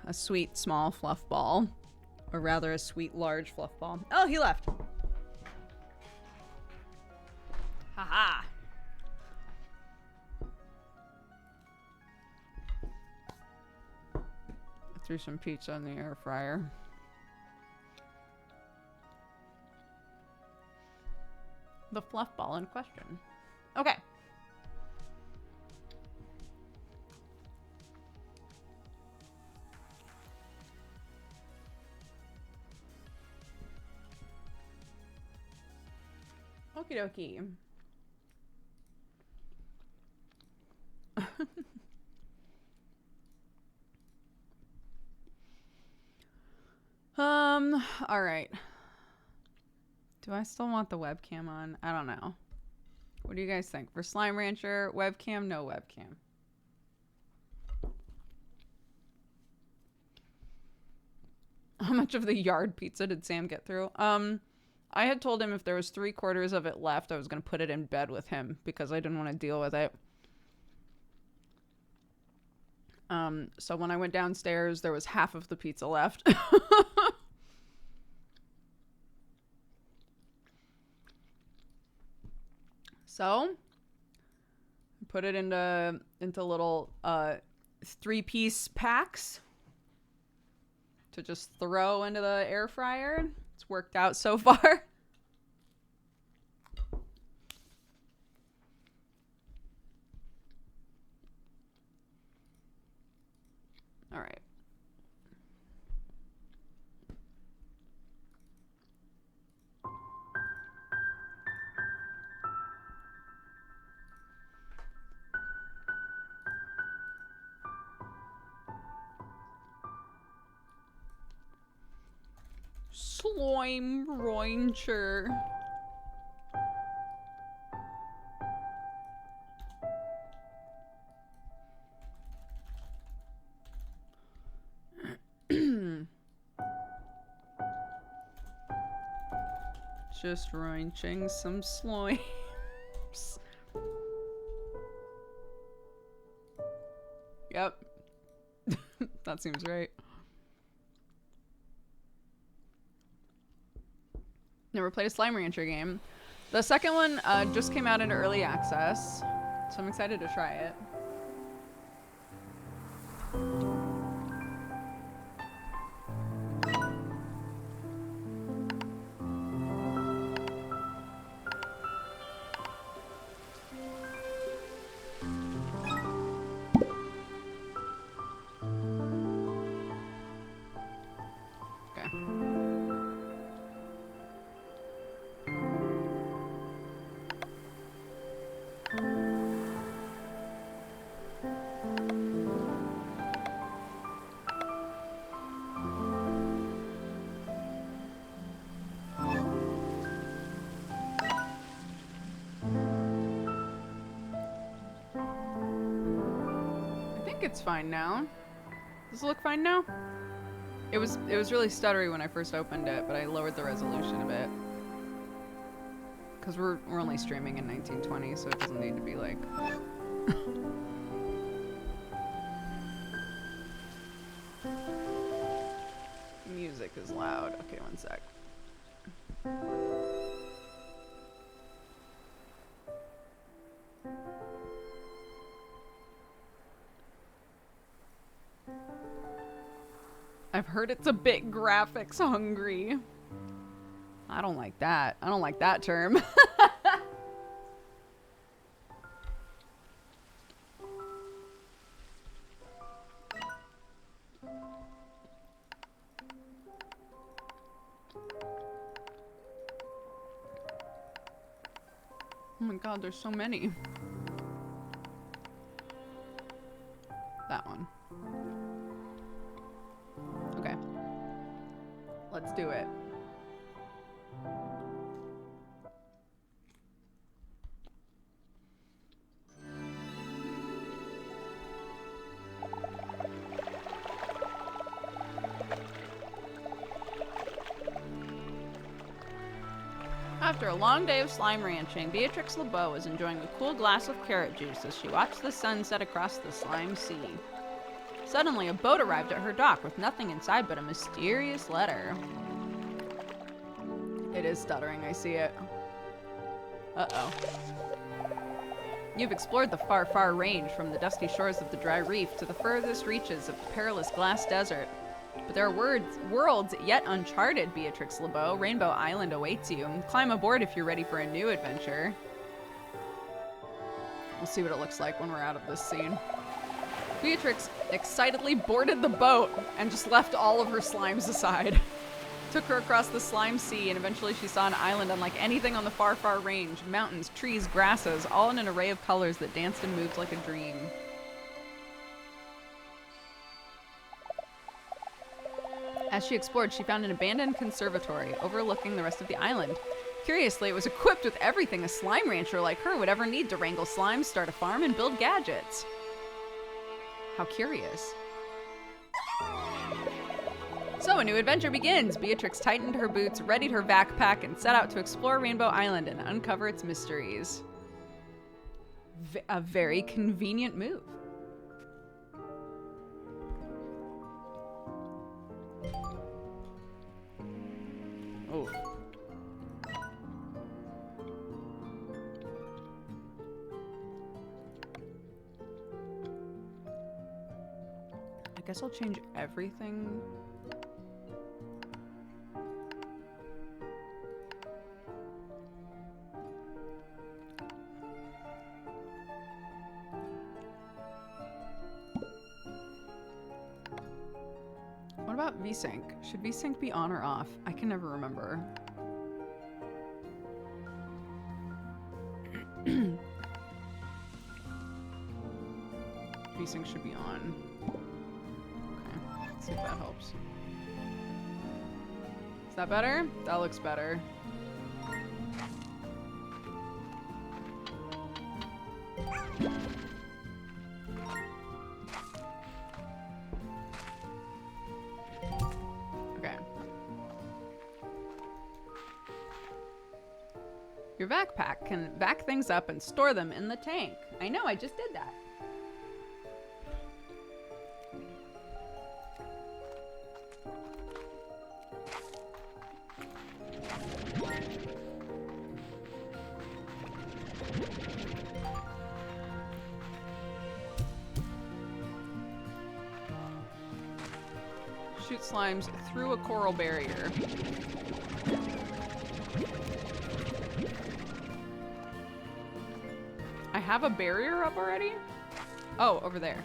A sweet small fluff ball. Or rather a sweet large fluff ball. Oh, he left. Haha. I threw some pizza in the air fryer. The fluff ball in question. Okay. Okie dokie. All right. Do I still want the webcam on? I don't know. What do you guys think? For Slime Rancher, webcam, no webcam. How much of the yard pizza did Sam get through? I had told him if there was 3/4 of it left, I was going to put it in bed with him because I didn't want to deal with it. So when I went downstairs, there was half of the pizza left. So, put it into little 3-piece packs to just throw into the air fryer. It's worked out so far. All right. Slime Rancher. Just ranching some slimes. Yep. That seems right. Never played a Slime Rancher game. The second one just came out into early access, so I'm excited to try it. It's fine now. Does it look fine now? It was really stuttery when I first opened it, but I lowered the resolution a bit. Because we're only streaming in 1920, so it doesn't need to be like... Music is loud. Okay, one sec. I've heard it's a bit graphics hungry. I don't like that. I don't like that term. Oh my god, there's so many. That one. Okay. Let's do it. After a long day of slime ranching, Beatrix LeBeau was enjoying a cool glass of carrot juice as she watched the sun set across the slime sea. Suddenly, a boat arrived at her dock with nothing inside but a mysterious letter. It is stuttering, I see it. Uh-oh. You've explored the far, far range from the dusty shores of the dry reef to the furthest reaches of the perilous glass desert. But there are worlds yet uncharted, Beatrix LeBeau. Rainbow Island awaits you. Climb aboard if you're ready for a new adventure. We'll see what it looks like when we're out of this scene. Beatrix excitedly boarded the boat and just left all of her slimes aside. Took her across the slime sea, and eventually she saw an island unlike anything on the far, far range. Mountains, trees, grasses, all in an array of colors that danced and moved like a dream. As she explored, she found an abandoned conservatory overlooking the rest of the island. Curiously, it was equipped with everything a slime rancher like her would ever need to wrangle slimes, start a farm, and build gadgets. How curious. So a new adventure begins. Beatrix tightened her boots, readied her backpack, and set out to explore Rainbow Island and uncover its mysteries. A very convenient move. Oh. I guess I'll change everything. What about VSync? Should VSync be on or off? I can never remember. VSync should be on. Okay, let's see if that helps. Is that better? That looks better. Your backpack can back things up and store them in the tank. I know, I just did that. Shoot slimes through a coral barrier. I have a barrier up already? Oh, over there.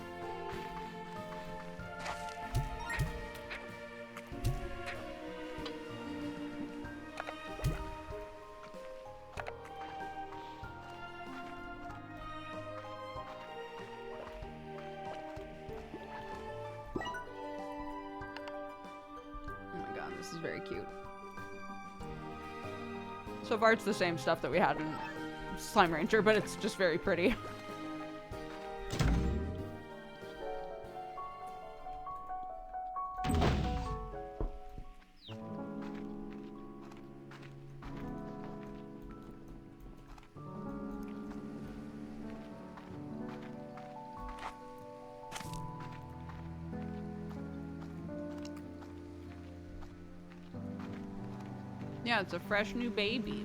Oh my god, this is very cute. So far it's the same stuff that we had in Slime Rancher, but it's just very pretty. Yeah, it's a fresh new baby.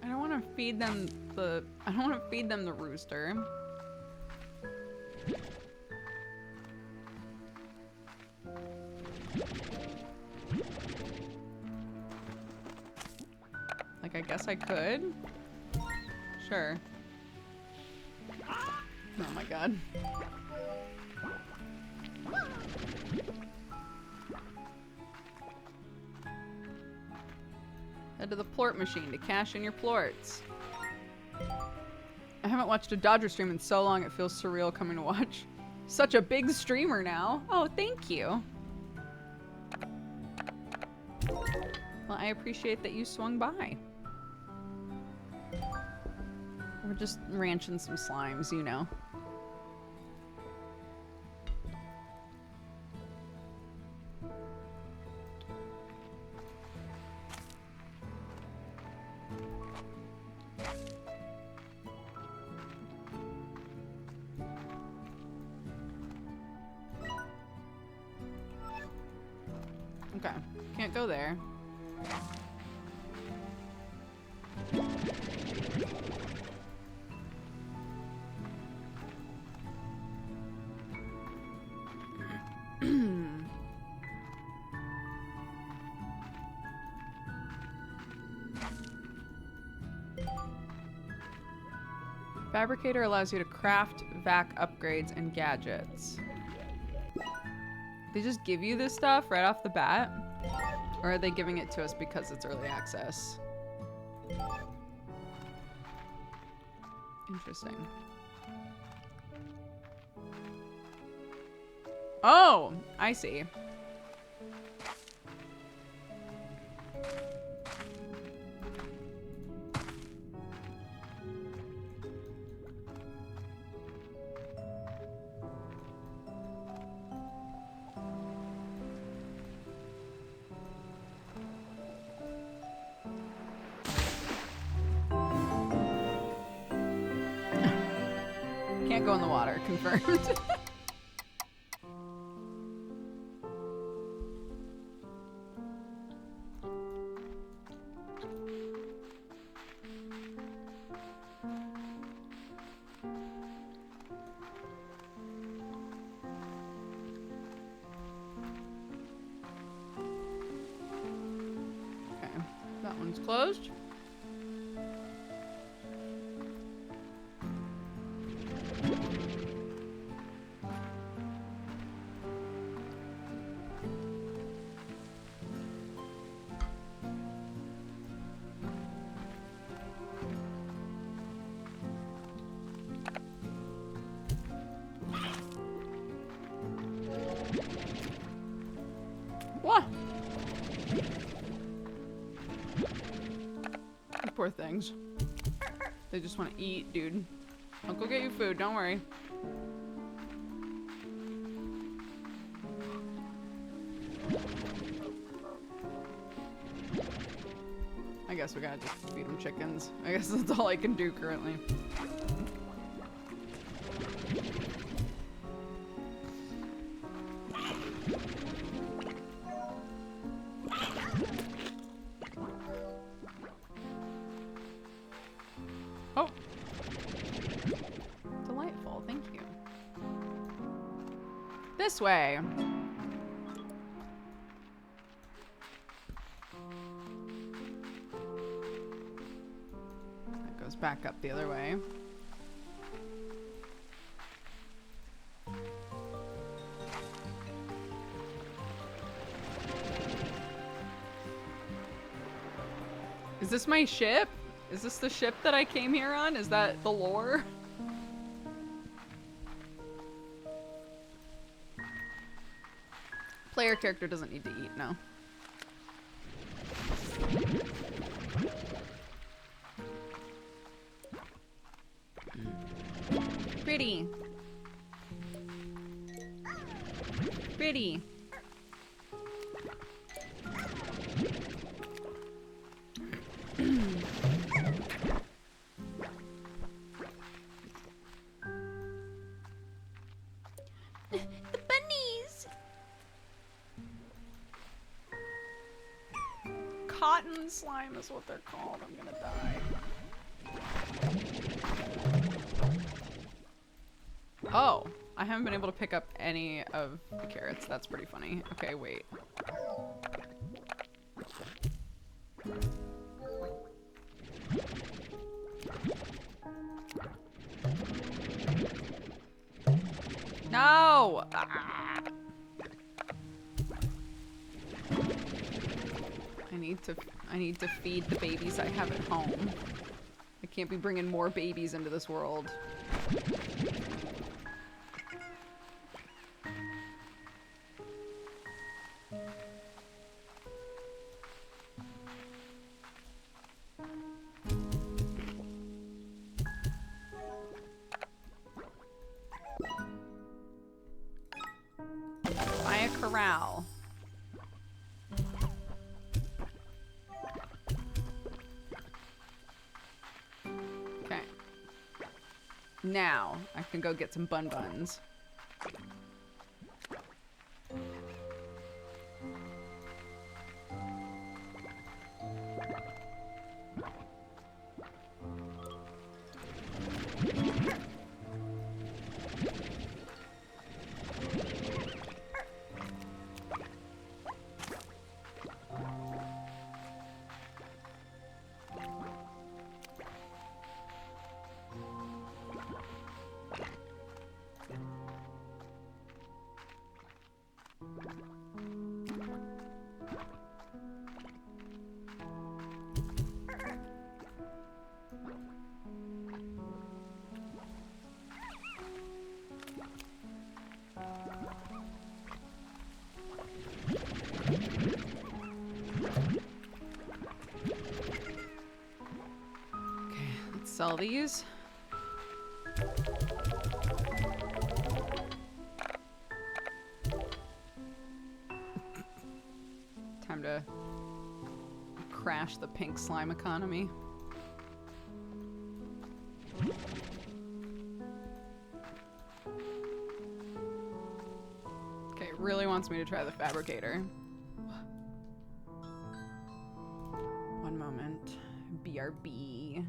I don't want to feed them the rooster. Like, I guess I could. Sure. Oh my god. Head to the plort machine to cash in your plorts. I haven't watched a Dodger stream in so long it feels surreal coming to watch. Such a big streamer now. Oh, thank you. Well, I appreciate that you swung by. We're just ranching some slimes, you know. Okay, can't go there. Fabricator allows you to craft vac upgrades and gadgets. They just give you this stuff right off the bat? Or are they giving it to us because it's early access? Interesting. Oh, I see. Can't go in the water, confirmed. Okay, that one's closed. What? Poor things. They just want to eat, dude. I'll go get you food, don't worry. I guess we gotta just feed them chickens. I guess that's all I can do currently. Oh. Delightful, thank you. This way. That goes back up the other way. Is this my ship? Is this the ship that I came here on? Is that the lore? Player character doesn't need to eat, no. Pretty. Pretty. The bunnies! Cotton slime is what they're called. I'm gonna die. Oh, I haven't been able to pick up any of the carrots. That's pretty funny. Okay, wait. No! Ah. I need to feed the babies I have at home. I can't be bringing more babies into this world. Now I can go get some buns. Sell these. Time to crash the pink slime economy. Okay, it really wants me to try the fabricator. One moment. BRB.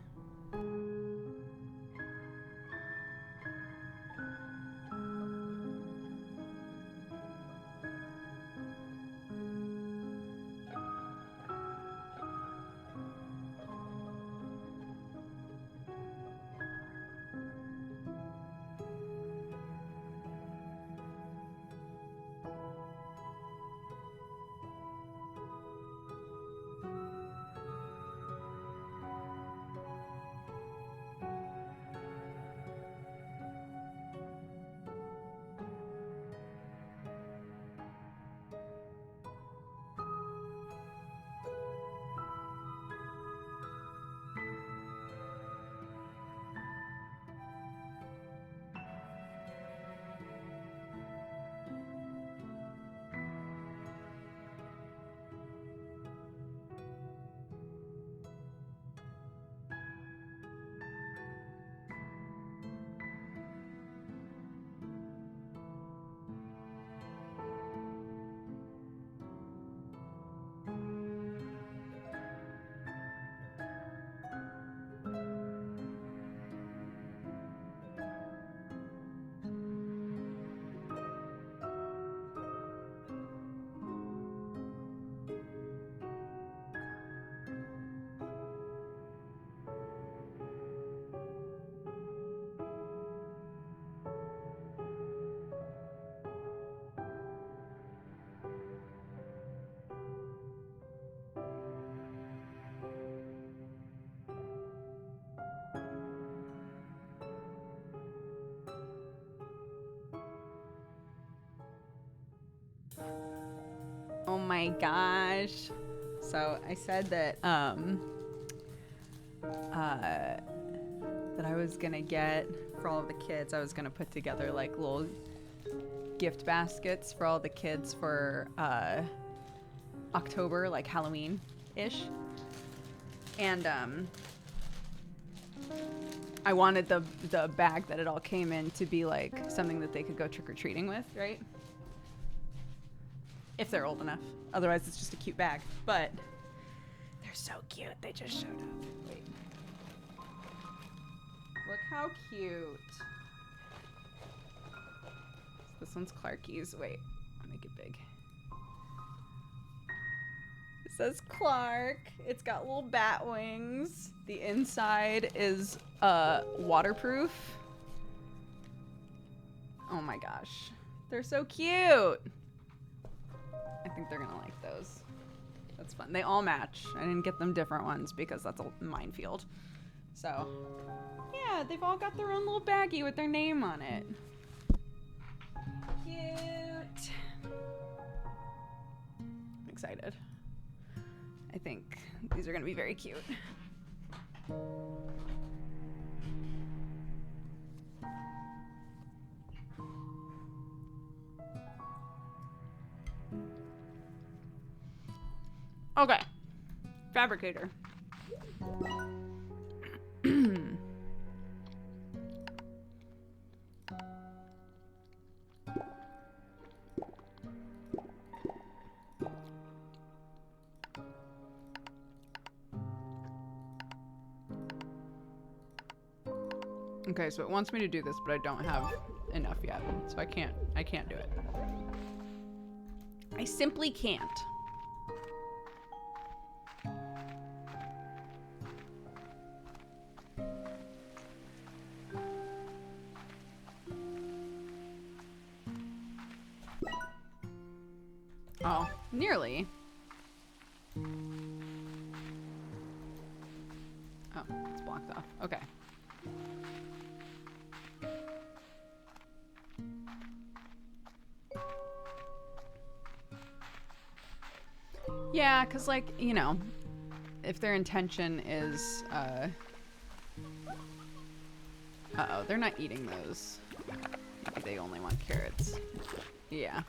Oh my gosh. So I said that that I was gonna get for all of the kids, I was gonna put together like little gift baskets for all the kids for October, like Halloween-ish. And I wanted the bag that it all came in to be like something that they could go trick-or-treating with, right? If they're old enough. Otherwise, it's just a cute bag. But they're so cute. They just showed up. Wait. Look how cute. This one's Clarky's. Wait. I'll make it big. It says Clark. It's got little bat wings. The inside is waterproof. Oh my gosh. They're so cute. I think they're gonna like those. That's fun. They all match. I didn't get them different ones because that's a minefield. So, yeah, they've all got their own little baggie with their name on it. Cute. I'm excited. I think these are gonna be very cute. Okay. Fabricator. Okay, so it wants me to do this, but I don't have enough yet. So I can't do it. I simply can't. Oh, nearly. Oh, it's blocked off. Okay. Yeah, because, like, you know, if their intention is, uh-oh, they're not eating those. Maybe they only want carrots. Yeah.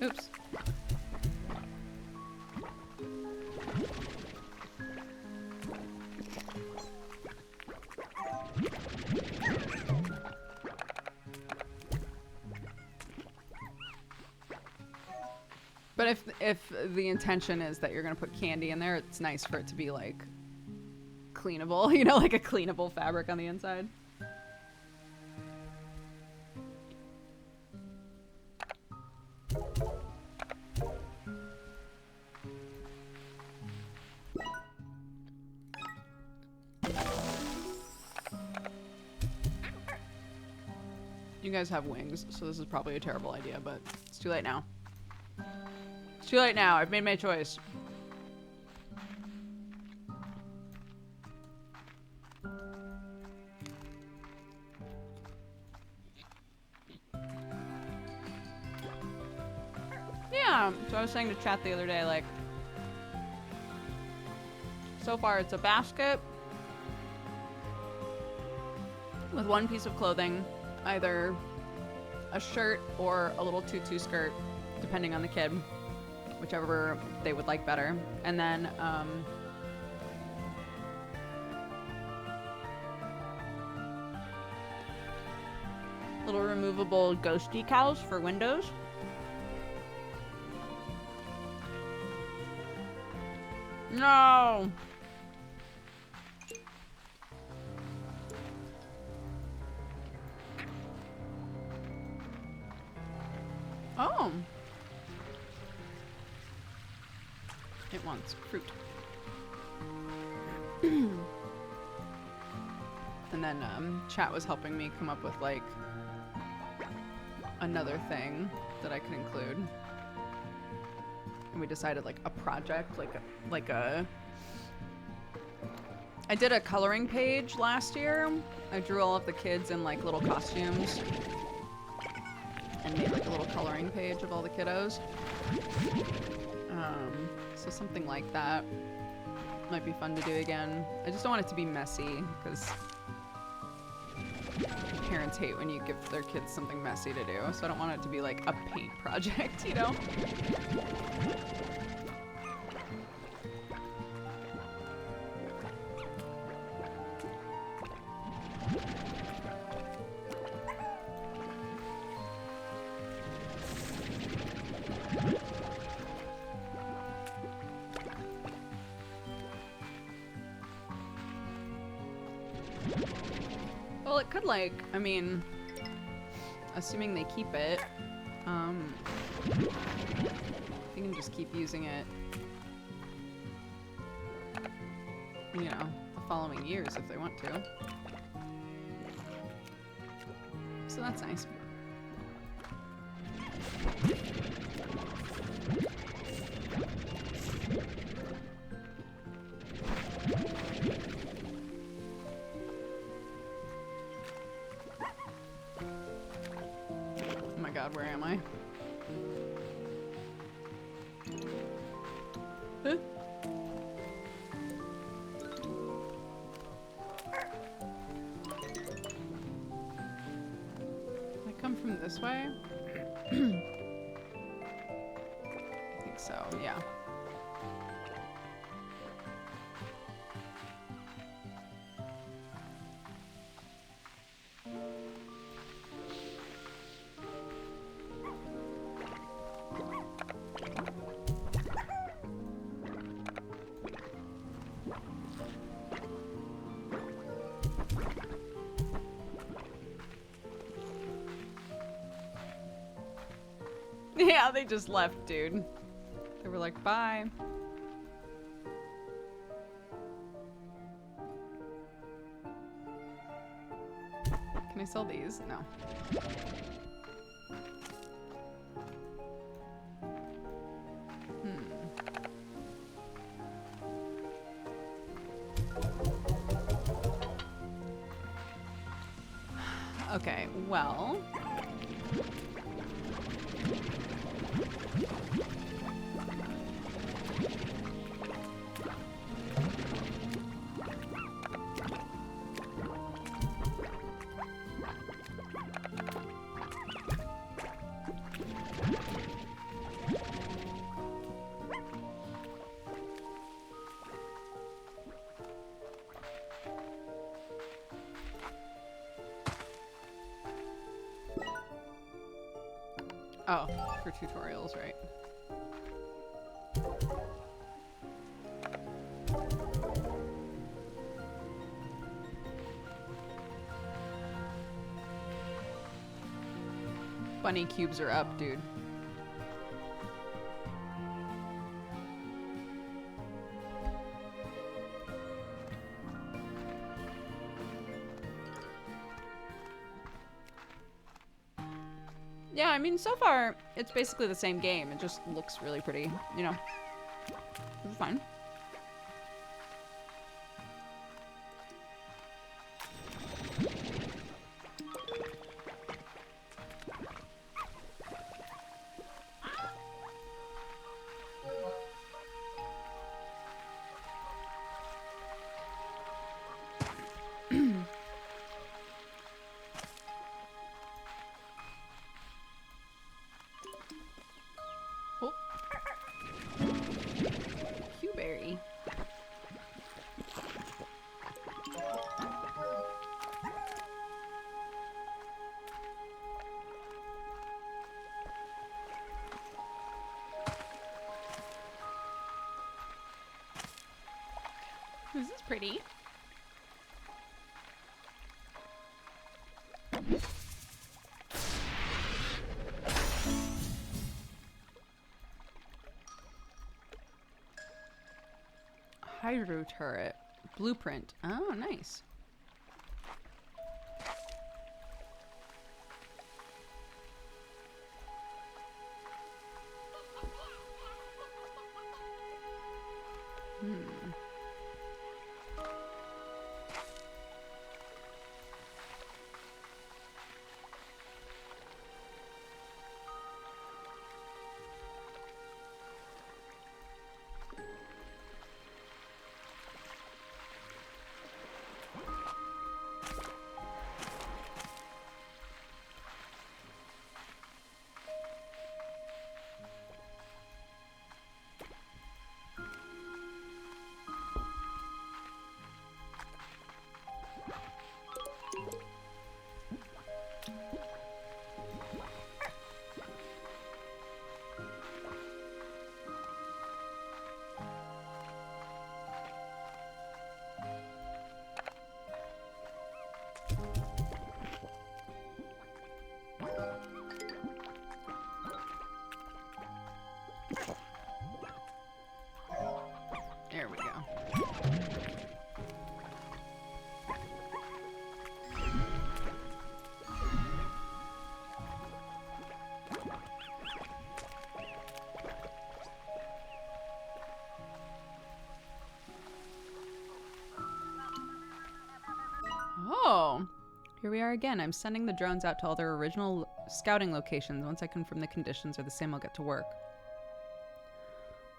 Oops. But if the intention is that you're gonna put candy in there, it's nice for it to be like cleanable, you know, like a cleanable fabric on the inside. You guys have wings, so this is probably a terrible idea, but it's too late now. It's too late now. I've made my choice. Yeah, so I was saying to chat the other day, like, so far it's a basket with one piece of clothing, either a shirt or a little tutu skirt, depending on the kid, whichever they would like better. And then, little removable ghost decals for windows. No! Oh! It wants fruit. And then chat was helping me come up with like another thing that I could include. And we decided like a project, I did a coloring page last year. I drew all of the kids in like little costumes and made like a little coloring page of all the kiddos. So something like that might be fun to do again. I just don't want it to be messy because parents hate when you give their kids something messy to do. So I don't want it to be like a paint project, you know? Well, it could, like, I mean, assuming they keep it, you can just keep using it, you know, the following years if they want to. So that's nice. Oh my god, where am I? Huh? I come from this way? I think so, yeah. how they just left, dude. They were like, bye. Can I sell these? No. Okay, well. Oh, for tutorials, right? Bunny cubes are up, dude. Yeah, I mean, so far, it's basically the same game. It just looks really pretty, you know. It's fine. Oh. Hueberry. This is pretty. Hydro turret. Blueprint. Oh, nice. There we go. Oh, here we are again. I'm sending the drones out to all their original scouting locations. Once I confirm the conditions are the same, I'll get to work.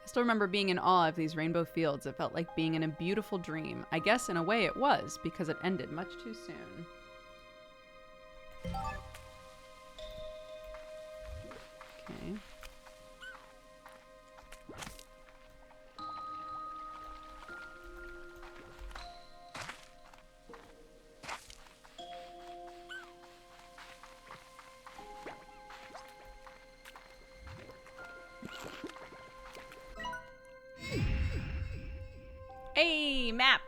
I still remember being in awe of these rainbow fields. It felt like being in a beautiful dream. I guess in a way it was, because it ended much too soon. Okay. Hey, map.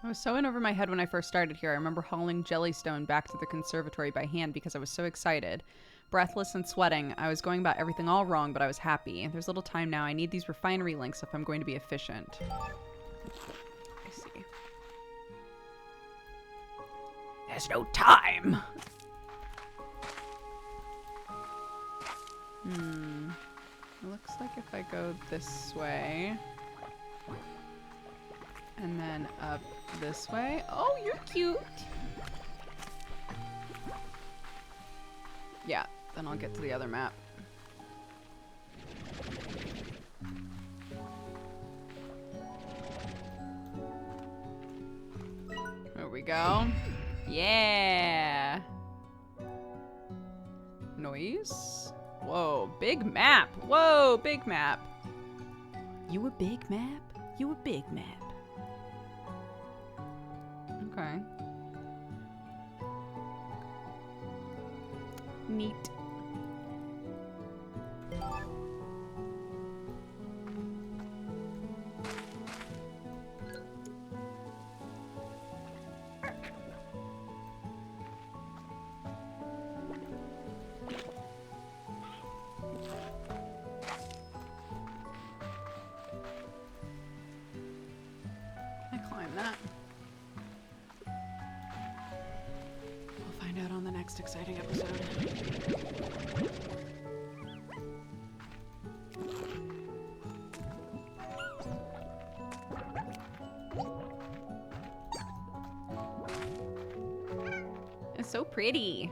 I was so in over my head when I first started here. I remember hauling Jellystone back to the conservatory by hand because I was so excited. Breathless and sweating, I was going about everything all wrong, but I was happy. There's little time now. I need these refinery links if I'm going to be efficient. I see. There's no time. It looks like if I go this way and then up this way. Oh, you're cute. Yeah, then I'll get to the other map. There we go. Yeah. Noise. Whoa, big map. Whoa, big map. You a big map? You a big map. Okay. Neat. Can I climb that? We'll find out on the next exciting episode. It's so pretty.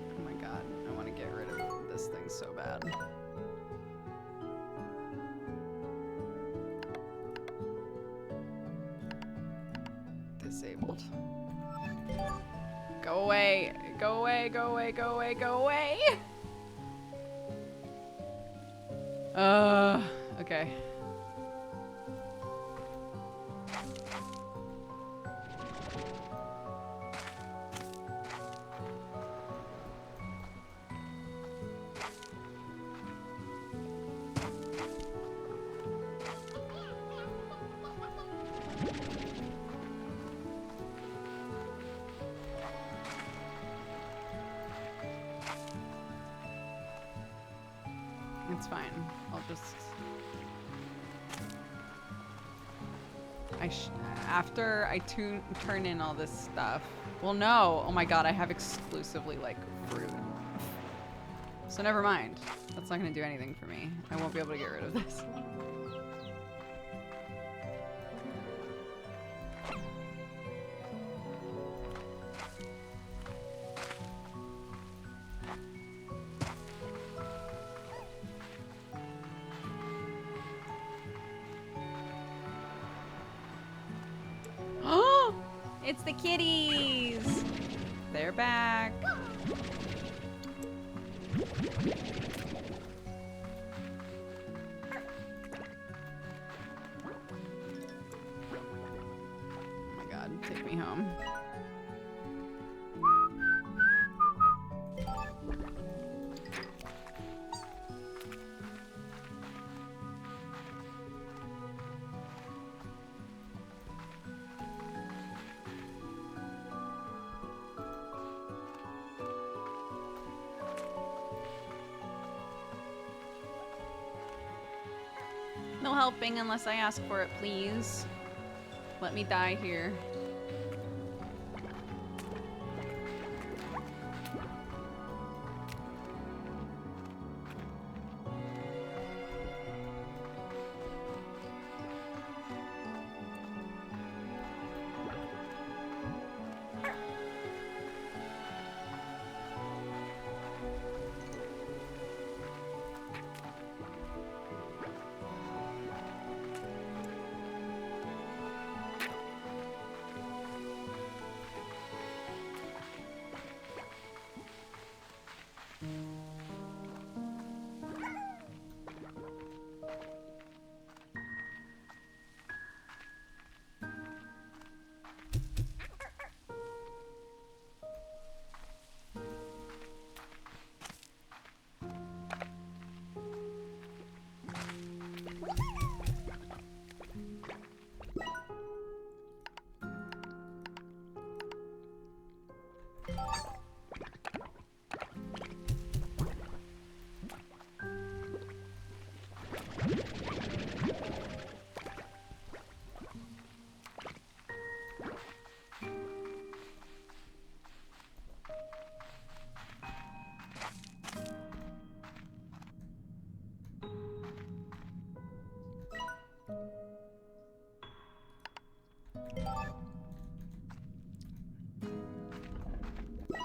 Oh my god, I want to get rid of this thing so bad. Disabled. Go away, go away, go away, go away, go away! Okay. It's fine. I'll just... after I turn in all this stuff... Well, no! Oh my god, I have exclusively, like, fruit. So never mind. That's not gonna do anything for me. I won't be able to get rid of this. It's the kitties! They're back. Oh my god, take me home. No helping unless I ask for it, please. Let me die here.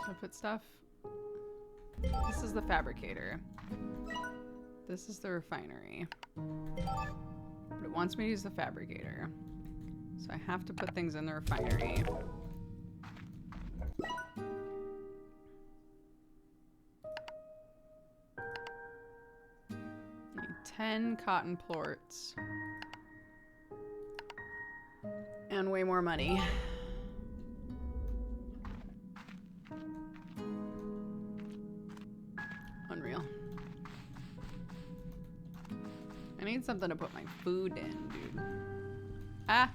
So put stuff. This is the fabricator. This is the refinery. But it wants me to use the fabricator. So I have to put things in the refinery. Need 10 cotton plorts. And way more money. Unreal. I need something to put my food in, dude. Ah!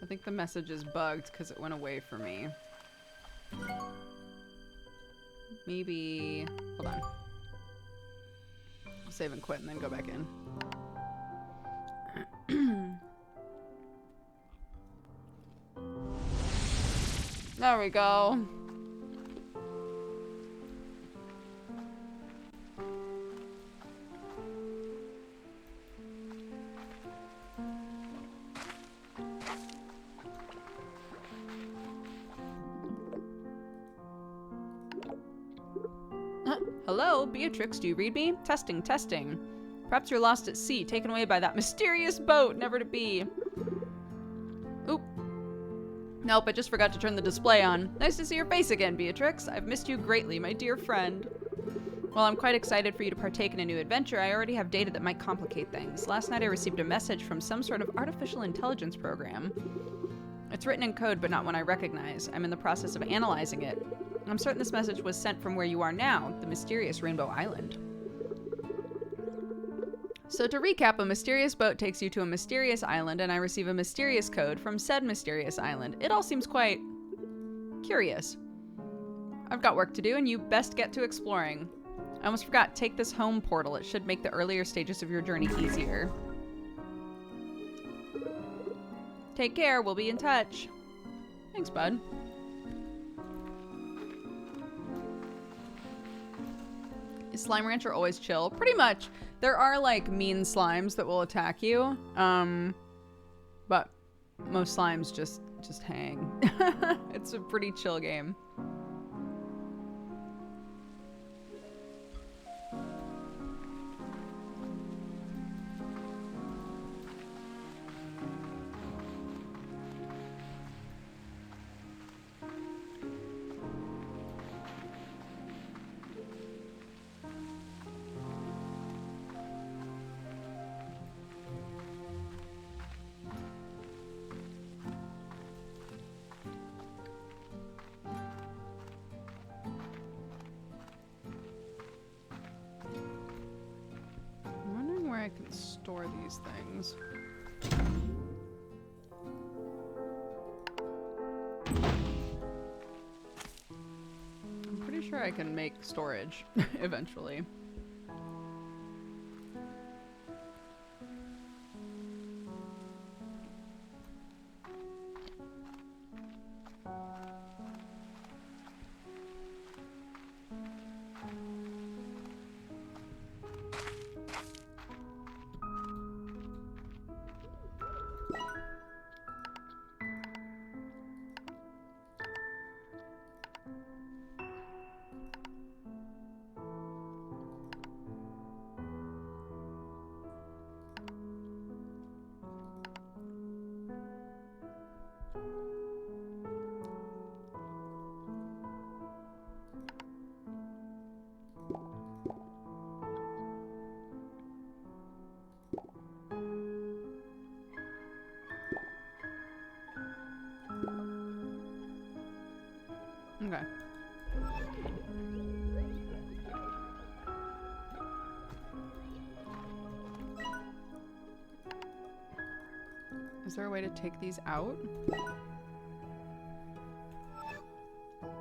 I think the message is bugged because it went away for me. Maybe... Hold on. I'll save and quit and then go back in. There we go. Hello, Beatrix, do you read me? Testing, testing. Perhaps you're lost at sea, taken away by that mysterious boat, never to be. Oop. Nope, I just forgot to turn the display on. Nice to see your face again, Beatrix. I've missed you greatly, my dear friend. While I'm quite excited for you to partake in a new adventure, I already have data that might complicate things. Last night I received a message from some sort of artificial intelligence program. It's written in code, but not one I recognize. I'm in the process of analyzing it. I'm certain this message was sent from where you are now, the mysterious Rainbow Island. So to recap, a mysterious boat takes you to a mysterious island, and I receive a mysterious code from said mysterious island. It all seems quite curious. I've got work to do, and you best get to exploring. I almost forgot, take this home portal. It should make the earlier stages of your journey easier. Take care, we'll be in touch. Thanks, bud. Is Slime Rancher always chill? Pretty much. There are like mean slimes that will attack you. But most slimes just hang. It's a pretty chill game. I can store these things. I'm pretty sure I can make storage eventually. Okay. Is there a way to take these out?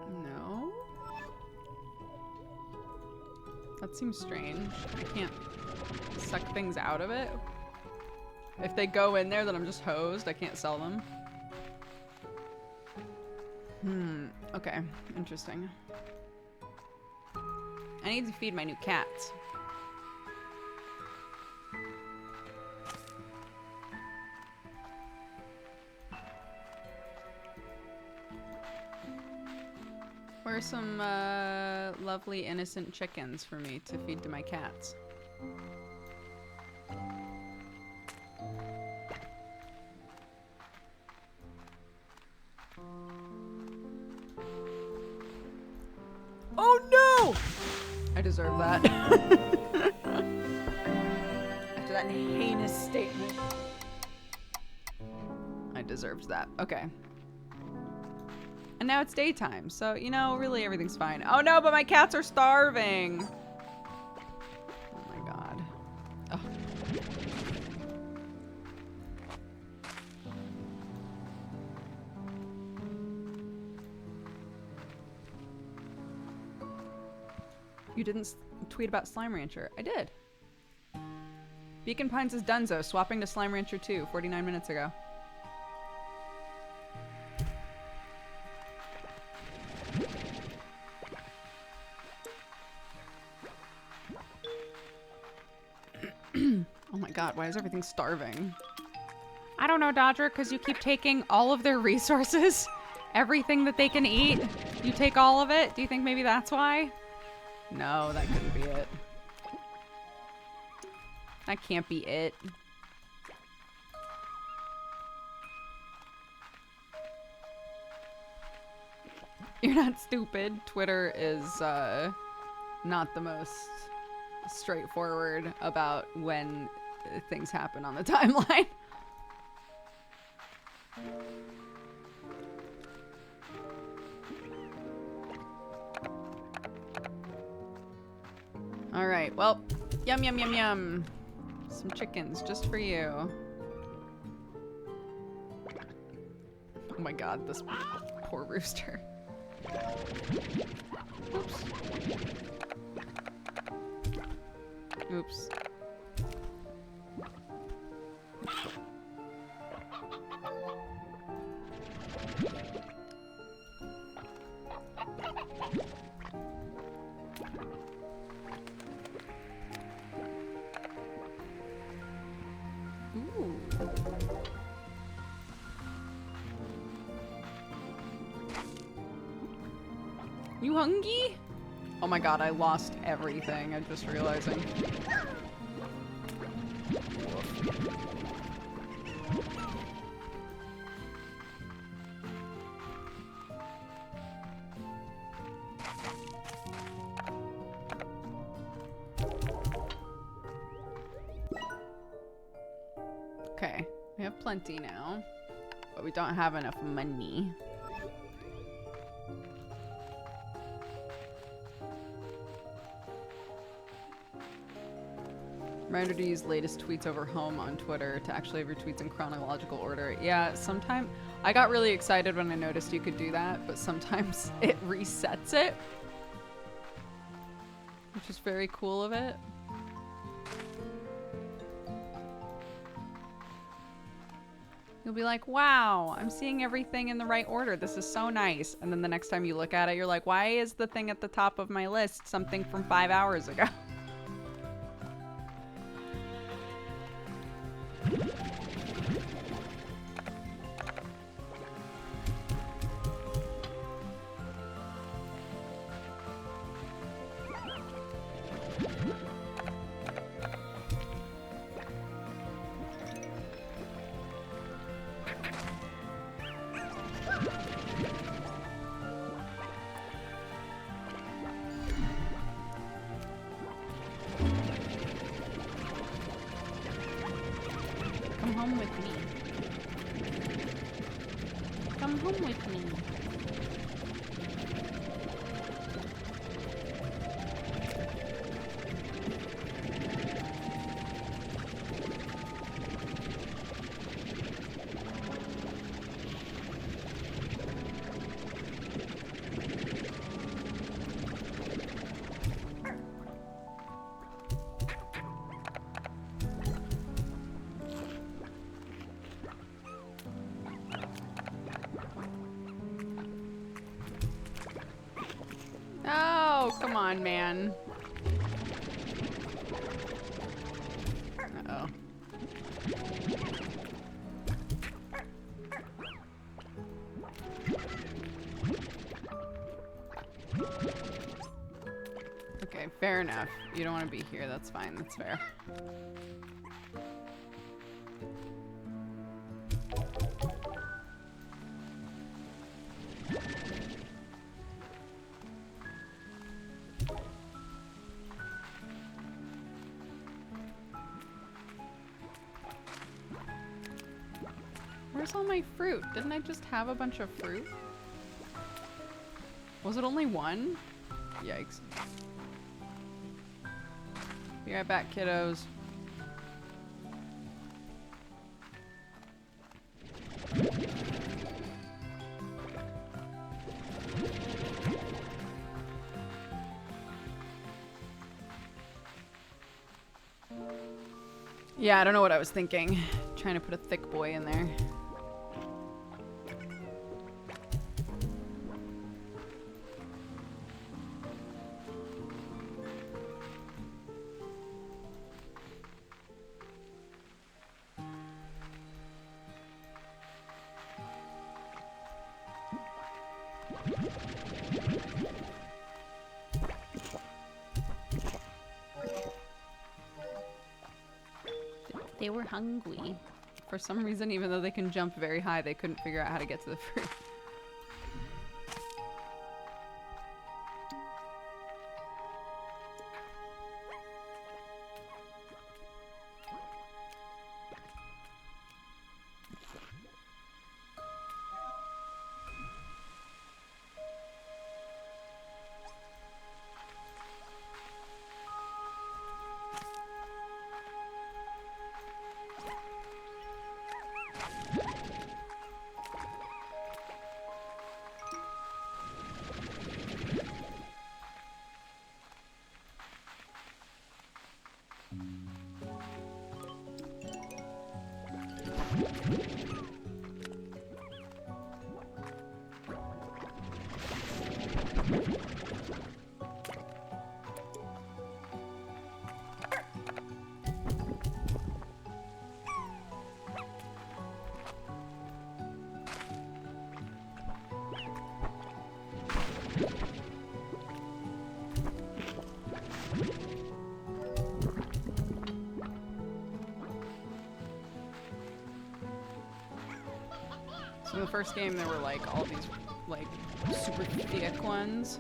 No. That seems strange. I can't suck things out of it. If they go in there, then I'm just hosed. I can't sell them. Okay. Interesting. I need to feed my new cats. Where are some lovely innocent chickens for me to feed to my cats? Oh no! I deserve that. After that heinous statement. I deserved that. Okay. And now it's daytime, so, you know, really everything's fine. Oh no, but my cats are starving! Oh my god. Oh. You didn't tweet about Slime Rancher. I did. Beacon Pines is donezo, swapping to Slime Rancher 2, 49 minutes ago. Oh my god, why is everything starving? I don't know, Dodger, because you keep taking all of their resources. Everything that they can eat. You take all of it? Do you think maybe that's why? No, that couldn't be it. That can't be it. You're not stupid. Twitter is not the most straightforward about when things happen on the timeline. All right, well, yum, yum, yum, yum. Some chickens just for you. Oh my god, this poor rooster. Oops. Oops. Ooh. You hungry? Oh my god, I lost everything. I'm just realizing. Okay, we have plenty now, but we don't have enough money. Reminder to use latest tweets over home on Twitter to actually have your tweets in chronological order. Yeah, sometimes I got really excited when I noticed you could do that, but sometimes it resets it, which is very cool of it. You'll be like, wow, I'm seeing everything in the right order. This is so nice. And then the next time you look at it, you're like, why is the thing at the top of my list something from 5 hours ago? Come home with me. Come home with me. on, man. Uh-oh. Okay, fair enough. You don't want to be here. That's fine. That's fair. Where's all my fruit? Didn't I just have a bunch of fruit? Was it only one? Yikes. Be right back, kiddos. Yeah, I don't know what I was thinking. Trying to put a thick boy in there. They were hungry. For some reason, even though they can jump very high, they couldn't figure out how to get to the fruit. So in the first game, there were like all these like super thick ones.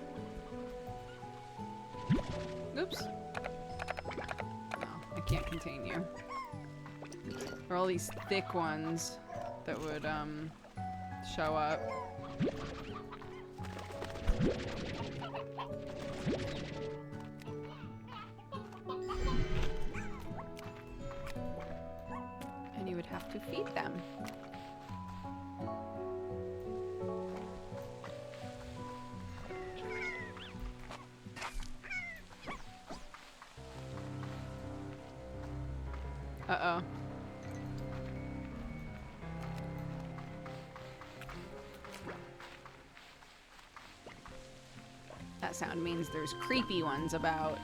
Oops. No, I can't contain you. There were all these thick ones that would show up. And you would have to feed them. Uh-oh. That sound means there's creepy ones about.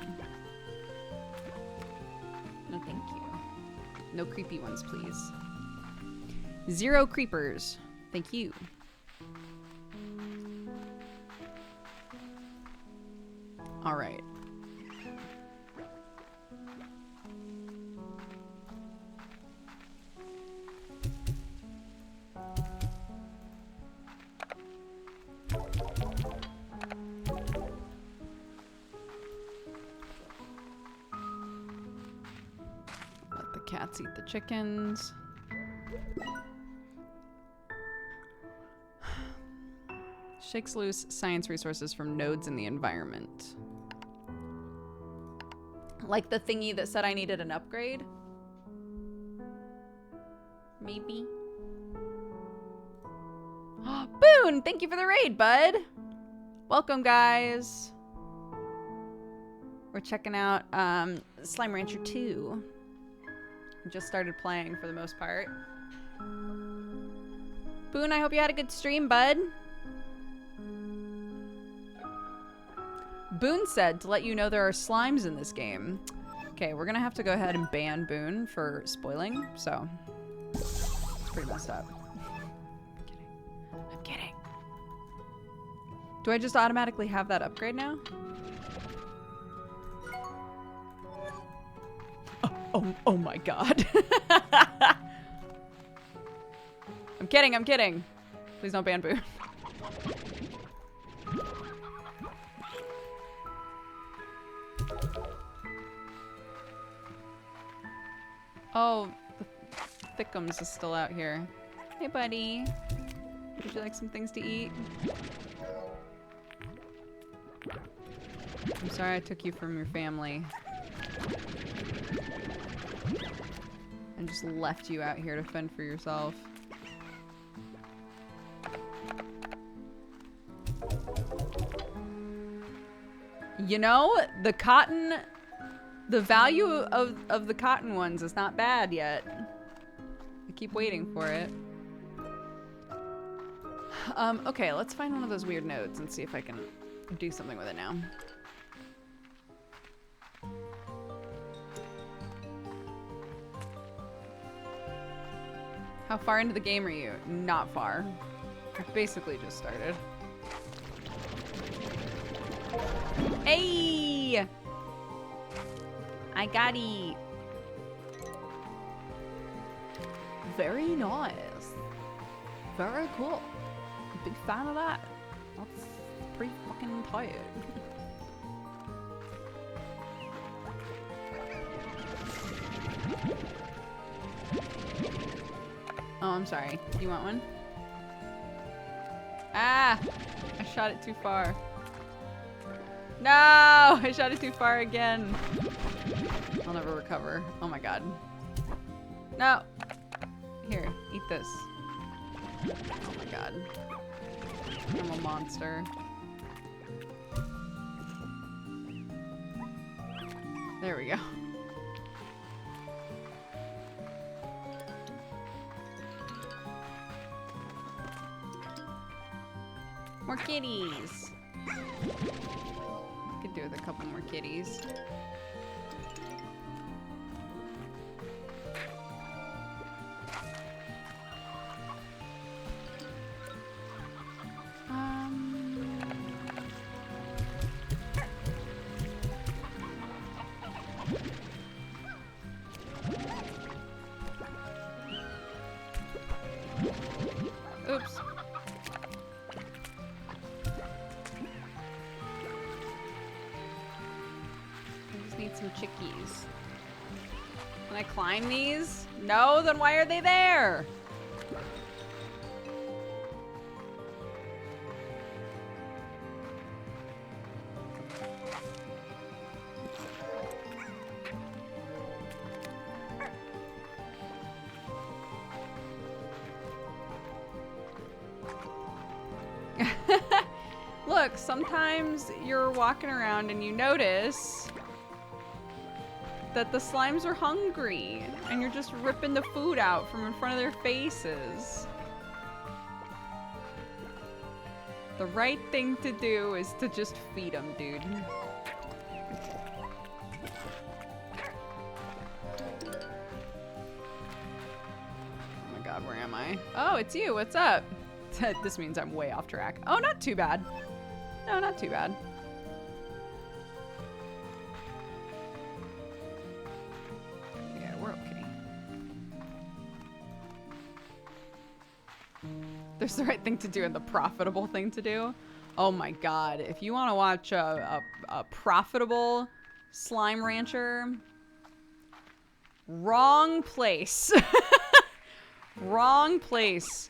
No, thank you. No creepy ones, please. 0 creepers. Thank you. All right. Let the cats eat the chickens. Shakes loose science resources from nodes in the environment. Like the thingy that said I needed an upgrade? Maybe. Boone! Thank you for the raid, bud! Welcome, guys. We're checking out Slime Rancher 2. Just started playing for the most part. Boone, I hope you had a good stream, bud. Boone said to let you know there are slimes in this game. Okay, we're gonna have to go ahead and ban Boone for spoiling, so it's pretty messed up. I'm kidding. Do I just automatically have that upgrade now? Oh my god. I'm kidding. Please don't ban Boone. Oh, the Thickums is still out here. Hey, buddy. Would you like some things to eat? I'm sorry I took you from your family. And just left you out here to fend for yourself. You know, the value of the cotton ones is not bad yet. I keep waiting for it. Okay, let's find one of those weird nodes and see if I can do something with it now. How far into the game are you? Not far. I basically just started. Hey! I got it. Very nice. Very cool. Big fan of that. That's pretty fucking tight. Oh, I'm sorry. You want one? Ah! I shot it too far. No! I shot it too far again. I'll never recover. Oh my god. No! Here, eat this. Oh my god. I'm a monster. There we go. More kitties. Could do with a couple more kitties. Oops. Need some chickies. Can I climb these? No, then why are they there? Look, sometimes you're walking around and you notice that the slimes are hungry and you're just ripping the food out from in front of their faces. The right thing to do is to just feed them, dude. Oh my god, where am I? Oh, it's you. What's up? This means I'm way off track. Oh, not too bad. No, not too bad. There's the right thing to do and the profitable thing to do. Oh my god. If you want to watch a profitable slime rancher, wrong place. Wrong place.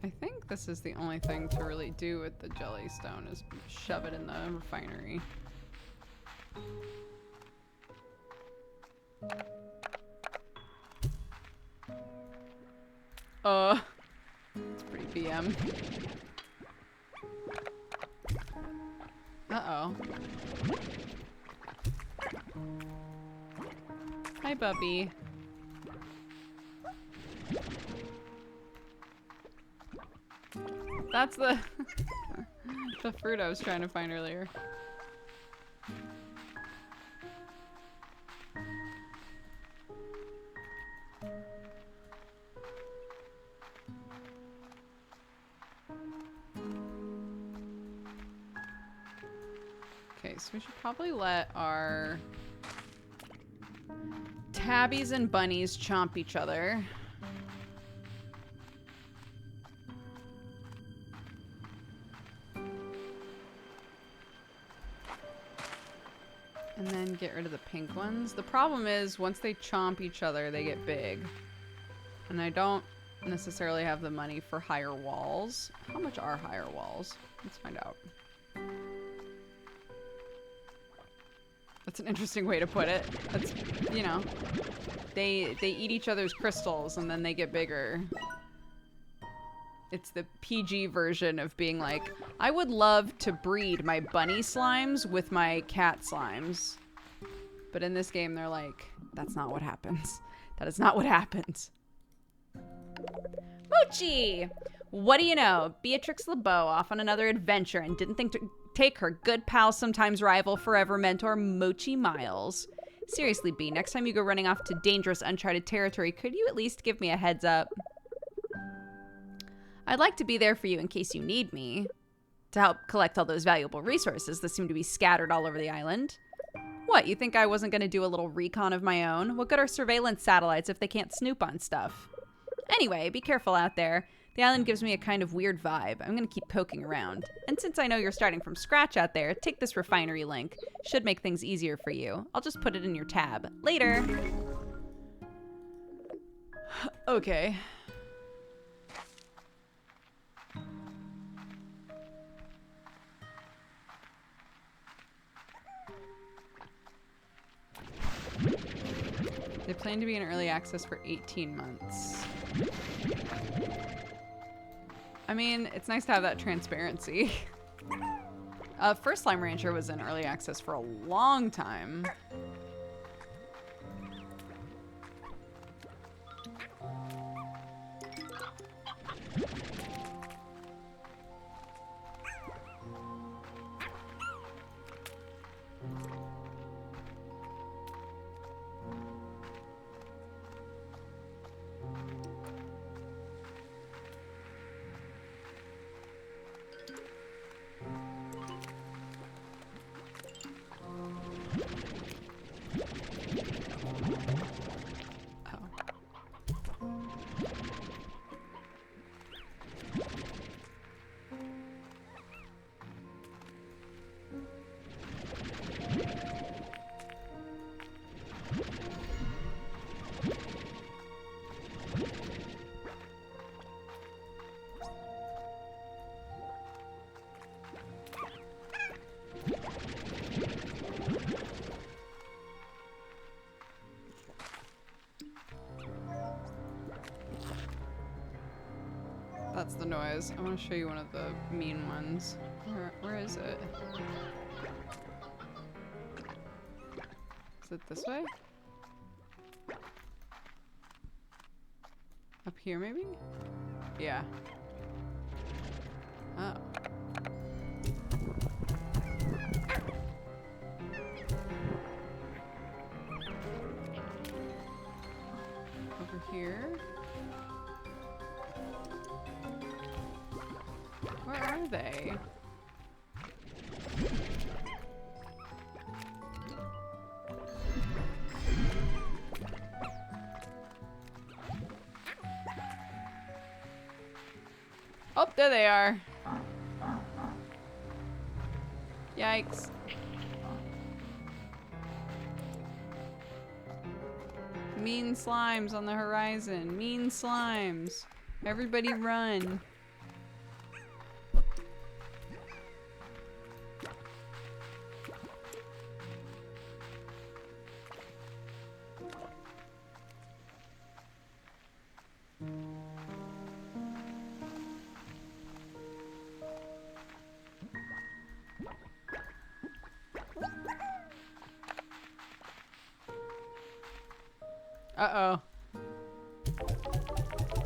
I think this is the only thing to really do with the jellystone is shove it in the refinery. It's pretty BM. Uh-oh. Hi, Bubby. That's the the fruit I was trying to find earlier. Okay, so we should probably let our tabbies and bunnies chomp each other. And then get rid of the pink ones. The problem is, once they chomp each other, they get big. And I don't necessarily have the money for higher walls. How much are higher walls? Let's find out. That's an interesting way to put it. That's, you know, they eat each other's crystals and then they get bigger. It's the PG version of being like, I would love to breed my bunny slimes with my cat slimes. But in this game, they're like, that's not what happens. That is not what happens. Mochi! What do you know? Beatrix LeBeau off on another adventure and didn't think to take her good pal, sometimes rival, forever mentor, Mochi Miles. Seriously, B, next time you go running off to dangerous, uncharted territory, could you at least give me a heads up? I'd like to be there for you in case you need me. To help collect all those valuable resources that seem to be scattered all over the island. What, you think I wasn't going to do a little recon of my own? What good are surveillance satellites if they can't snoop on stuff? Anyway, be careful out there. The island gives me a kind of weird vibe. I'm going to keep poking around. And since I know you're starting from scratch out there, take this refinery link. Should make things easier for you. I'll just put it in your tab. Later. Okay. They plan to be in early access for 18 months. I mean, it's nice to have that transparency. First Slime Rancher was in early access for a long time. That's the noise. I want to show you one of the mean ones. Where is it? Is it this way? Up here, maybe? Yeah. Oh. Over here. Where are they? Oh, there they are. Yikes. Mean slimes on the horizon. Mean slimes. Everybody run. Uh-oh.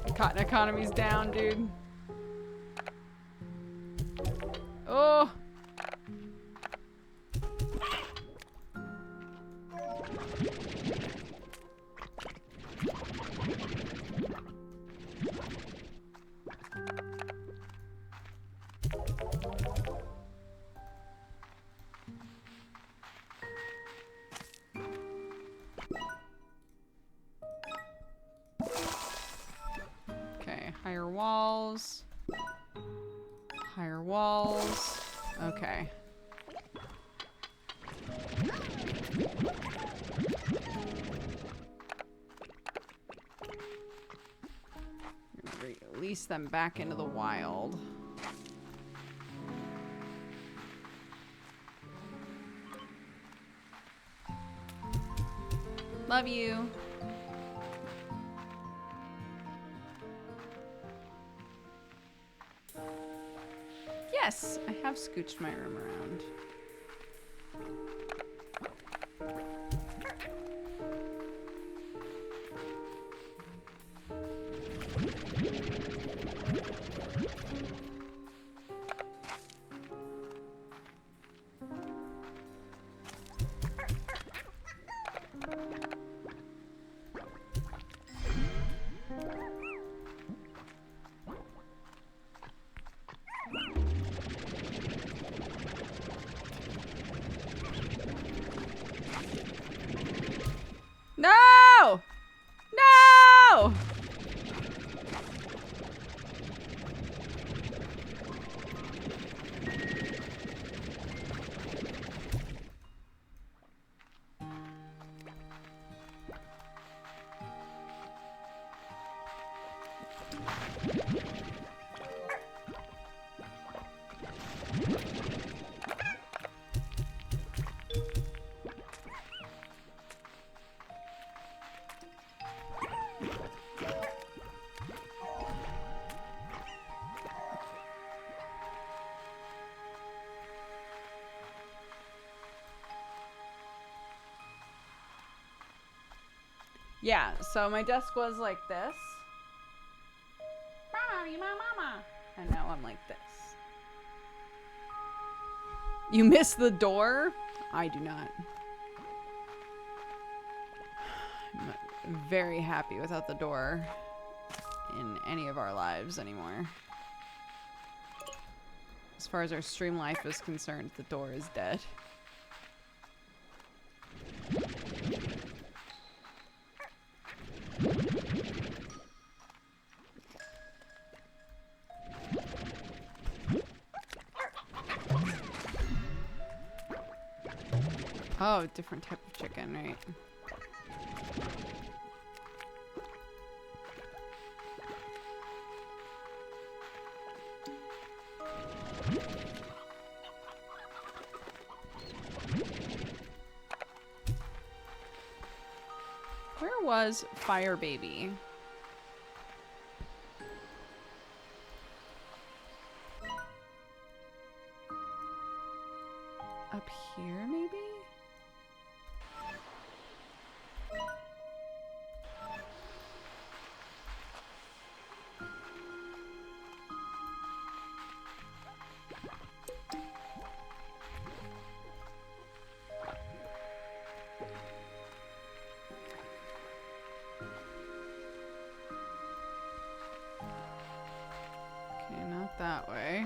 The cotton economy's down, dude. Oh. Okay, higher walls. Higher walls. Okay. I'm gonna release them back into the wild. Love you. Yes, I have scooched my room around. No! No! Yeah, so my desk was like this. And now I'm like this. You missed the door? I do not. I'm very happy without the door in any of our lives anymore. As far as our stream life is concerned, the door is dead. Oh, different type of chicken, right? Where was Fire Baby? Up here, maybe? Okay, not that way.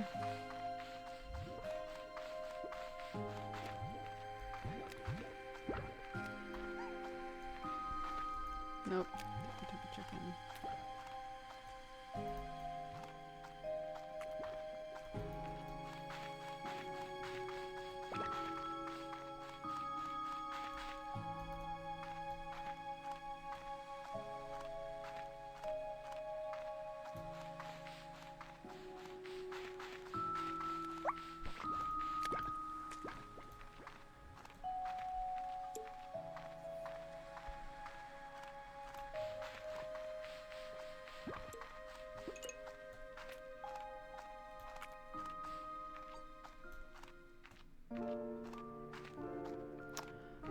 Nope. Different type of chicken.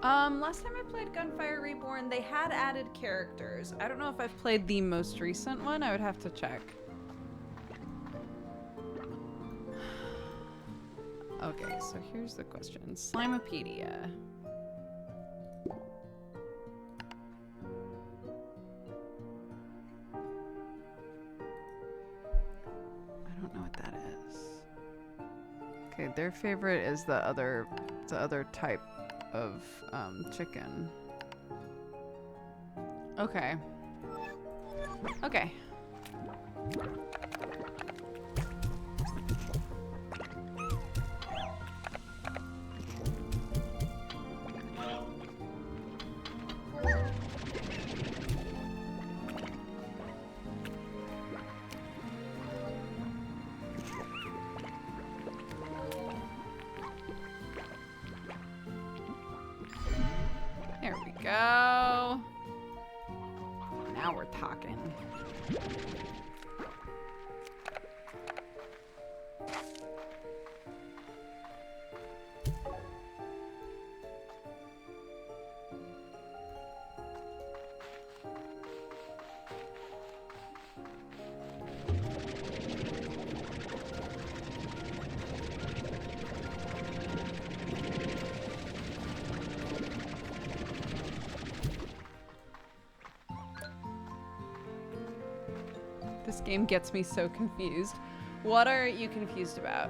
Last time I played Gunfire Reborn, they had added characters. I don't know if I've played the most recent one. I would have to check. Okay, so here's the question. Slimepedia. I don't know what that is. Okay, their favorite is the other type of chicken. Okay. Okay. There we go. Now we're talking. This game gets me so confused. What are you confused about?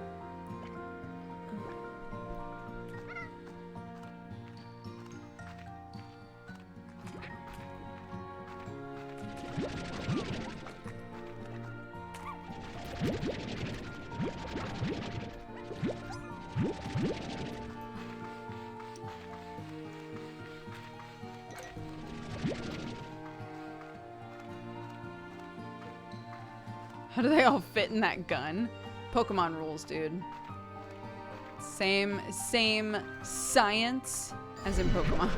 How do they all fit in that gun? Pokemon rules, dude. Same science as in Pokemon.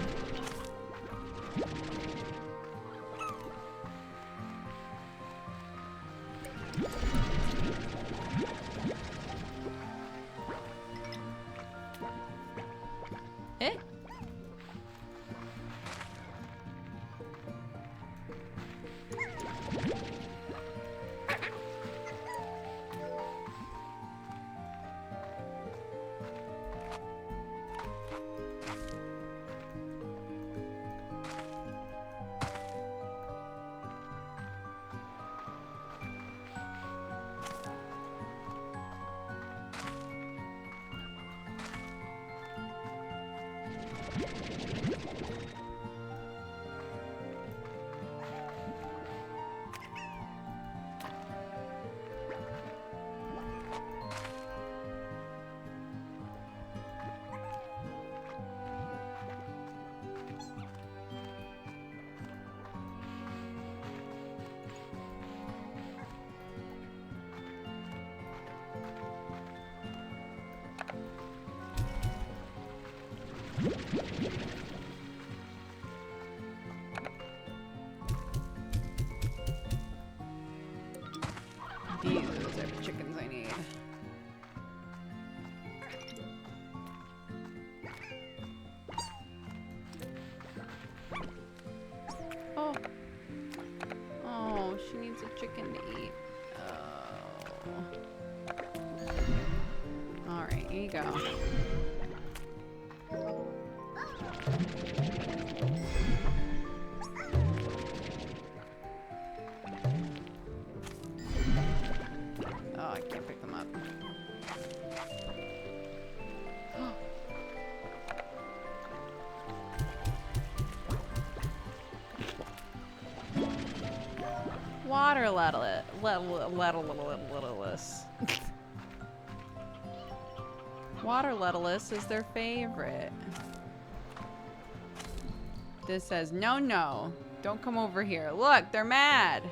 Eh? These are the chickens I need. Oh. Oh, she needs a chicken to eat. Oh. Alright, here you go. Oh, I can't pick them up. Water lettuce. Water lettuce is their favorite. This says, no, no. Don't come over here. Look, they're mad.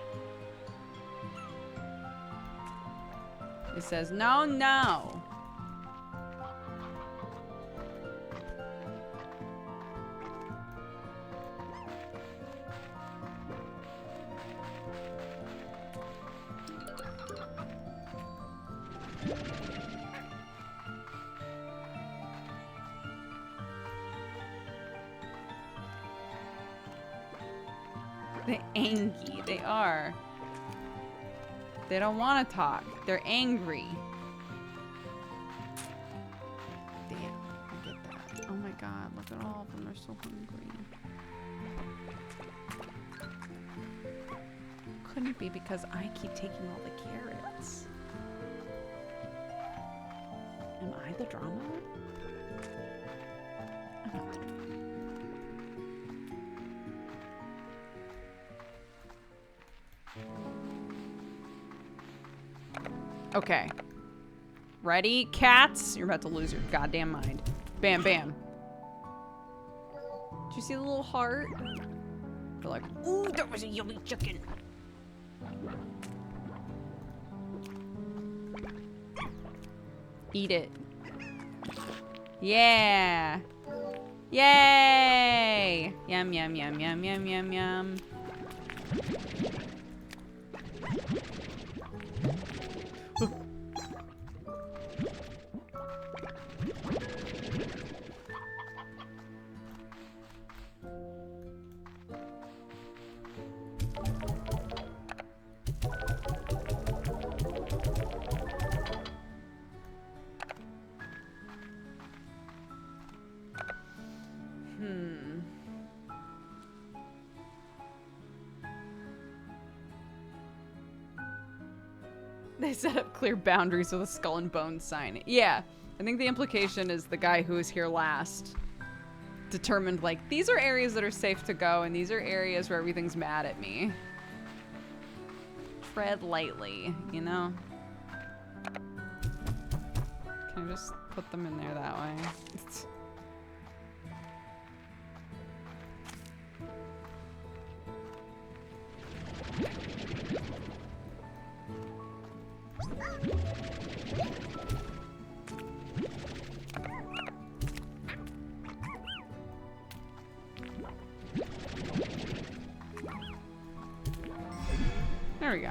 It says, no, no. They're angry. They are. They don't want to talk. They're angry. Damn, I get that. Oh my god, look at all of them. They're so hungry. Couldn't be because I keep taking all the carrots. Am I the drama? I'm not the drama. Okay. Ready, cats? You're about to lose your goddamn mind. Bam, bam. Did you see the little heart? They're like, ooh, that was a yummy chicken. Eat it. Yeah. Yay! Yum, yum, yum, yum, yum, yum, yum. They set up clear boundaries with a skull and bones sign. Yeah, I think the implication is the guy who was here last determined, like, these are areas that are safe to go, and these are areas where everything's mad at me. Tread lightly, you know? Can I just put them in there that way? There we go.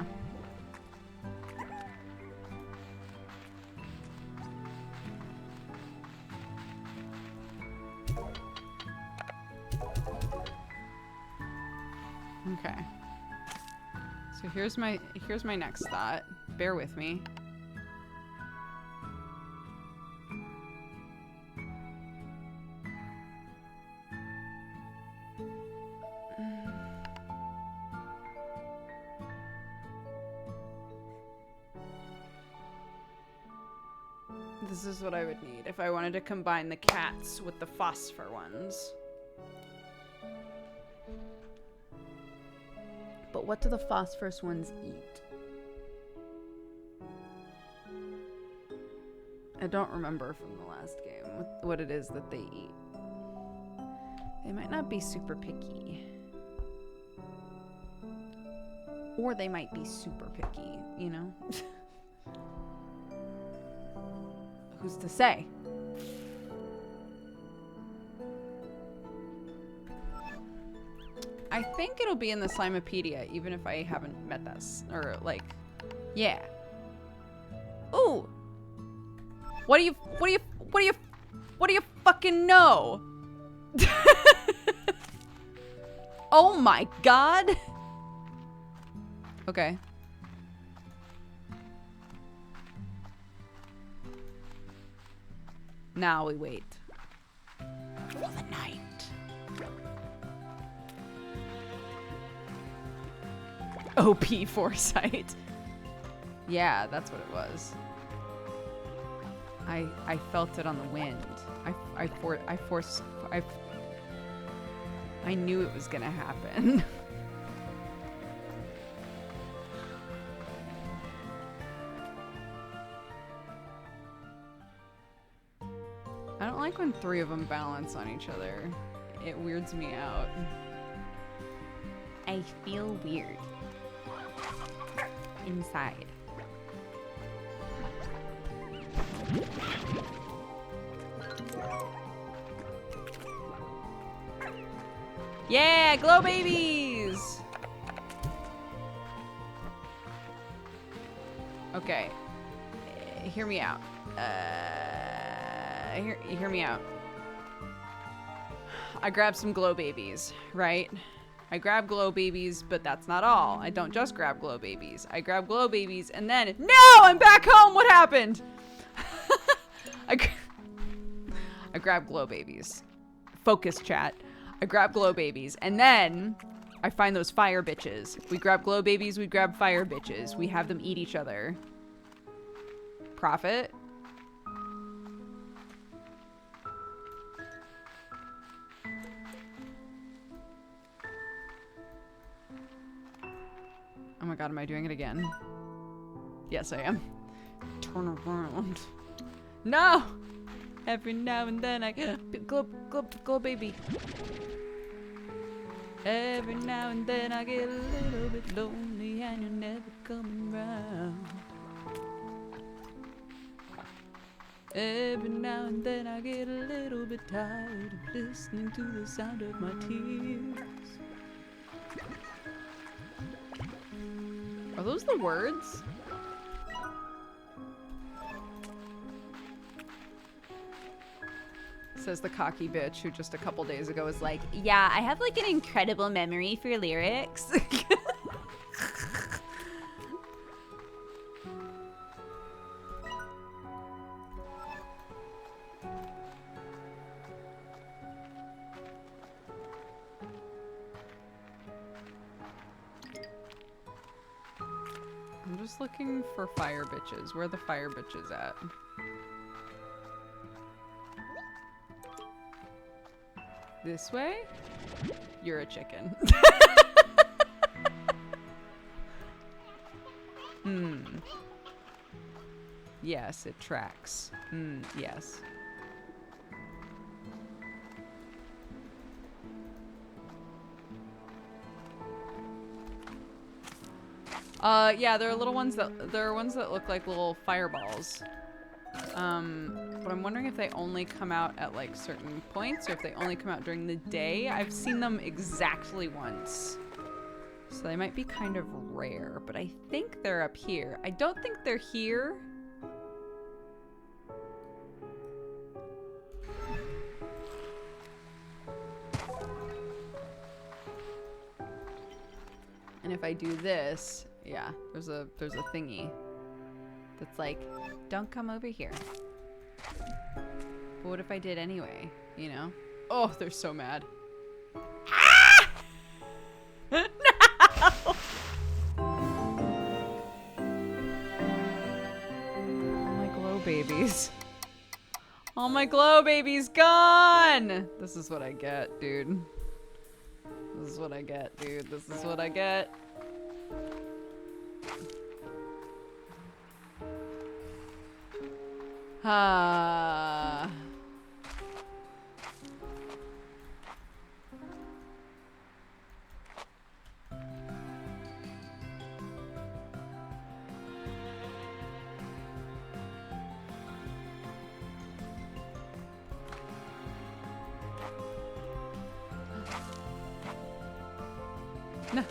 Okay. So here's my next thought. Bear with me. This is what I would need if I wanted to combine the cats with the phosphor ones. But what do the phosphorus ones eat? I don't remember from the last game what it is that they eat. They might not be super picky. Or they might be super picky, you know? Who's to say? I think it'll be in the Slimepedia, even if I haven't met this. Or, like, yeah. Ooh! What do you fucking know? Oh my god! Okay. Now we wait. For the night. OP foresight. Yeah, that's what it was. I felt it on the wind. I knew it was gonna happen. I don't like when three of them balance on each other. It weirds me out. I feel weird. Inside. Yeah, glow babies! Okay. Hear me out. Hear me out. I grabbed some glow babies, right? I grab glow babies, but that's not all. I don't just grab glow babies. I grab glow babies and then, no, I'm back home. What happened? I grab glow babies. Focus, chat. I grab glow babies and then I find those fire bitches. We grab glow babies, we grab fire bitches. We have them eat each other. Profit. Oh my god, am I doing it again? Yes, I am. Turn around. No! Every now and then I glow baby. Every now and then I get a little bit lonely and you're never coming round. Every now and then I get a little bit tired of listening to the sound of my tears. Are those the words? Says the cocky bitch who just a couple days ago was like, Yeah, I have like an incredible memory for lyrics. I'm just looking for fire bitches. Where are the fire bitches at? This way? You're a chicken. Yes, it tracks. Yes. Yeah, there are little ones that look like little fireballs. But I'm wondering if they only come out at like certain points or if they only come out during the day. I've seen them exactly once. So they might be kind of rare, but I think they're up here. I don't think they're here. And if I do this, yeah, there's a thingy that's like, don't come over here. But what if I did anyway, you know? Oh, they're so mad. Ah! No! All my glow babies. All my glow babies gone! This is what I get, dude. This is what I get, dude. This is what I get. Ah. No.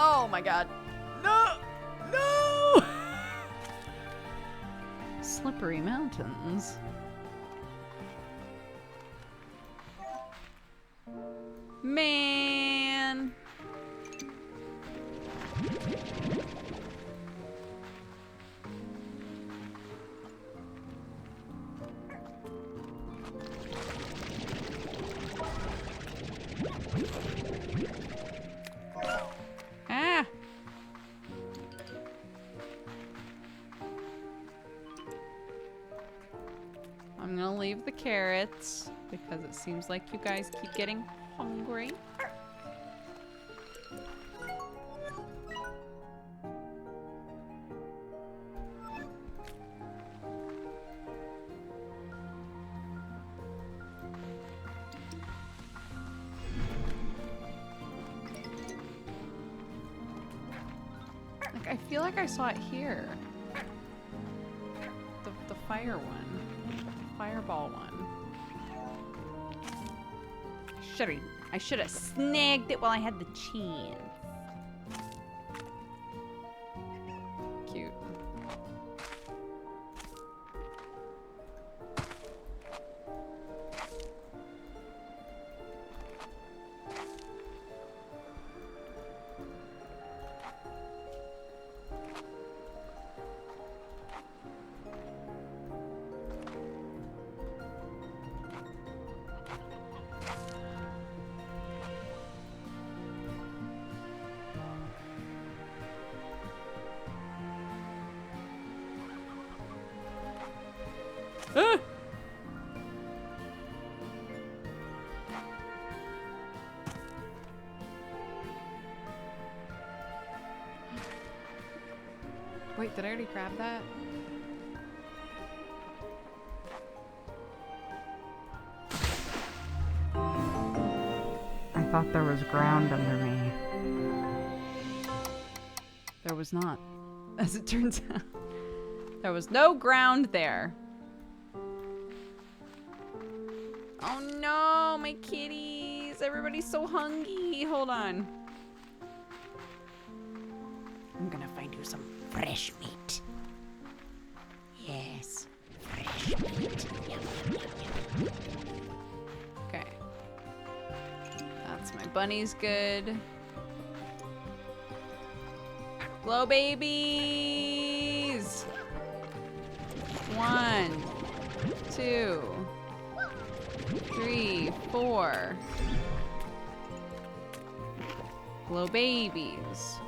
Oh my god. No! No! Slippery mountains. Man. Ah. I'm gonna leave the carrots because it seems like you guys keep getting hungry. Like, I feel like I saw it here. The fire one. The fireball one. I should have snagged it while I had the chance. Cute. Wait, did I already grab that? I thought there was ground under me. There was not. As it turns out. There was no ground there. Oh no, my kitties. Everybody's so hungry. Hold on. I'm gonna find you some fresh meat. Yes, fresh meat. Yum, yum, yum, yum. Okay. That's my bunny's good. Glow babies! 1, 2, 3, 4. Glow babies.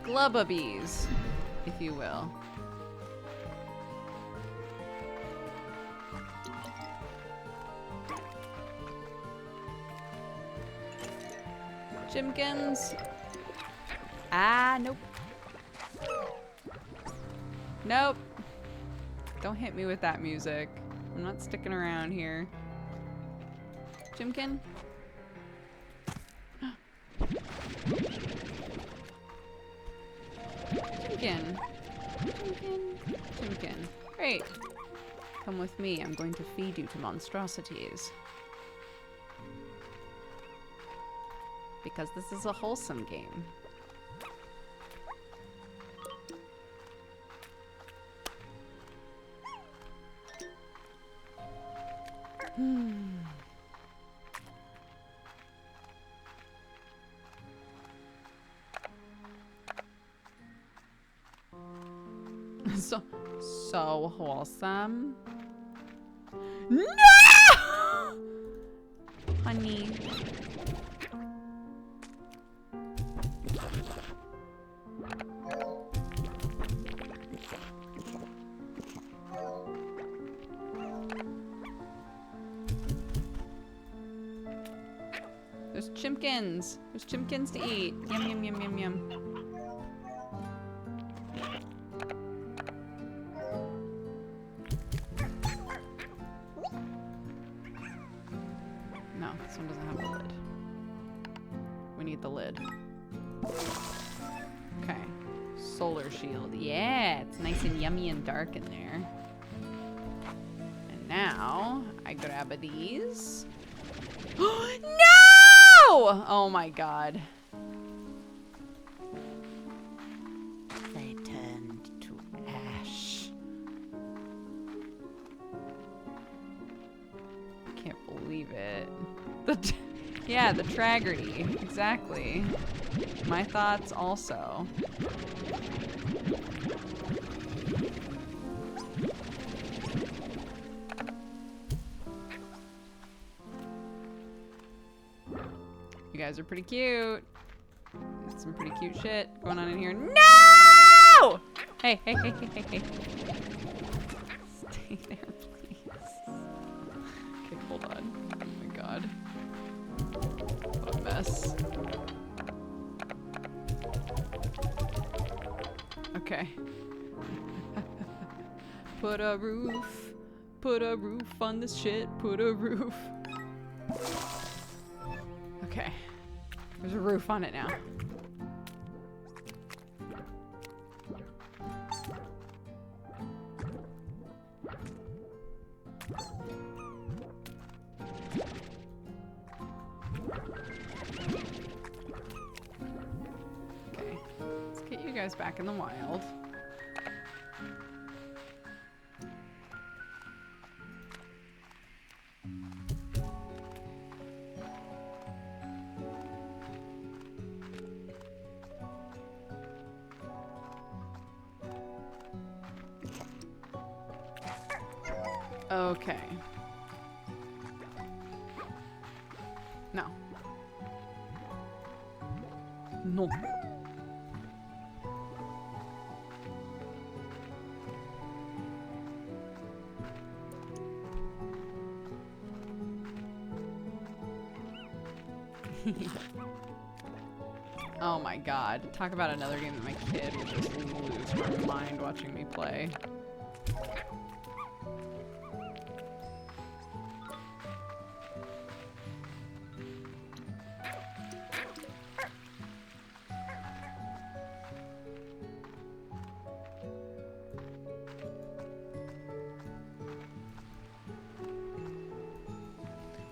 Glubbabies, if you will. Jimkins. Ah, nope. Nope. Don't hit me with that music. I'm not sticking around here. Jimkin? Jimkin. Jimkin. Jimkin. Great. Come with me. I'm going to feed you to monstrosities. Because this is a wholesome game. So wholesome. No! Honey. There's chimkins. There's chimkins to eat. Yum, yum, yum, yum, yum. No, this one doesn't have the lid. We need the lid. Okay. Solar shield. Yeah, it's nice and yummy and dark in there. And now, I grab a these. No! Oh my god. They turned to ash. Can't believe it. Yeah, the Traggerty. Exactly. My thoughts also. You guys are pretty cute. There's some pretty cute shit going on in here. No! Hey, hey, hey, hey, hey, hey. Stay there, please. Okay, hold on. Oh my god. What a mess. Okay. Put a roof on this shit. Put a roof. Okay. There's a roof on it now. Okay. Let's get you guys back in the wild. Okay. No. No. Oh my god. Talk about another game that my kid would just lose her mind watching me play.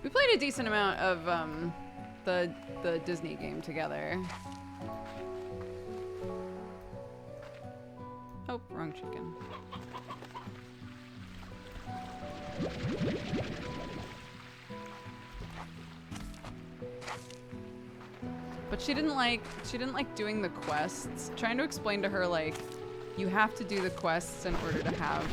We played a decent amount of the Disney game together. Oh, wrong chicken. But she didn't like doing the quests. Trying to explain to her like you have to do the quests in order to have,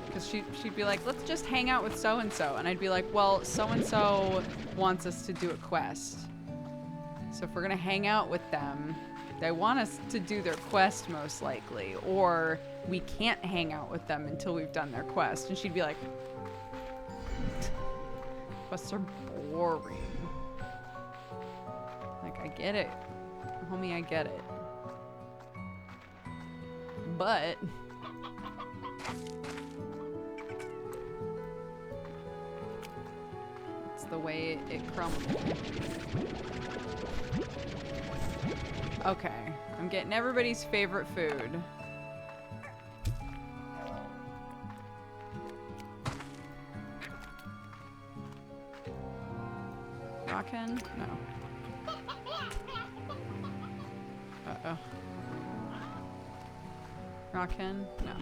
because she'd be like, let's just hang out with so and so, and I'd be like, well, so and so wants us to do a quest. So if we're gonna hang out with them, they want us to do their quest most likely, or we can't hang out with them until we've done their quest. And she'd be like, quests are boring. Like, I get it. Homie, I get it. But it's the way it crumbles. Okay, I'm getting everybody's favorite food. Rockin'? No. Uh-oh. Rockin'? No.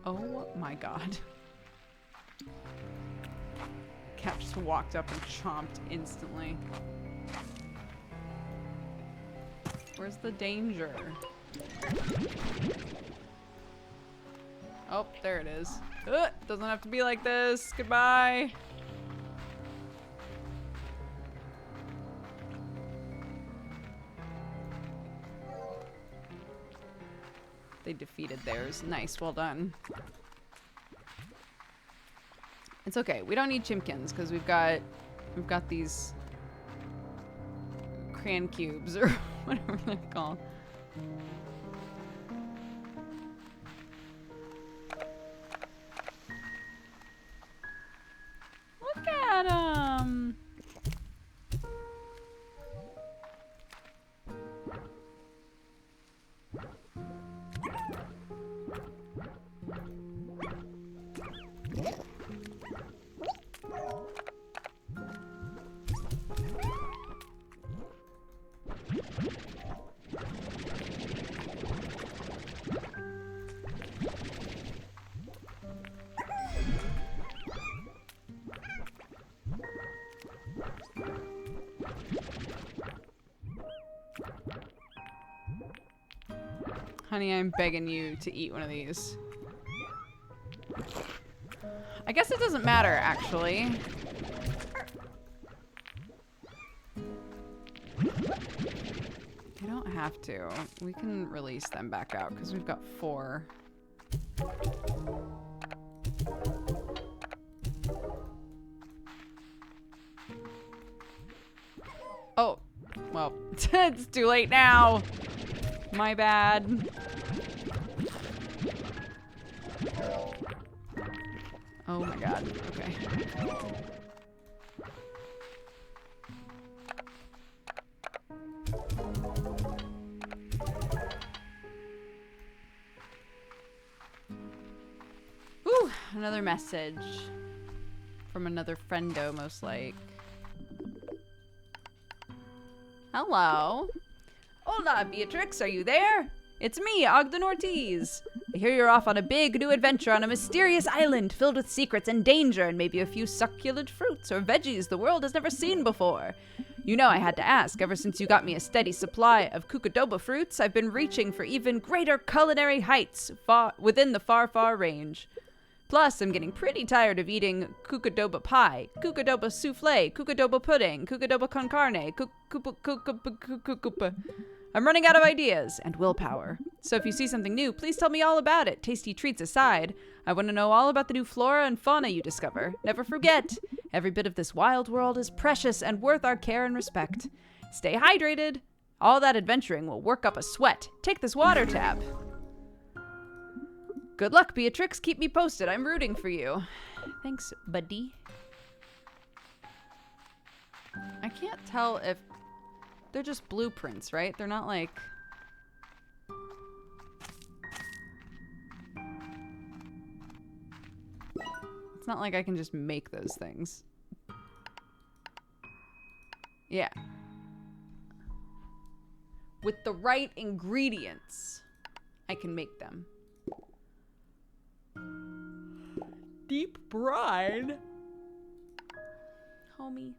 Oh my god. Cat just walked up and chomped instantly. Where's the danger? Oh, there it is. Doesn't have to be like this. Goodbye. They defeated theirs. Nice, well done. It's okay. We don't need chimkins because we've got these crayon cubes or whatever they're called. Look at them. Honey, I'm begging you to eat one of these. I guess it doesn't matter, actually. You don't have to. We can release them back out because we've got 4. Oh, well, it's too late now. My bad. Oh my god. Okay. Ooh, another message from another friendo, most like. Hello. Hola, Beatrix, are you there? It's me, Ogden Ortiz. I hear you're off on a big new adventure on a mysterious island filled with secrets and danger and maybe a few succulent fruits or veggies the world has never seen before. You know I had to ask. Ever since you got me a steady supply of cucadoba fruits, I've been reaching for even greater culinary heights within the far, far range. Plus, I'm getting pretty tired of eating cucadoba pie, cucadoba souffle, cucadoba pudding, cucadoba con carne, I'm running out of ideas and willpower. So if you see something new, please tell me all about it, tasty treats aside. I want to know all about the new flora and fauna you discover. Never forget, every bit of this wild world is precious and worth our care and respect. Stay hydrated. All that adventuring will work up a sweat. Take this water tab. Good luck, Beatrix. Keep me posted. I'm rooting for you. Thanks, buddy. I can't tell if they're just blueprints, right? They're not like... It's not like I can just make those things. Yeah. With the right ingredients, I can make them. Deep brine. Homie.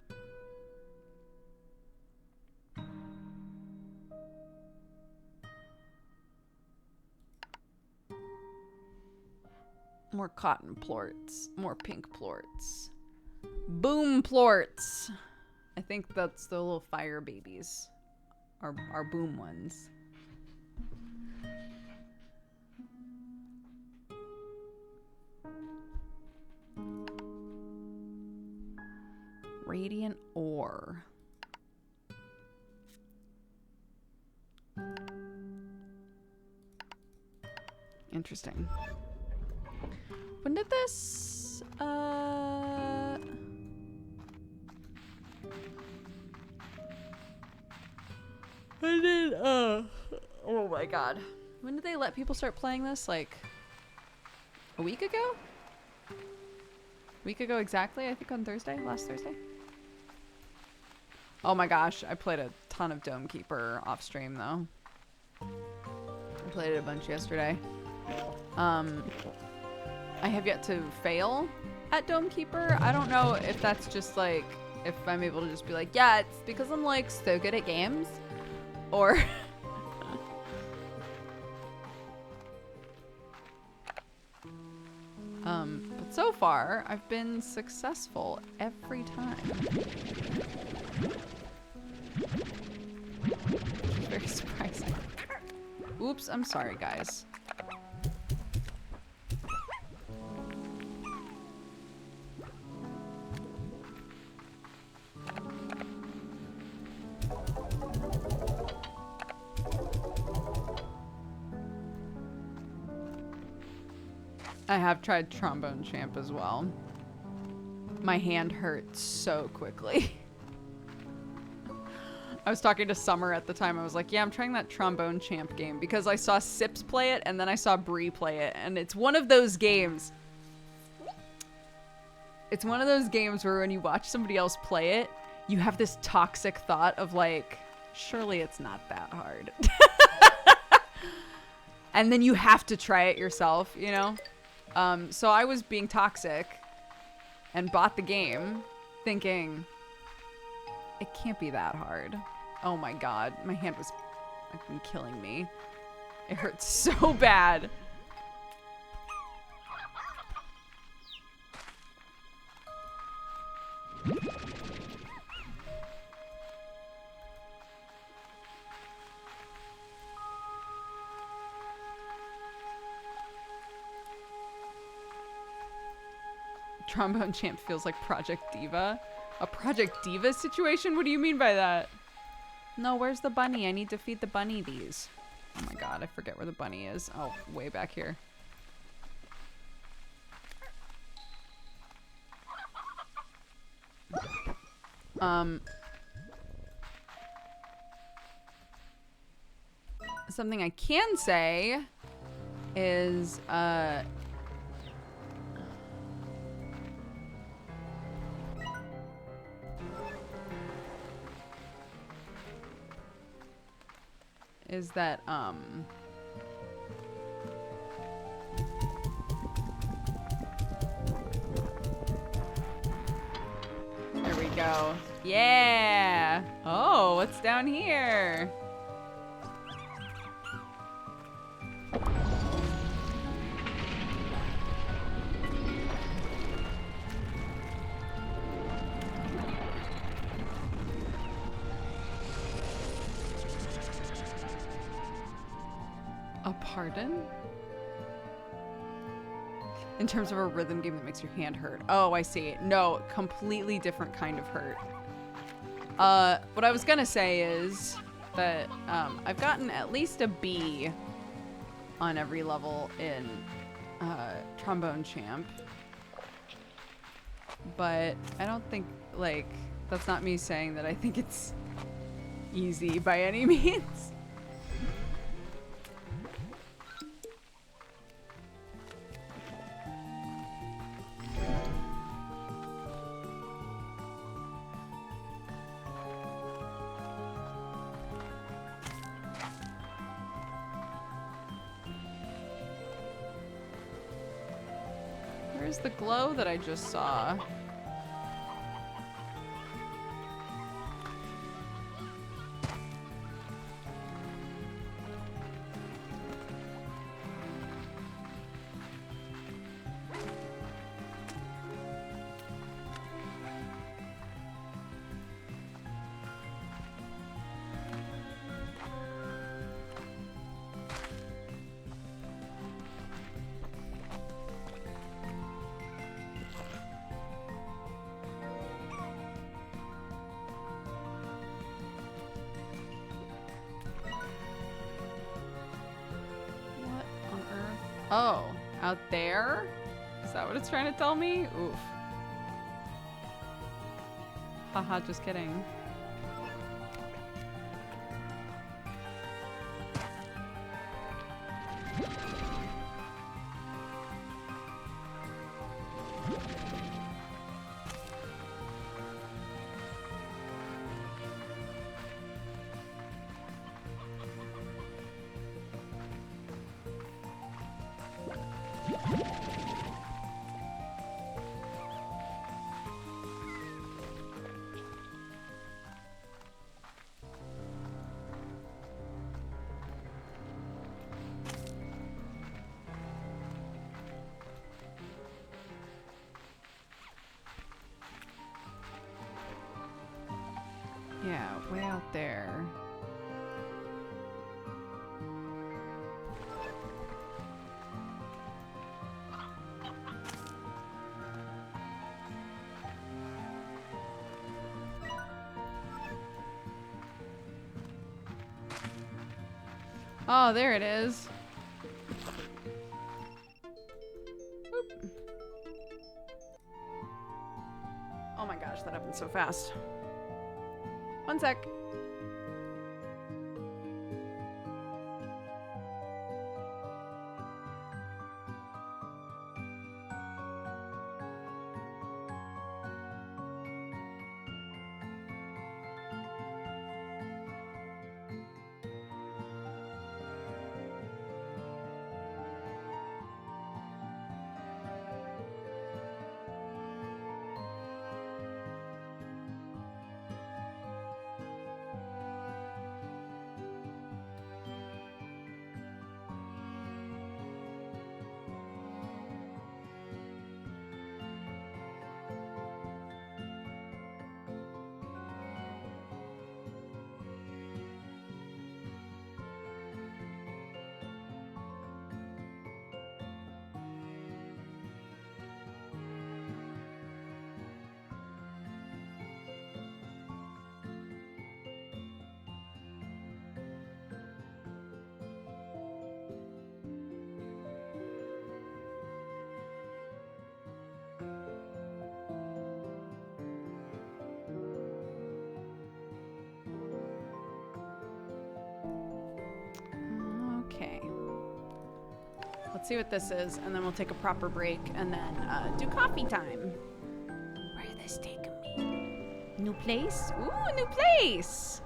More cotton plorts. More pink plorts. Boom plorts. I think that's the little fire babies. Our boom ones. Radiant ore. Interesting. When did this, when did, oh my god. When did they let people start playing this? Like, a week ago? A week ago exactly, I think on Thursday, last Thursday. Oh my gosh, I played a ton of Dome Keeper off stream though. I played it a bunch yesterday. I have yet to fail at Dome Keeper. I don't know if that's just like, if I'm able to just be like, yeah, it's because I'm like so good at games. Or but so far I've been successful every time. Very surprising. Oops, I'm sorry guys. I have tried Trombone Champ as well. My hand hurt so quickly. I was talking to Summer at the time. I was like, yeah, I'm trying that Trombone Champ game because I saw Sips play it and then I saw Bree play it. And it's one of those games. It's one of those games where when you watch somebody else play it, you have this toxic thought of like, surely it's not that hard. And then you have to try it yourself, you know? So I was being toxic and bought the game thinking it can't be that hard. Oh my god, my hand was fucking killing me. It hurts so bad. Trombone Champ feels like Project Diva. A Project Diva situation? What do you mean by that? No, where's the bunny? I need to feed the bunny these. Oh my god, I forget where the bunny is. Oh, way back here. Something I can say is, that there we go. Yeah. Oh, what's down here? A pardon? In terms of a rhythm game that makes your hand hurt. Oh, I see. No, completely different kind of hurt. What I was gonna say is that I've gotten at least a B on every level in Trombone Champ. But I don't think, like, that's not me saying that I think it's easy by any means. Where's the glow that I just saw? Oh, out there? Is that what it's trying to tell me? Oof. Haha, just kidding. Yeah, way out there. Oh, there it is. Oop. Oh my gosh, that happened so fast. One sec. Okay. Let's see what this is, and then we'll take a proper break, and then do coffee time. Where are this taking me? New place? Ooh, new place!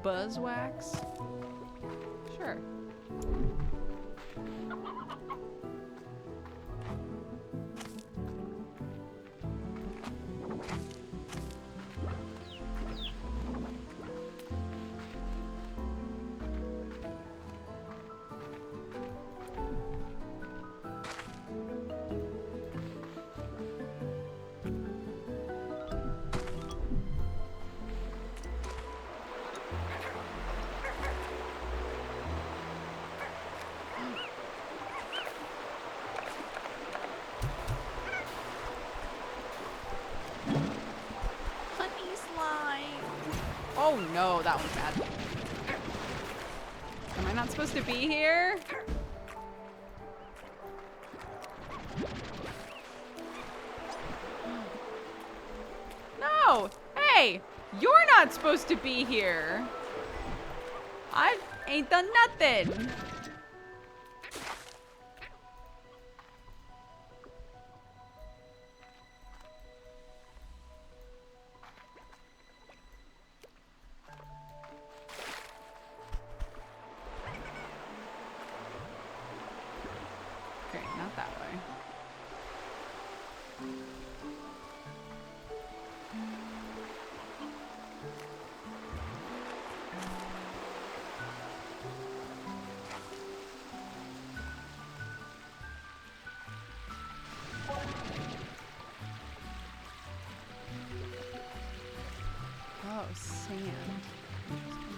Buzzwax? Sure. Oh no, that one's bad. Am I not supposed to be here? No! Hey! You're not supposed to be here! I ain't done nothing! Okay, not that way. Oh, sand. Interesting.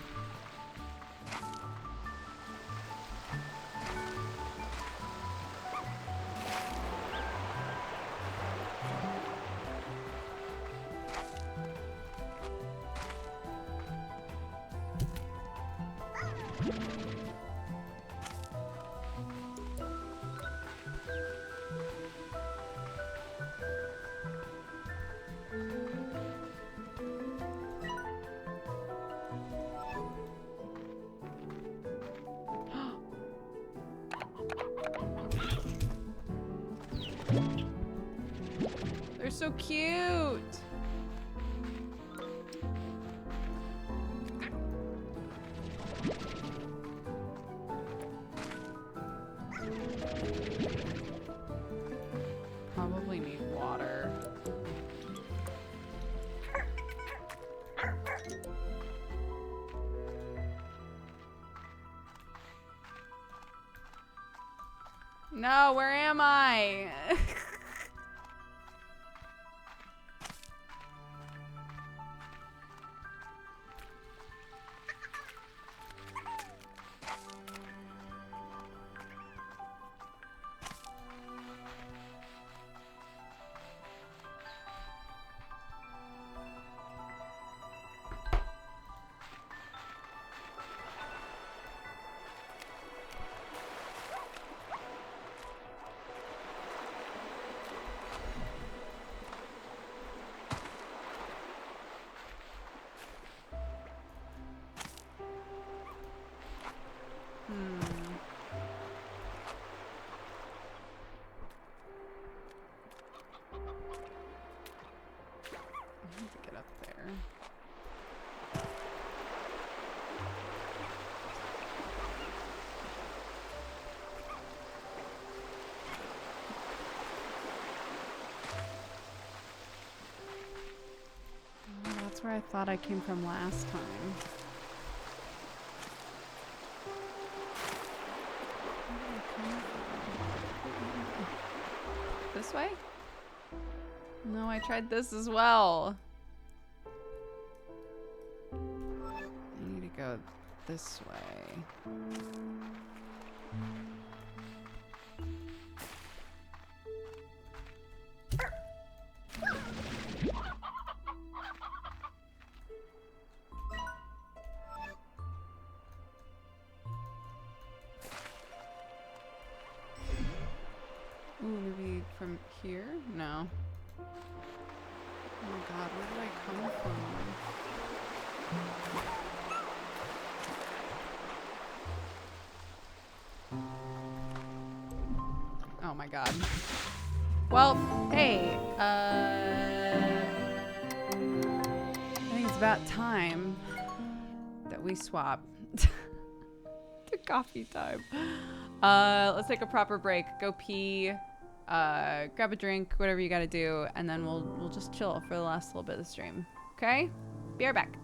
They're so cute. Probably need water. No, where am I? I need to get up there. Oh, that's where I thought I came from last time. Where did I come from? This way? No, I tried this as well. I need to go this way. Ooh, maybe from here? No. Oh god, where did I come from? Oh my god. Well, hey, I think it's about time that we swap to coffee time. Let's take a proper break. Go pee. Grab a drink, whatever you gotta do, and then we'll just chill for the last little bit of the stream. Okay? Be right back.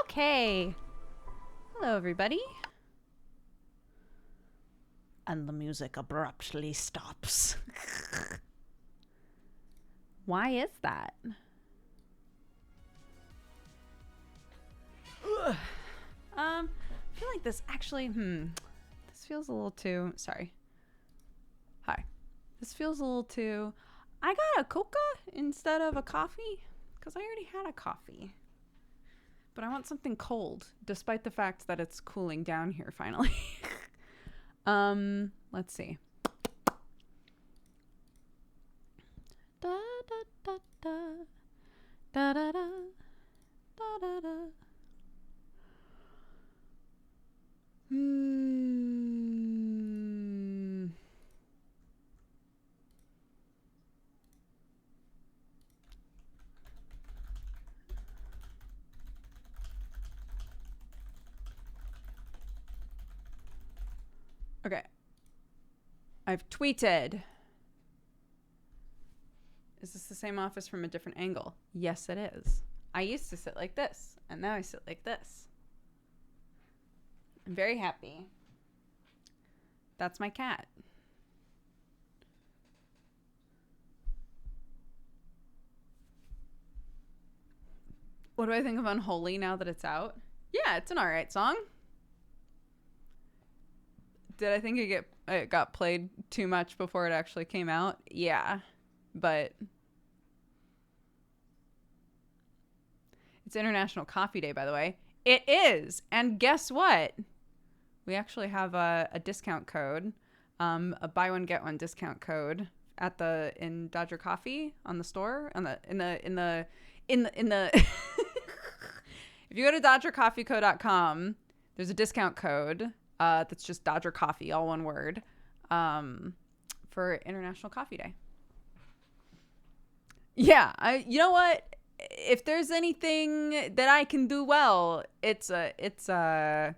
Okay. Hello, everybody. And the music abruptly stops. Why is that? I feel like this actually, this feels a little too, sorry. Hi. This feels a little too, I got a coca instead of a coffee because I already had a coffee. But I want something cold, despite the fact that it's cooling down here finally. Let's see. Da da da da da da da da da da. Okay. I've tweeted. Is this the same office from a different angle? Yes, it is. I used to sit like this, and now I sit like this. I'm very happy. That's my cat. What do I think of Unholy now that it's out? Yeah, it's an alright song. Did I think it got played too much before it actually came out? Yeah, but it's International Coffee Day, by the way. It is, and guess what? We actually have a discount code, a buy one get one discount code in Dodger Coffee on the store in the if you go to dodgercoffeeco.com, there's a discount code. That's just Dodger Coffee, all one word, for International Coffee Day. Yeah, you know what? If there's anything that I can do well, it's a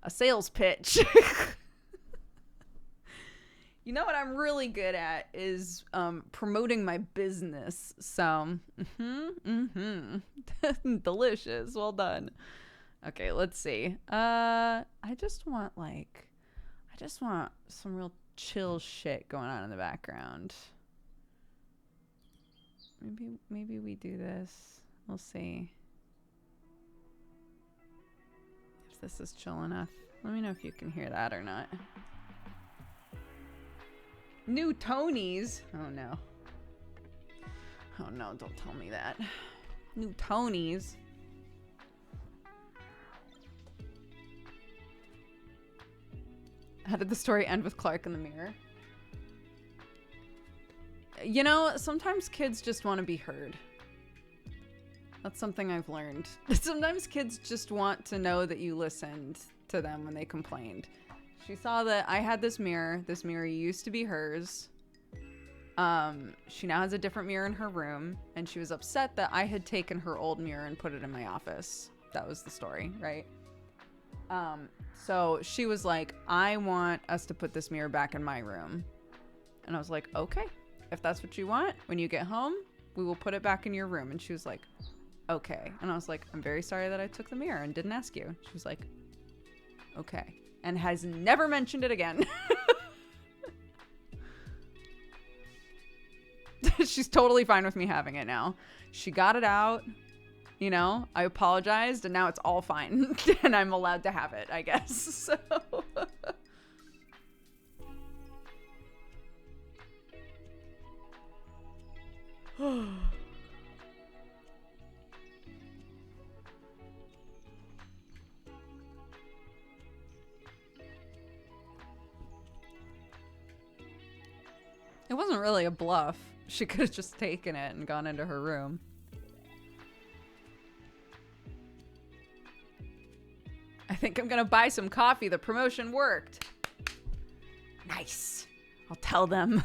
sales pitch. You know what I'm really good at is promoting my business. So, delicious. Well done. Okay, let's see. I just want some real chill shit going on in the background. Maybe we do this. We'll see if this is chill enough. Let me know if you can hear that or not. New Tonys. Oh no. Oh no, don't tell me that. New Tonys. How did the story end with Clark in the mirror? You know, sometimes kids just want to be heard. That's something I've learned. Sometimes kids just want to know that you listened to them when they complained. She saw that I had this mirror. This mirror used to be hers. She now has a different mirror in her room, and she was upset that I had taken her old mirror and put it in my office. That was the story, right? So she was like, I want us to put this mirror back in my room. And I was like, okay, if that's what you want, when you get home, we will put it back in your room. And she was like, okay. And I was like, I'm very sorry that I took the mirror and didn't ask you. She was like, okay. And has never mentioned it again. She's totally fine with me having it now. She got it out. You know, I apologized, and now it's all fine. And I'm allowed to have it, I guess. So. It wasn't really a bluff. She could have just taken it and gone into her room. I think I'm gonna buy some coffee. The promotion worked. Nice. I'll tell them.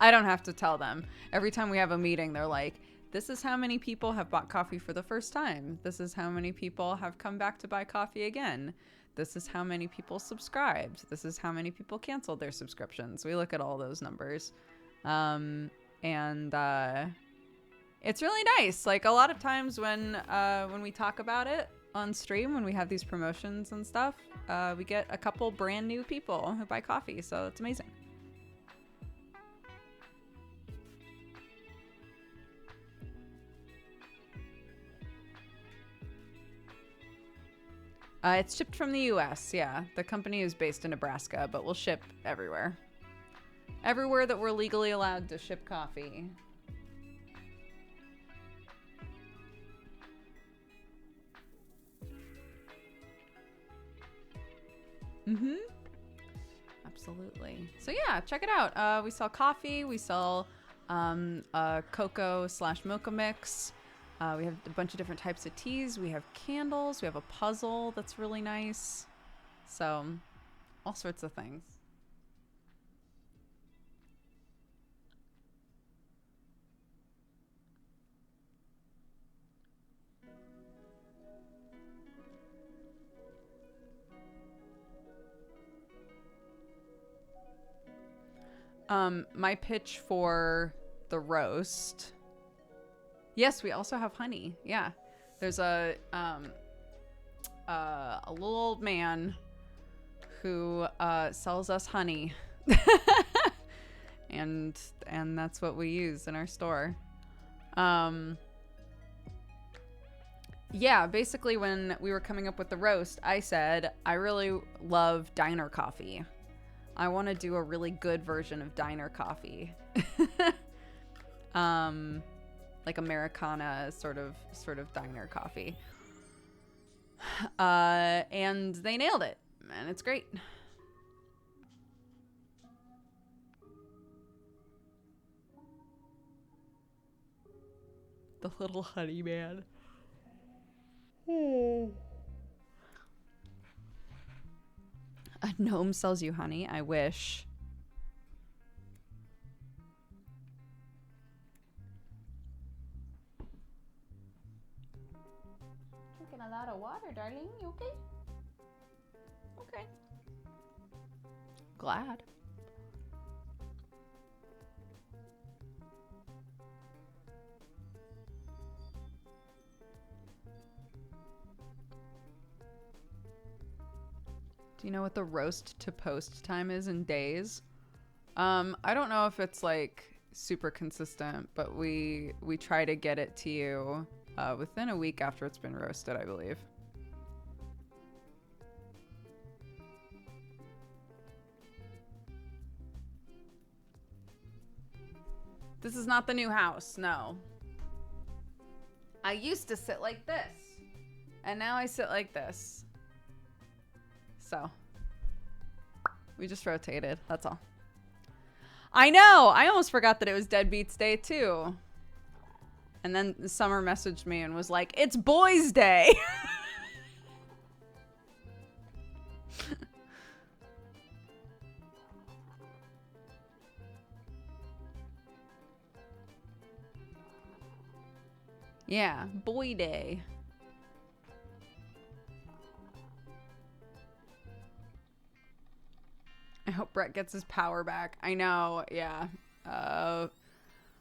I don't have to tell them. Every time we have a meeting, they're like, this is how many people have bought coffee for the first time. This is how many people have come back to buy coffee again. This is how many people subscribed. This is how many people canceled their subscriptions. We look at all those numbers. It's really nice. Like a lot of times when we talk about it on stream, when we have these promotions and stuff, we get a couple brand new people who buy coffee. So it's amazing. It's shipped from the US, yeah. The company is based in Nebraska, but we'll ship everywhere. Everywhere that we're legally allowed to ship coffee. Mm-hmm. Absolutely. So yeah, check it out. We sell coffee. We sell cocoa / mocha mix. We have a bunch of different types of teas. We have candles. We have a puzzle that's really nice. So all sorts of things. My pitch for the roast. Yes, we also have honey. Yeah. There's a little old man who sells us honey. and that's what we use in our store. Yeah, basically when we were coming up with the roast, I said I really love diner coffee. I want to do a really good version of diner coffee. Like Americana sort of diner coffee. And they nailed it, and it's great. The little honey man. A gnome sells you honey? I wish. Drinking a lot of water, darling. You okay? Okay. Glad. Do you know what the roast to post time is in days? I don't know if it's like super consistent, but we try to get it to you within a week after it's been roasted, I believe. This is not the new house, no. I used to sit like this, and now I sit like this. So, we just rotated, that's all. I know! I almost forgot that it was Deadbeats Day, too. And then Summer messaged me and was like, it's Boys Day! Yeah, Boy Day. I hope Brett gets his power back. I know, yeah.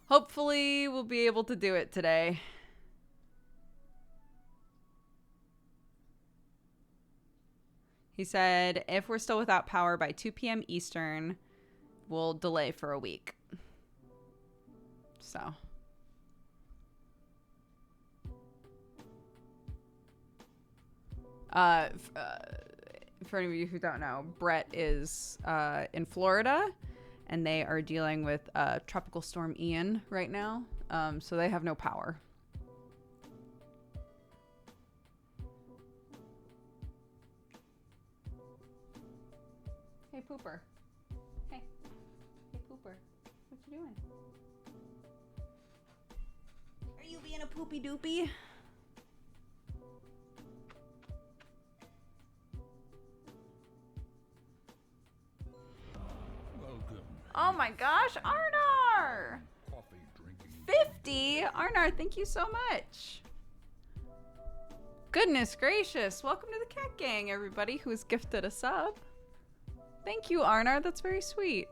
Hopefully we'll be able to do it today. He said, if we're still without power by 2 p.m. Eastern, we'll delay for a week. So. For any of you who don't know, Brett is in Florida, and they are dealing with Tropical Storm Ian right now, so they have no power. Hey, Pooper. Hey. Hey, Pooper. What you doing? Are you being a poopy doopy? Oh my gosh, Arnar! Coffee drinking. 50? Arnar, thank you so much. Goodness gracious. Welcome to the Cat Gang, everybody who has gifted a sub. Thank you, Arnar. That's very sweet.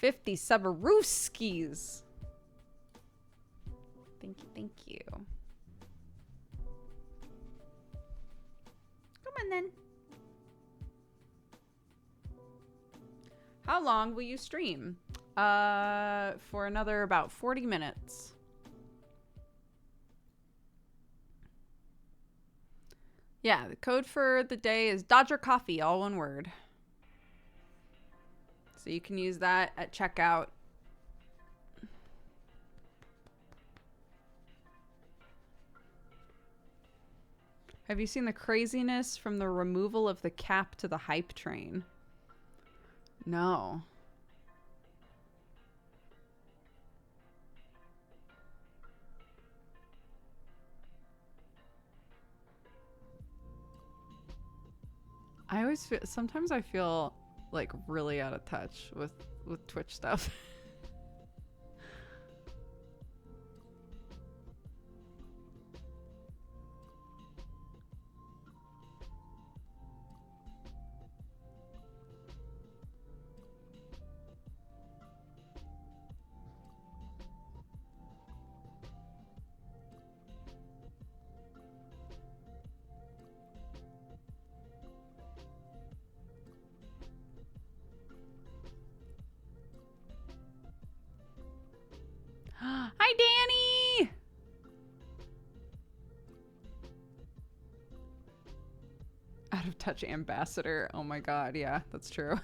50 Subarooskis. Thank you, thank you. Come on then. How long will you stream? For another about 40 minutes. Yeah, the code for the day is Dodger Coffee, all one word. So you can use that at checkout. Have you seen the craziness from the removal of the cap to the hype train? No. I always feel, sometimes I feel like really out of touch with Twitch stuff. Hi, Danny! Out of touch ambassador. Oh my god, yeah, that's true.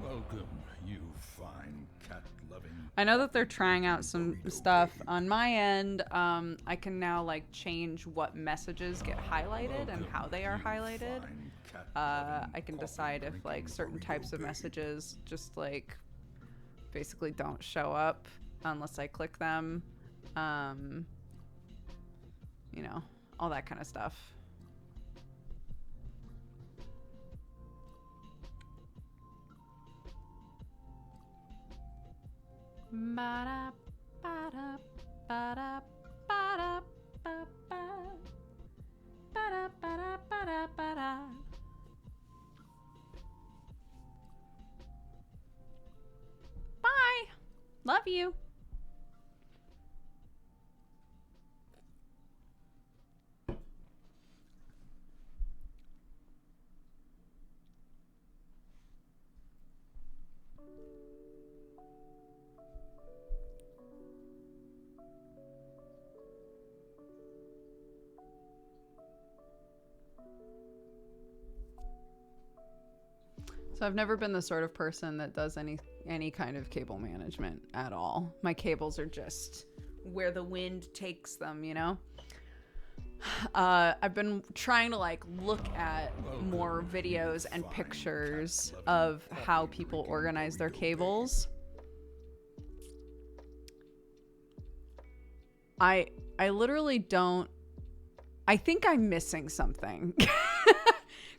Welcome, you fine cat-loving. I know that they're trying out some stuff on my end. I can now like change what messages get highlighted and how they are highlighted. I can decide if like certain types of messages just like basically don't show up unless I click them. You know, all that kind of stuff. Ba-da, ba-da, ba-da, ba-da, ba-ba. Ba-da, ba-da, ba-da, ba-da. Bye. Love you. So I've never been the sort of person that does any kind of cable management at all. My cables are just where the wind takes them, you know? I've been trying to like look at more videos and pictures of how people organize their cables. I literally don't. I think I'm missing something.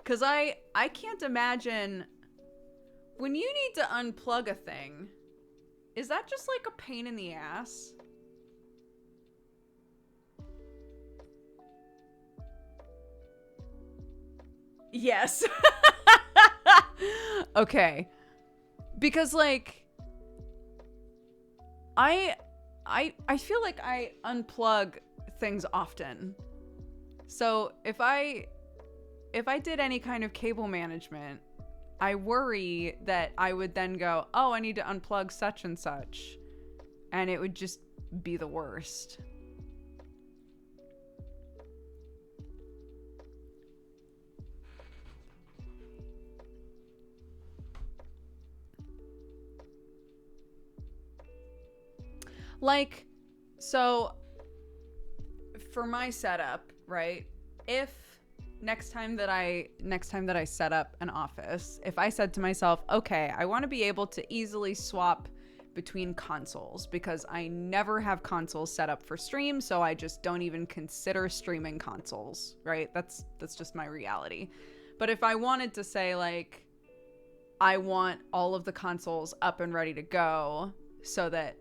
Cause I can't imagine when you need to unplug a thing, is that just like a pain in the ass? Yes. Okay. Because like I feel like I unplug things often. So if I did any kind of cable management, I worry that I would then go, oh, I need to unplug such and such. And it would just be the worst. Like, so for my setup, right? If next time that I set up an office, if I said to myself, okay, I want to be able to easily swap between consoles because I never have consoles set up for stream, so I just don't even consider streaming consoles, right? That's just my reality. But if I wanted to say like I want all of the consoles up and ready to go so that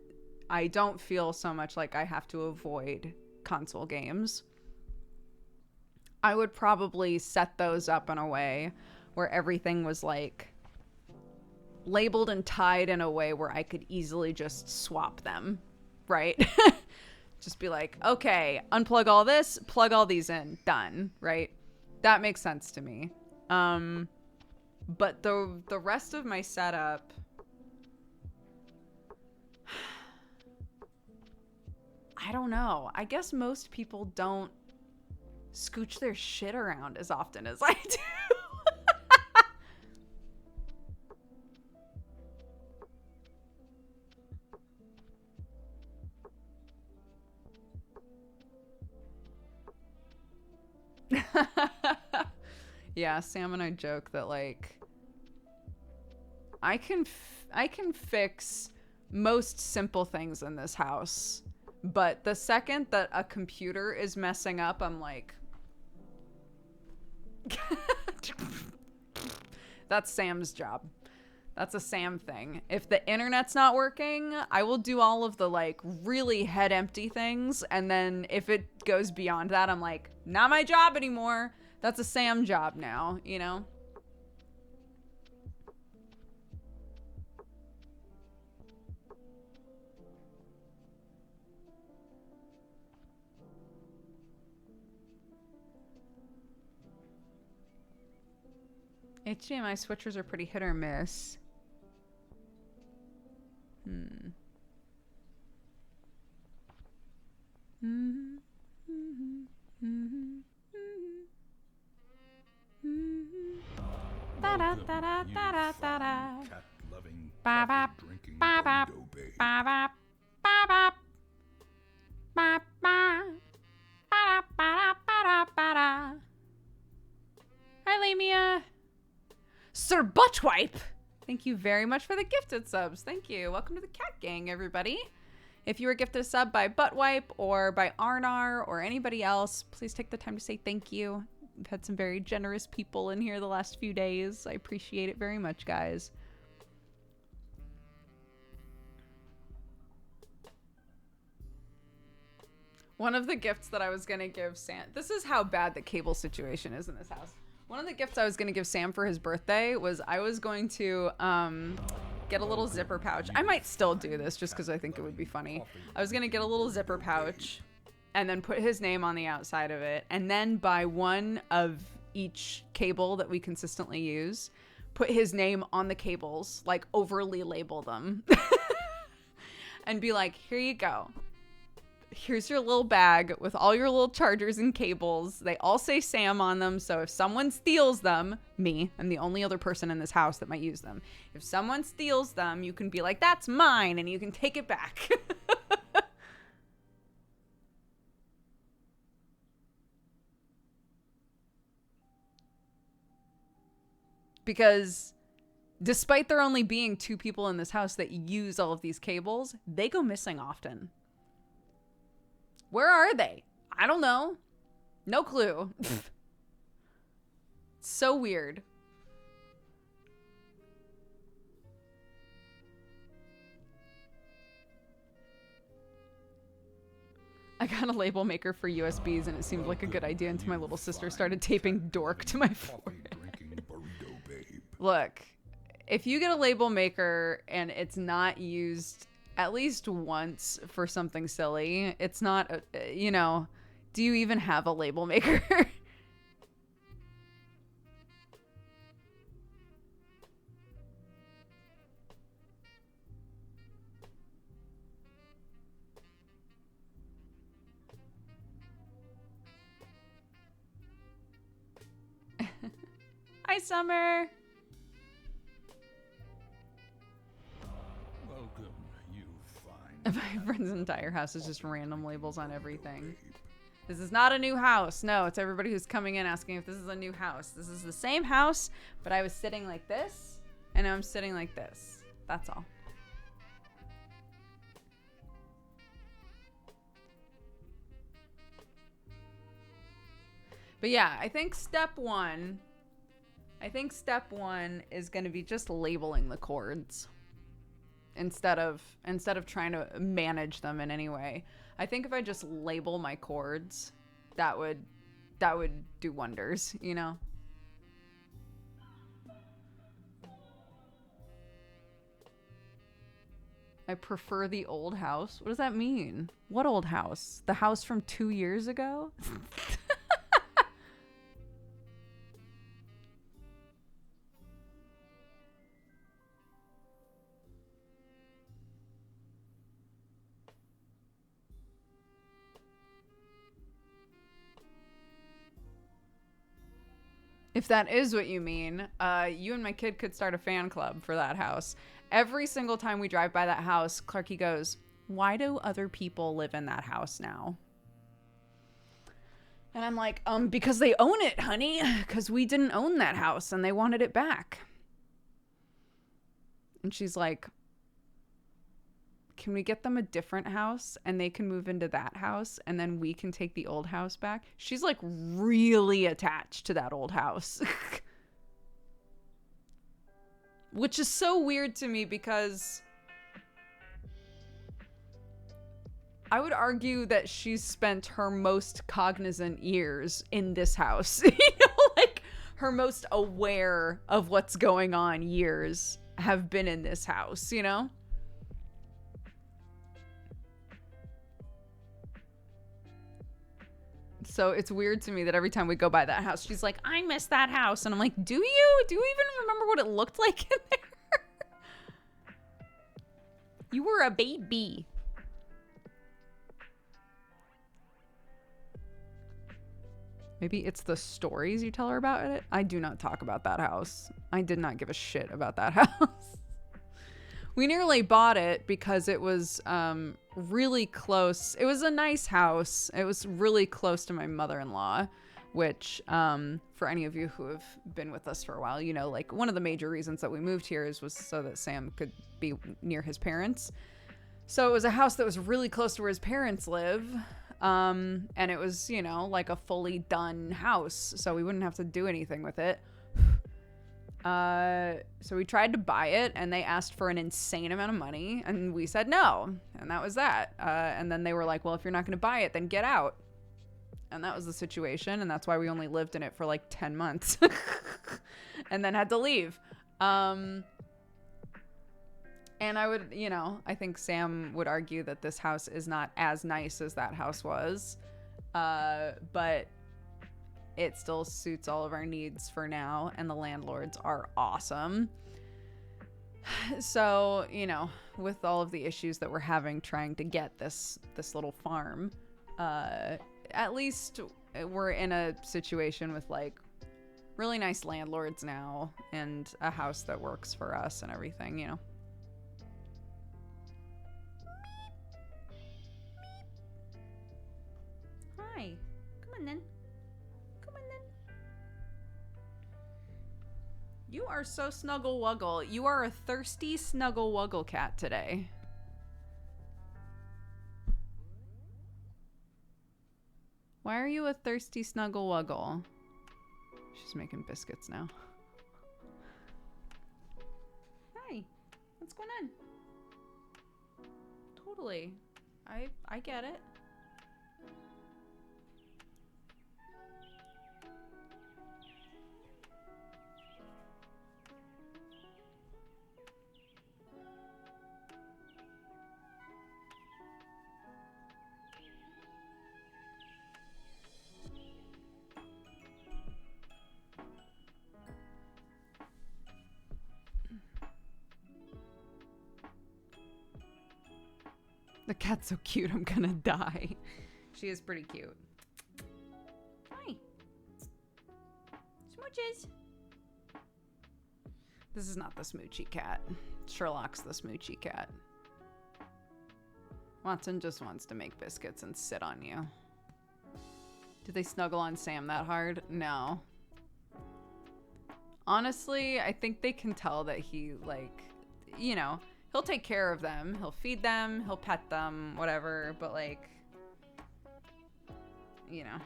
I don't feel so much like I have to avoid console games, I would probably set those up in a way where everything was like labeled and tied in a way where I could easily just swap them, right? Just be like, okay, unplug all this, plug all these in, done, right? That makes sense to me. But the rest of my setup, I don't know. I guess most people don't scooch their shit around as often as I do. Yeah, Sam and I joke that like I can fix most simple things in this house, but the second that a computer is messing up, I'm like that's Sam's job. That's a Sam thing. If the internet's not working, I will do all of the like really head empty things, and then if it goes beyond that, I'm like, not my job anymore. That's a Sam job now, you know? HDMI switchers are pretty hit or miss. Cat-loving, Ba ba coffee-drinking ba ba burrito babe. ba ba ba ba ba ba ba ba ba ba. Hi, Lamia. Sir Buttwipe. Thank you very much for the gifted subs. Thank you. Welcome to the Cat Gang, everybody. If you were gifted a sub by Buttwipe or by Arnar or anybody else, please take the time to say thank you. We've had some very generous people in here the last few days. I appreciate it very much, guys. One of the gifts that I was going to give Sam... This is how bad the cable situation is in this house. One of the gifts I was going to give Sam for his birthday was I was going to get a little zipper pouch. I might still do this just because I think it would be funny. I was going to get a little zipper pouch and then put his name on the outside of it, and then buy one of each cable that we consistently use, put his name on the cables, like overly label them, and be like, here you go. Here's your little bag with all your little chargers and cables. They all say Sam on them, so if someone steals them, me, I'm the only other person in this house that might use them. If someone steals them, you can be like, that's mine, and you can take it back. Because despite there only being 2 people in this house that use all of these cables, they go missing often. Where are they? I don't know. No clue. So weird. I got a label maker for USBs and it seemed like a good idea until my little sister started taping dork to my forehead. Coffee-drinking burrito babe. Look, if you get a label maker and it's not used at least once for something silly, it's not, you know, do you even have a label maker? Hi, Summer. Welcome, you fine. My friend's entire house is just random labels on everything. This is not a new house. No, it's everybody who's coming in asking if this is a new house. This is the same house, but I was sitting like this, and now I'm sitting like this. That's all. But yeah, I think step one is going to be just labeling the chords instead of trying to manage them in any way. I think if I just label my chords, that would do wonders, you know? I prefer the old house. What does that mean? What old house? The house from 2 years ago? If that is what you mean, you and my kid could start a fan club for that house. Every single time we drive by that house, Clarky goes, "Why do other people live in that house now?" And I'm like, because they own it, honey. Because we didn't own that house and they wanted it back. And she's like, can we get them a different house and they can move into that house and then we can take the old house back? She's like really attached to that old house. Which is so weird to me because I would argue that she's spent her most cognizant years in this house. You know, like her most aware of what's going on years have been in this house, you know? So it's weird to me that every time we go by that house, she's like, I miss that house. And I'm like, do you? Do you even remember what it looked like in there? You were a baby. Maybe it's the stories you tell her about it. I do not talk about that house. I did not give a shit about that house. We nearly bought it because it was really close. It was a nice house. It was really close to my mother-in-law, which for any of you who have been with us for a while, you know, like one of the major reasons that we moved here was so that Sam could be near his parents. So it was a house that was really close to where his parents live. And it was, you know, like a fully done house, so we wouldn't have to do anything with it. So we tried to buy it and they asked for an insane amount of money and we said no. And that was that. And then they were like, well, if you're not going to buy it, then get out. And that was the situation. And that's why we only lived in it for like 10 months and then had to leave. And I would, you know, I think Sam would argue that this house is not as nice as that house was. But it still suits all of our needs for now, and the landlords are awesome. So, you know, with all of the issues that we're having trying to get this little farm, at least we're in a situation with like really nice landlords now and a house that works for us and everything, you know. Hi. Come on then. You are so snuggle wuggle. You are a thirsty snuggle wuggle cat today. Why are you a thirsty snuggle wuggle? She's making biscuits now. Hi. What's going on? Totally. I get it. The cat's so cute, I'm gonna die. She is pretty cute. Hi. Smooches. This is not the smoochy cat. Sherlock's the smoochy cat. Watson just wants to make biscuits and sit on you. Do they snuggle on Sam that hard? No. Honestly, I think they can tell that he, like, you know, he'll take care of them. He'll feed them. He'll pet them, whatever. But, like, you know.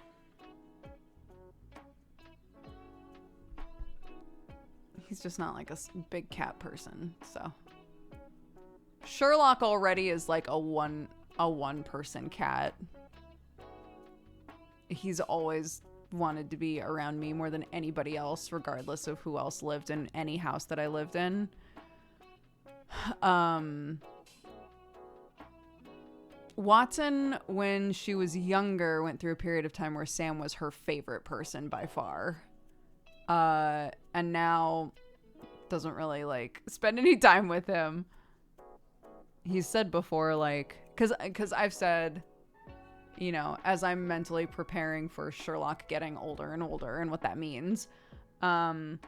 He's just not, like, a big cat person, so. Sherlock already is, like, a one-person cat. He's always wanted to be around me more than anybody else, regardless of who else lived in any house that I lived in. Watson, when she was younger, went through a period of time where Sam was her favorite person by far. And now doesn't really, like, spend any time with him. He's said before, like, because I've said, you know, as I'm mentally preparing for Sherlock getting older and older and what that means, I've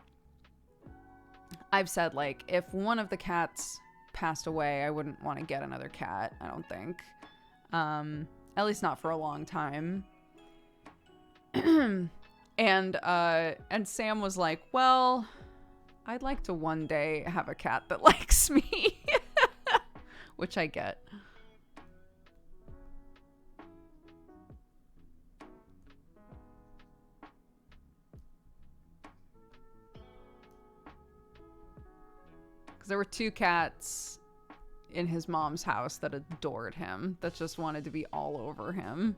said, like, if one of the cats passed away, I wouldn't want to get another cat, I don't think. At least not for a long time. And Sam was like, well, I'd like to one day have a cat that likes me. Which I get. Because there were 2 cats in his mom's house that adored him, that just wanted to be all over him.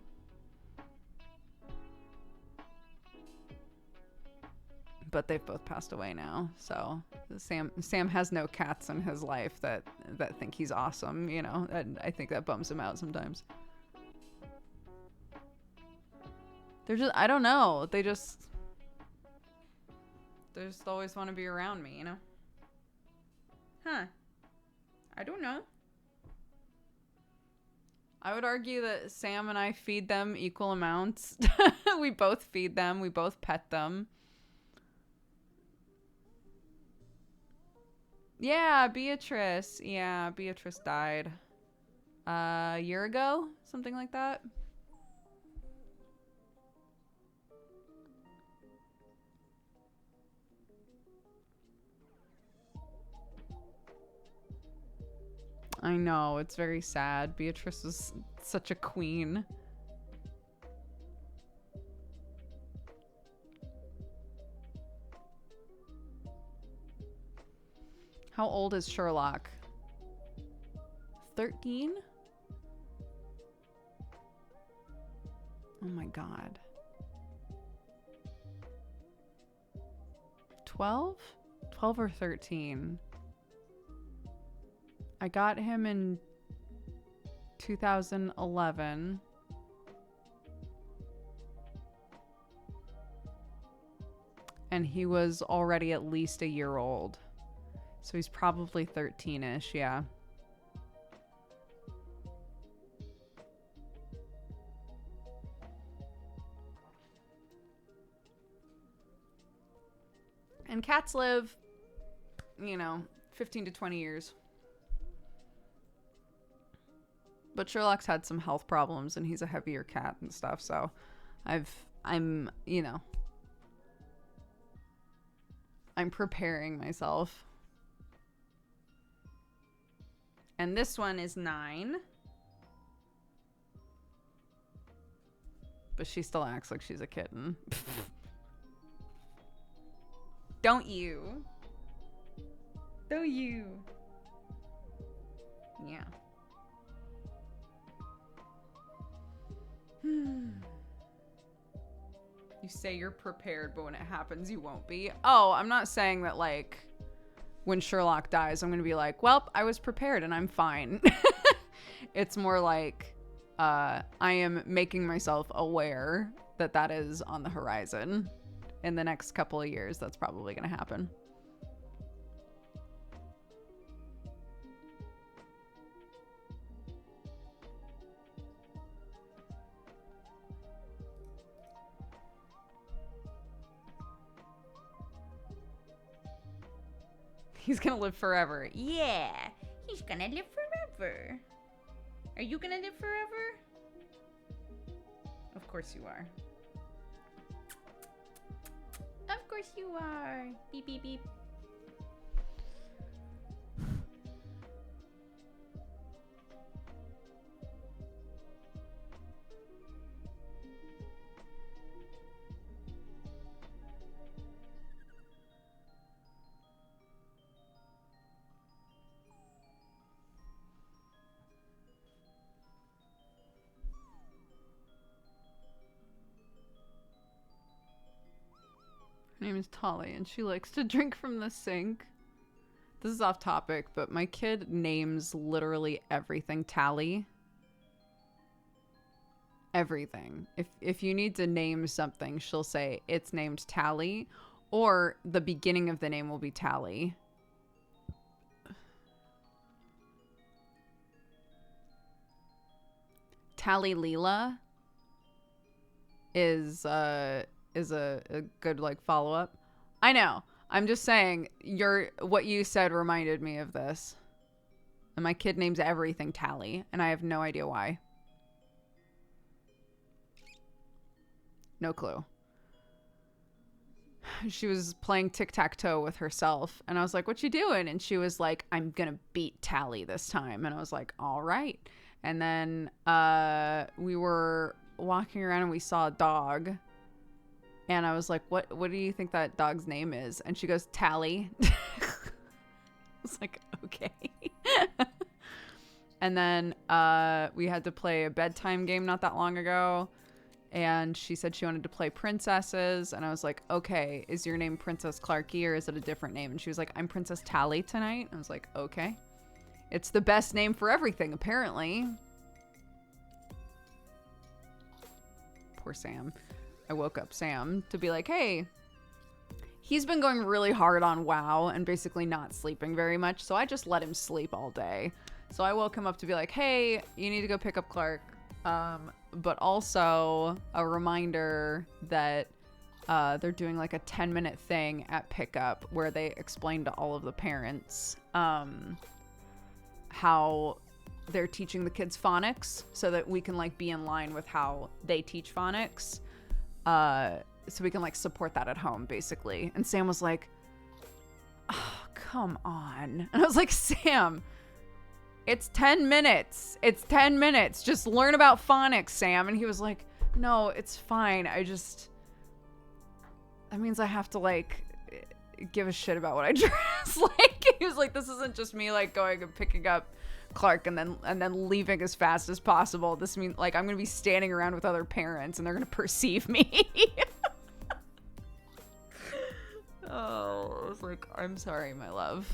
But they've both passed away now, so Sam has no cats in his life that think he's awesome, you know, and I think that bums him out sometimes. They're just, I don't know, they just always want to be around me, you know? Huh. I don't know. I would argue that Sam and I feed them equal amounts. We both feed them. We both pet them. Yeah, Beatrice. Yeah, Beatrice died a year ago, something like that. I know, it's very sad. Beatrice was such a queen. How old is Sherlock? 13? Oh my god. 12? 12 or 13. I got him in 2011. And he was already at least a year old. So he's probably 13-ish, yeah. And cats live, you know, 15 to 20 years. But Sherlock's had some health problems and he's a heavier cat and stuff, so I'm, you know, I'm preparing myself. And this one is 9. But she still acts like she's a kitten. Don't you? Don't you? Yeah. You say you're prepared, but when it happens, you won't be. Oh, I'm not saying that, like, when Sherlock dies, I'm going to be like, well, I was prepared and I'm fine. It's more like I am making myself aware that that is on the horizon. In the next couple of years, that's probably going to happen. He's gonna live forever. Yeah, he's gonna live forever. Are you gonna live forever? Of course you are. Of course you are. Beep, beep, beep. Her name is Tolly, and she likes to drink from the sink. This is off topic, but my kid names literally everything Tally. everything. If you need to name something, she'll say it's named Tally, or the beginning of the name will be Tally. Tally Leela is a good like follow up. I know. I'm just saying what you said reminded me of this. And my kid names everything Tally, and I have no idea why. No clue. She was playing tic-tac-toe with herself, and I was like, what you doing? And she was like, I'm gonna beat Tally this time. And I was like, all right. And then we were walking around and we saw a dog, and I was like, what do you think that dog's name is? And she goes, Tally. I was like, okay. And then we had to play a bedtime game not that long ago, and she said she wanted to play princesses, and I was like, okay, is your name Princess Clarky or is it a different name? And she was like, I'm Princess Tally tonight. I was like, okay. It's the best name for everything, apparently. Poor Sam. I woke up Sam to be like, hey, he's been going really hard on WoW and basically not sleeping very much, so I just let him sleep all day. So I woke him up to be like, hey, you need to go pick up Clark. But also a reminder that they're doing like a 10-minute thing at pickup where they explain to all of the parents how they're teaching the kids phonics so that we can like be in line with how they teach phonics. So we can like support that at home basically. And Sam was like, oh, come on. And I was like, Sam, it's 10 minutes. It's 10 minutes. Just learn about phonics, Sam. And he was like, no, it's fine. That means I have to like give a shit about what I dress like. He was like, this isn't just me like going and picking up Clark and then leaving as fast as possible. This means like I'm gonna be standing around with other parents and they're gonna perceive me. Oh, I was like, I'm sorry, my love.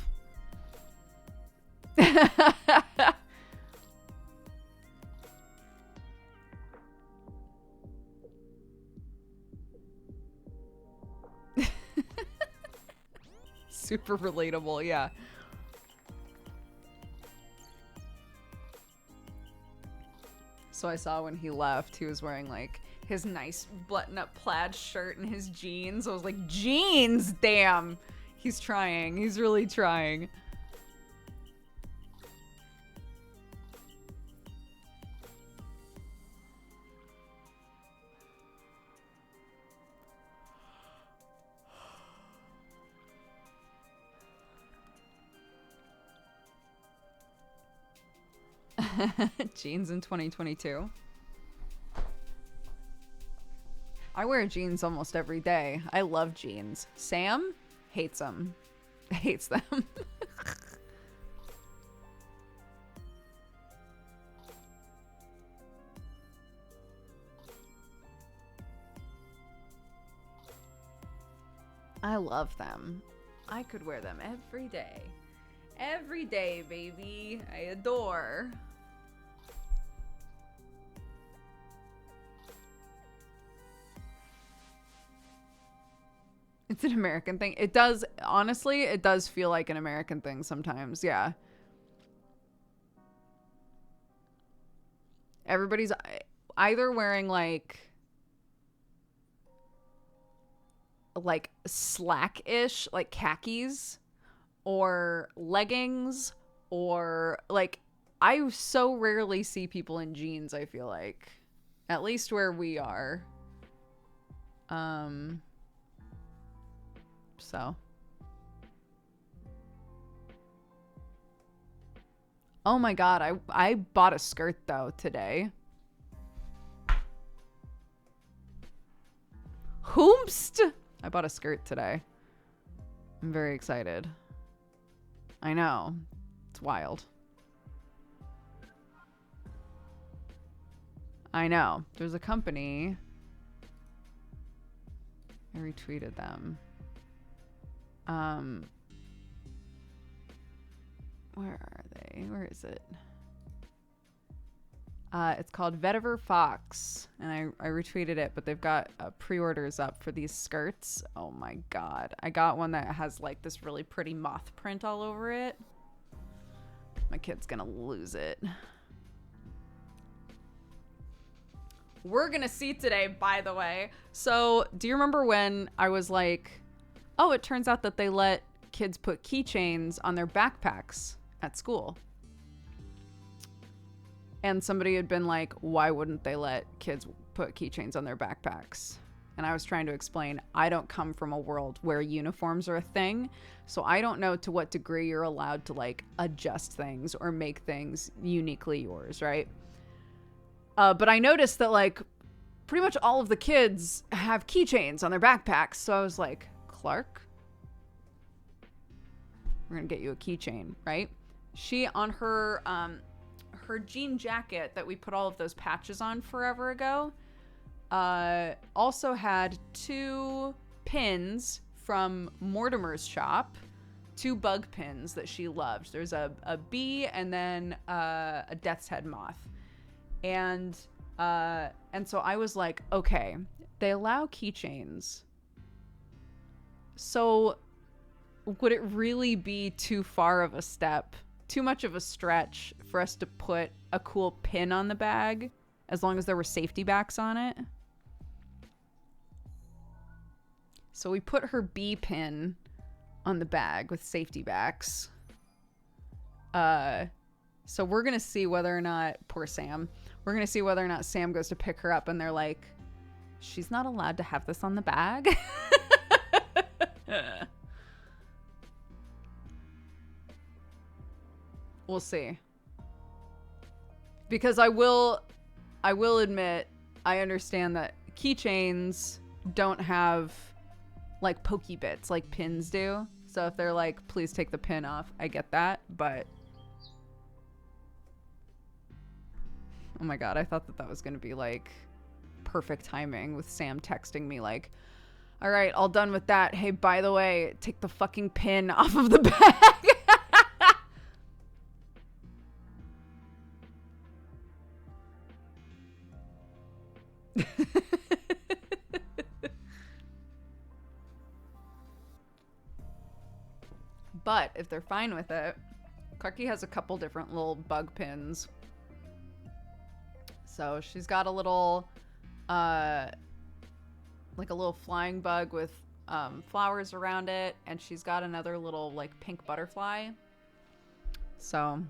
Super relatable, yeah. So I saw when he left, he was wearing like his nice button-up plaid shirt and his jeans. I was like, jeans, damn. He's trying. He's really trying. Jeans in 2022. I wear jeans almost every day. I love jeans. Sam hates them. Hates them. I love them. I could wear them every day. Every day, baby. I adore. It's an American thing. It does, honestly, it does feel like an American thing sometimes. Yeah. Everybody's either wearing like slack-ish, like khakis, or leggings, or like I so rarely see people in jeans, I feel like. At least where we are. So. Oh my god, I bought a skirt though today. Whomst? I bought a skirt today. I'm very excited. I know. It's wild. I know. There's a company. I retweeted them. Where are they? Where is it? It's called Vetiver Fox, and I retweeted it, but they've got pre-orders up for these skirts. Oh my god. I got one that has like this really pretty moth print all over it. My kid's gonna lose it. We're gonna see today, by the way. So, do you remember when I was like, oh, it turns out that they let kids put keychains on their backpacks at school? And somebody had been like, why wouldn't they let kids put keychains on their backpacks? And I was trying to explain, I don't come from a world where uniforms are a thing. So I don't know to what degree you're allowed to like adjust things or make things uniquely yours, right? But I noticed that like pretty much all of the kids have keychains on their backpacks. So I was like, Clark, we're going to get you a keychain, right? She, on her jean jacket that we put all of those patches on forever ago, also had 2 pins from Mortimer's shop, 2 bug pins that she loved. There's a bee and then a death's head moth. And so I was like, okay, they allow keychains. So would it really be too far of a step, too much of a stretch for us to put a cool pin on the bag as long as there were safety backs on it? So we put her bee pin on the bag with safety backs. So we're going to see whether or not, poor Sam, we're going to see whether or not Sam goes to pick her up and they're like, she's not allowed to have this on the bag. We'll see. Because I will admit, I understand that keychains don't have like pokey bits like pins do. So if they're like, please take the pin off, I get that. But oh my god, I thought that was going to be like perfect timing with Sam texting me like, all right, all done with that. Hey, by the way, take the fucking pin off of the bag. But if they're fine with it, Clarky has a couple different little bug pins. So she's got a little, like a little flying bug with flowers around it, and she's got another little like pink butterfly. So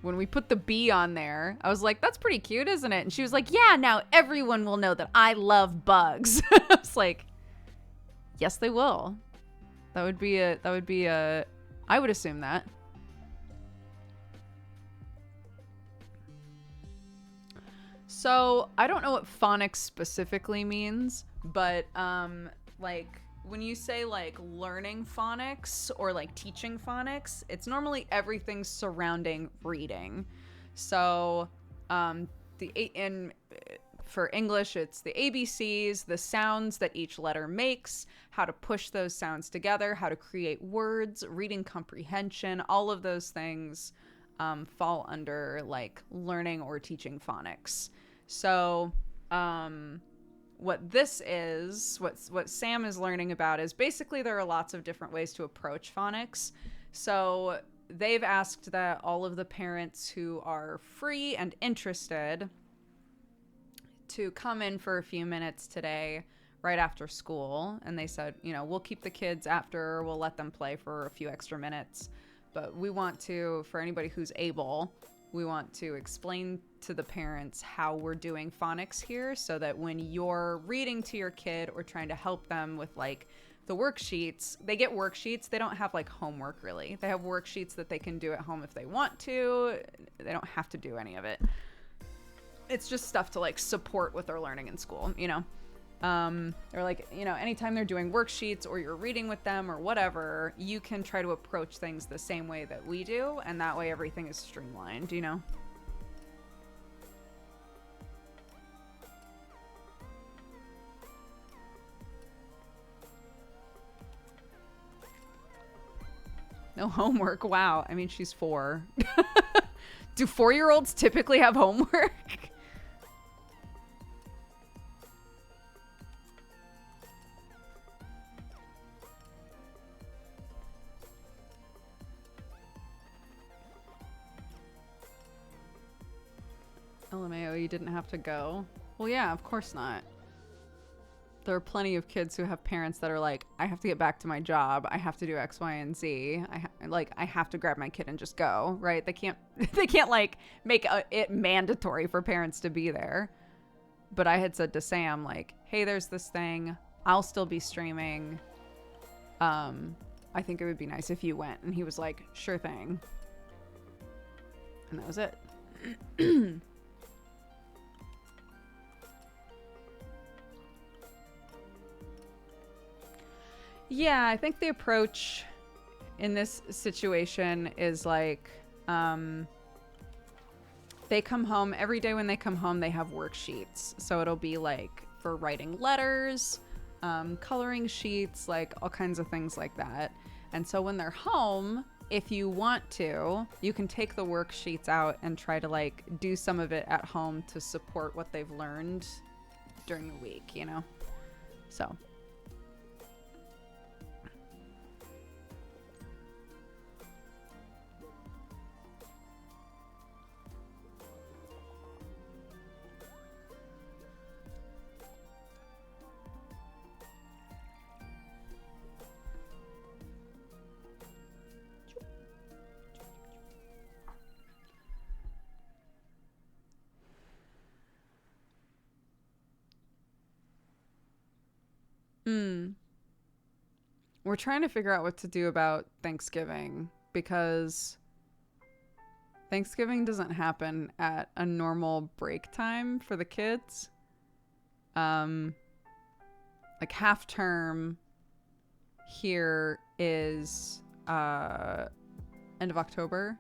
when we put the bee on there, I was like, that's pretty cute, isn't it? And she was like, yeah, now everyone will know that I love bugs. I was like, yes, they will. That would be a, I would assume that. So I don't know what phonics specifically means, but like when you say like learning phonics or like teaching phonics, it's normally everything surrounding reading. So for English, it's the ABCs, the sounds that each letter makes, how to push those sounds together, how to create words, reading comprehension, all of those things fall under like learning or teaching phonics. So what this is, what Sam is learning about is basically there are lots of different ways to approach phonics. So they've asked that all of the parents who are free and interested to come in for a few minutes today right after school. And they said, you know, we'll keep the kids after, we'll let them play for a few extra minutes. But we want to, for anybody who's able, we want to explain to the parents how we're doing phonics here so that when you're reading to your kid or trying to help them with like the worksheets, they get worksheets. They don't have like homework really. They have worksheets that they can do at home if they want to. They don't have to do any of it. It's just stuff to like support what they're learning in school, you know? Or like, you know, anytime they're doing worksheets or you're reading with them or whatever, you can try to approach things the same way that we do. And that way everything is streamlined, you know? No homework. Wow. I mean, she's 4. Do 4-year-olds typically have homework? LMAO, you didn't have to go? Well, yeah, of course not. There are plenty of kids who have parents that are like, I have to get back to my job. I have to do X, Y, and Z. I have to grab my kid and just go, right? They can't like make it mandatory for parents to be there. But I had said to Sam, like, hey, there's this thing. I'll still be streaming. I think it would be nice if you went. And he was like, sure thing. And that was it. Yeah, I think the approach in this situation is like, they come home every day. When they come home, they have worksheets. So it'll be like for writing letters, coloring sheets, like all kinds of things like that. And so when they're home, if you want to, you can take the worksheets out and try to like do some of it at home to support what they've learned during the week, you know? So. We're trying to figure out what to do about Thanksgiving because Thanksgiving doesn't happen at a normal break time for the kids. Like half term here is end of October.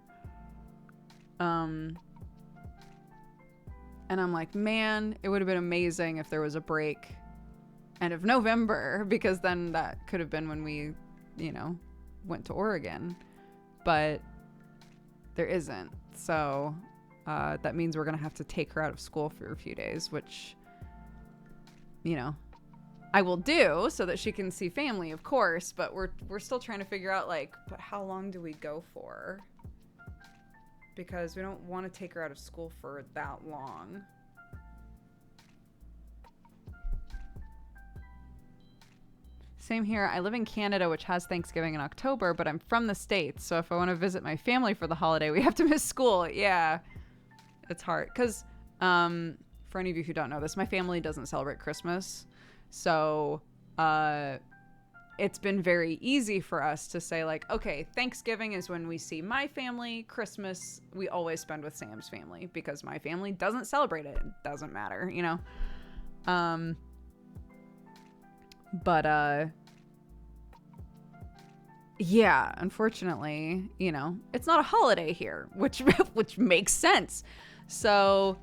And I'm like, man, it would have been amazing if there was a break end of November, because then that could have been when we, you know, went to Oregon. But there isn't. So that means we're going to have to take her out of school for a few days, which, you know, I will do so that she can see family, of course. But we're still trying to figure out, like, but how long do we go for? Because we don't want to take her out of school for that long. Same here. I live in Canada, which has Thanksgiving in October, but I'm from the States. So if I want to visit my family for the holiday, we have to miss school. Yeah, it's hard. Because for any of you who don't know this, my family doesn't celebrate Christmas. So it's been very easy for us to say, like, okay, Thanksgiving is when we see my family. Christmas, we always spend with Sam's family because my family doesn't celebrate it. It doesn't matter, you know? But yeah, unfortunately, you know, it's not a holiday here, which makes sense. So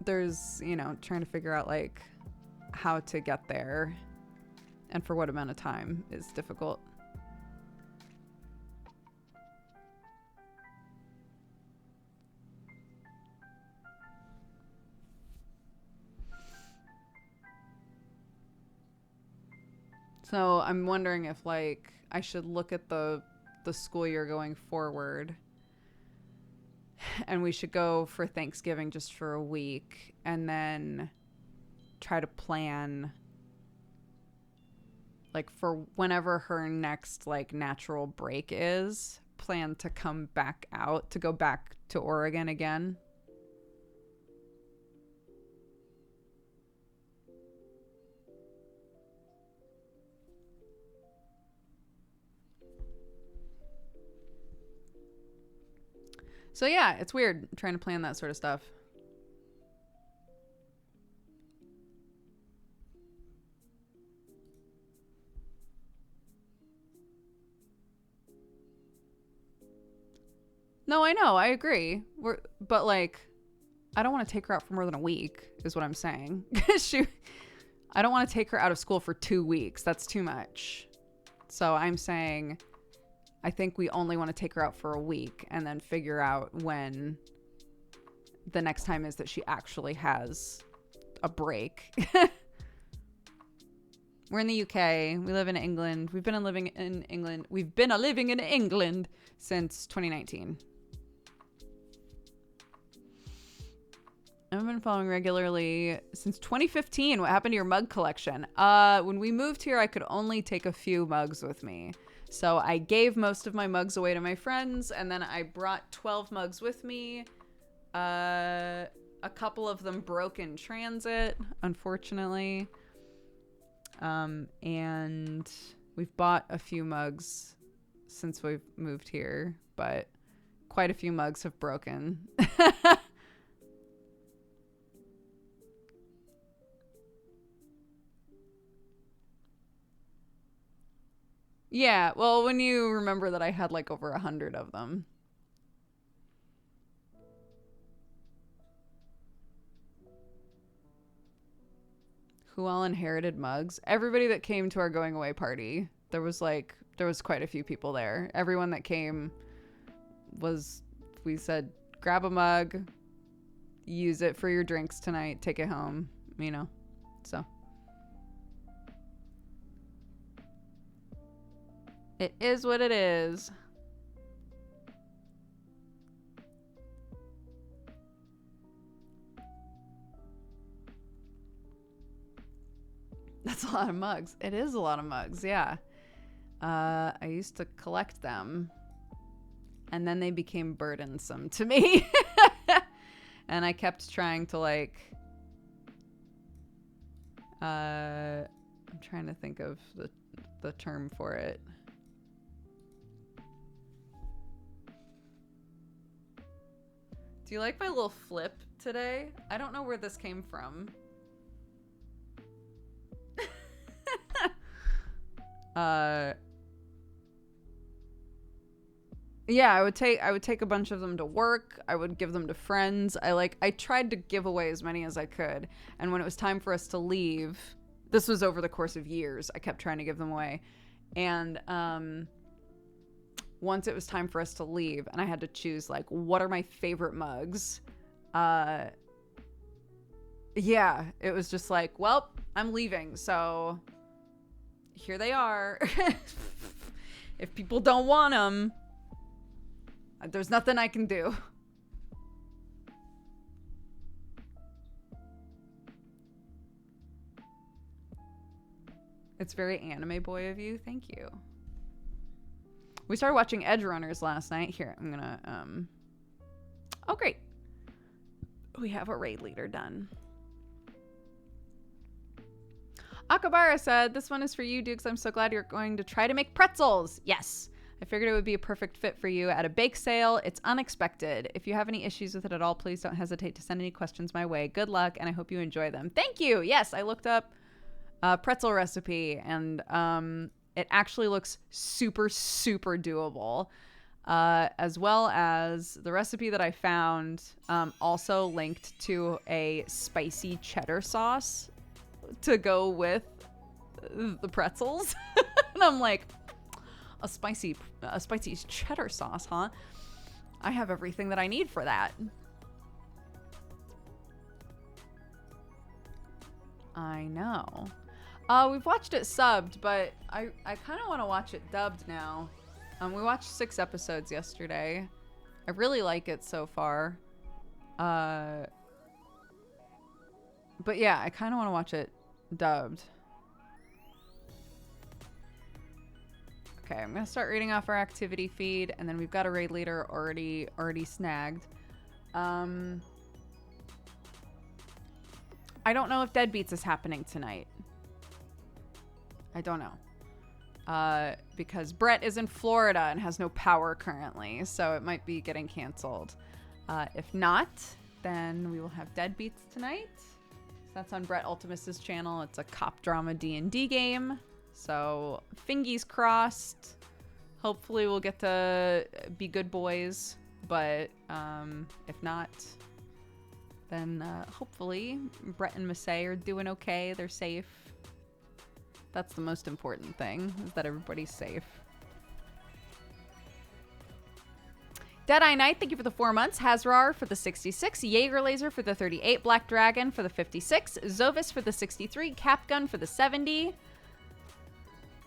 there's, you know, trying to figure out like how to get there and for what amount of time is difficult. So I'm wondering if, like, I should look at the school year going forward, and we should go for Thanksgiving just for a week, and then try to plan, like, for whenever her next, like, natural break is, plan to come back out, to go back to Oregon again. So yeah, it's weird trying to plan that sort of stuff. No, I know, I agree. But like, I don't want to take her out for more than a week, is what I'm saying. I don't want to take her out of school for 2 weeks. That's too much. So I'm saying I think we only want to take her out for a week and then figure out when the next time is that she actually has a break. We're in the UK. We live in England. We've been living in England. We've been living in England since 2019. I've been following regularly since 2015. What happened to your mug collection? When we moved here, I could only take a few mugs with me. So I gave most of my mugs away to my friends, and then I brought 12 mugs with me. A couple of them broke in transit, unfortunately. And we've bought a few mugs since we've moved here, but quite a few mugs have broken. Yeah, well, when you remember that I had like over 100 of them. Who all inherited mugs? Everybody that came to our going away party. There was quite a few people there. Everyone that came we said, grab a mug, use it for your drinks tonight, take it home, so. It is what it is. That's a lot of mugs. It is a lot of mugs, yeah. I used to collect them, and then they became burdensome to me. And I kept trying to I'm trying to think of the term for it. Do you like my little flip today? I don't know where this came from. Yeah, I would take a bunch of them to work. I would give them to friends. I tried to give away as many as I could. And when it was time for us to leave, this was over the course of years, I kept trying to give them away. And once it was time for us to leave and I had to choose what are my favorite mugs? Yeah, it was just well, I'm leaving, so here they are. If people don't want them, there's nothing I can do. It's very anime boy of you. Thank you. We started watching Edge Runners last night. Here, I'm gonna, oh, great. We have a raid leader done. Akabara said, this one is for you, Dukes. I'm so glad you're going to try to make pretzels. Yes. I figured it would be a perfect fit for you at a bake sale. It's unexpected. If you have any issues with it at all, please don't hesitate to send any questions my way. Good luck, and I hope you enjoy them. Thank you. Yes, I looked up a pretzel recipe, and it actually looks super, super doable. As well as the recipe that I found also linked to a spicy cheddar sauce to go with the pretzels. And I'm like, a spicy cheddar sauce, huh? I have everything that I need for that. I know. We've watched it subbed, but I kind of want to watch it dubbed now. We watched 6 episodes yesterday. I really like it so far. But yeah, I kind of want to watch it dubbed. Okay, I'm gonna start reading off our activity feed, and then we've got a raid leader already snagged. I don't know if Deadbeats is happening tonight. I don't know. Because Brett is in Florida and has no power currently, so it might be getting canceled. If not, then we will have Deadbeats tonight. That's on Brett Ultimus's channel. It's a cop drama D&D game. So, fingies crossed. Hopefully we'll get to be good boys. But if not, then hopefully Brett and Massey are doing okay. They're safe. That's the most important thing, is that everybody's safe. Deadeye Knight, thank you for the 4 months. Hazrar for the 66. Jaeger Laser for the 38. Black Dragon for the 56. Zovis for the 63. Capgun for the 70.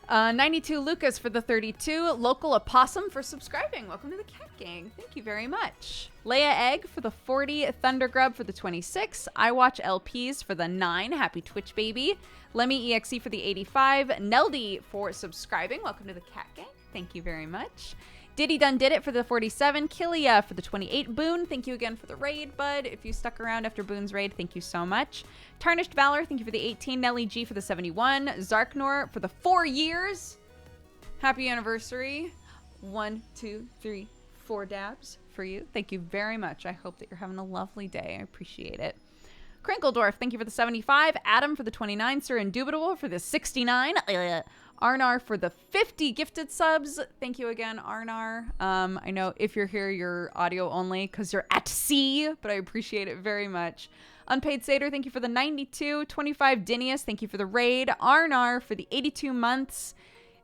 92 Lucas for the 32. Local Opossum for subscribing. Welcome to the Cat Gang. Thank you very much. Leia Egg for the 40. Thundergrub for the 26. I Watch LPs for the 9. Happy Twitch baby. Lemmy EXE for the 85. Neldy for subscribing. Welcome to the Cat Gang. Thank you very much. Diddy Done Did It for the 47. Kilia for the 28. Boone, thank you again for the raid, bud. If you stuck around after Boone's raid, thank you so much. Tarnished Valor, thank you for the 18. Nelly G for the 71. Zarknor for the 4 years. Happy anniversary. 1, 2, 3, 4 dabs for you. Thank you very much. I hope that you're having a lovely day. I appreciate it. Crinkledorf, thank you for the 75. Adam for the 29. Sir Indubitable for the 69. Arnar for the 50 gifted subs. Thank you again, Arnar. I know if you're here, you're audio only because you're at sea, but I appreciate it very much. Unpaid Satyr, thank you for the 92. 25 Dinius, thank you for the raid. Arnar for the 82 months.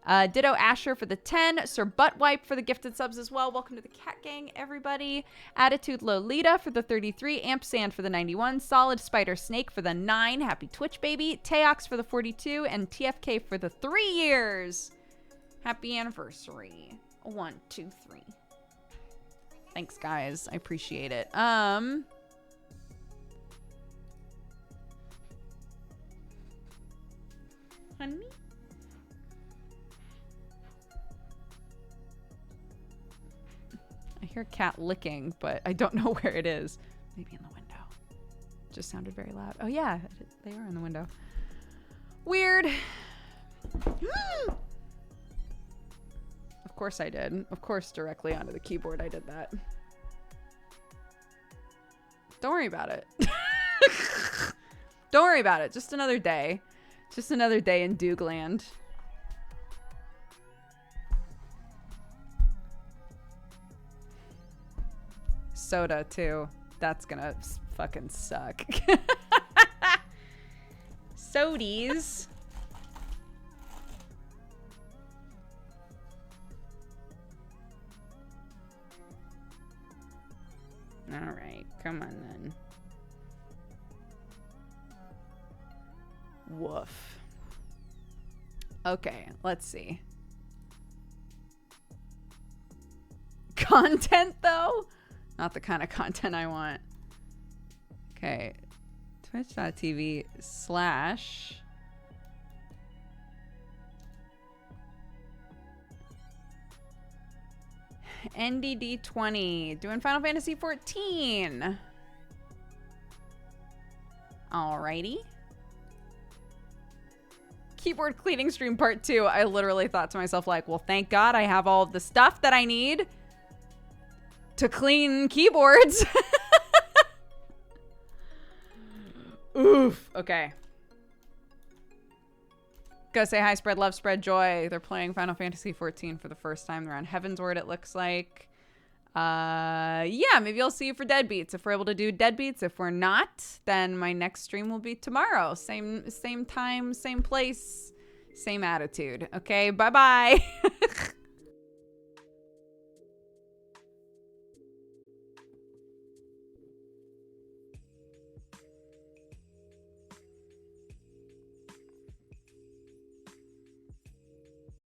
Ditto Asher for the 10. Sir Buttwipe for the gifted subs as well. Welcome to the Cat Gang, everybody. Attitude Lolita for the 33. Amp Sand for the 91. Solid Spider Snake for the 9. Happy Twitch baby. Teox for the 42. And TFK for the 3 years. Happy anniversary. 1, 2, 3. Thanks, guys. I appreciate it. Honey? I hear cat licking, but I don't know where it is. Maybe in the window. Just sounded very loud. Oh yeah, they are in the window. Weird. Of course I did. Of course, directly onto the keyboard I did that. Don't worry about it. Don't worry about it. Just another day. Just another day in Doogland. Soda too. That's gonna fucking suck. Sodies. All right, come on then. Woof. Okay, let's see. Content though? Not the kind of content I want. Okay. Twitch.tv/ NDD20 doing Final Fantasy 14. Alrighty. Keyboard cleaning stream part 2. I literally thought to myself like, well, thank God I have all of the stuff that I need to clean keyboards. Oof. Okay. Go say hi, spread love, spread joy. They're playing Final Fantasy 14 for the first time. They're on Heavensward, it looks like. Yeah, maybe I'll see you for Deadbeats if we're able to do Deadbeats. If we're not, then my next stream will be tomorrow. Same time, same place, same attitude. Okay, bye-bye.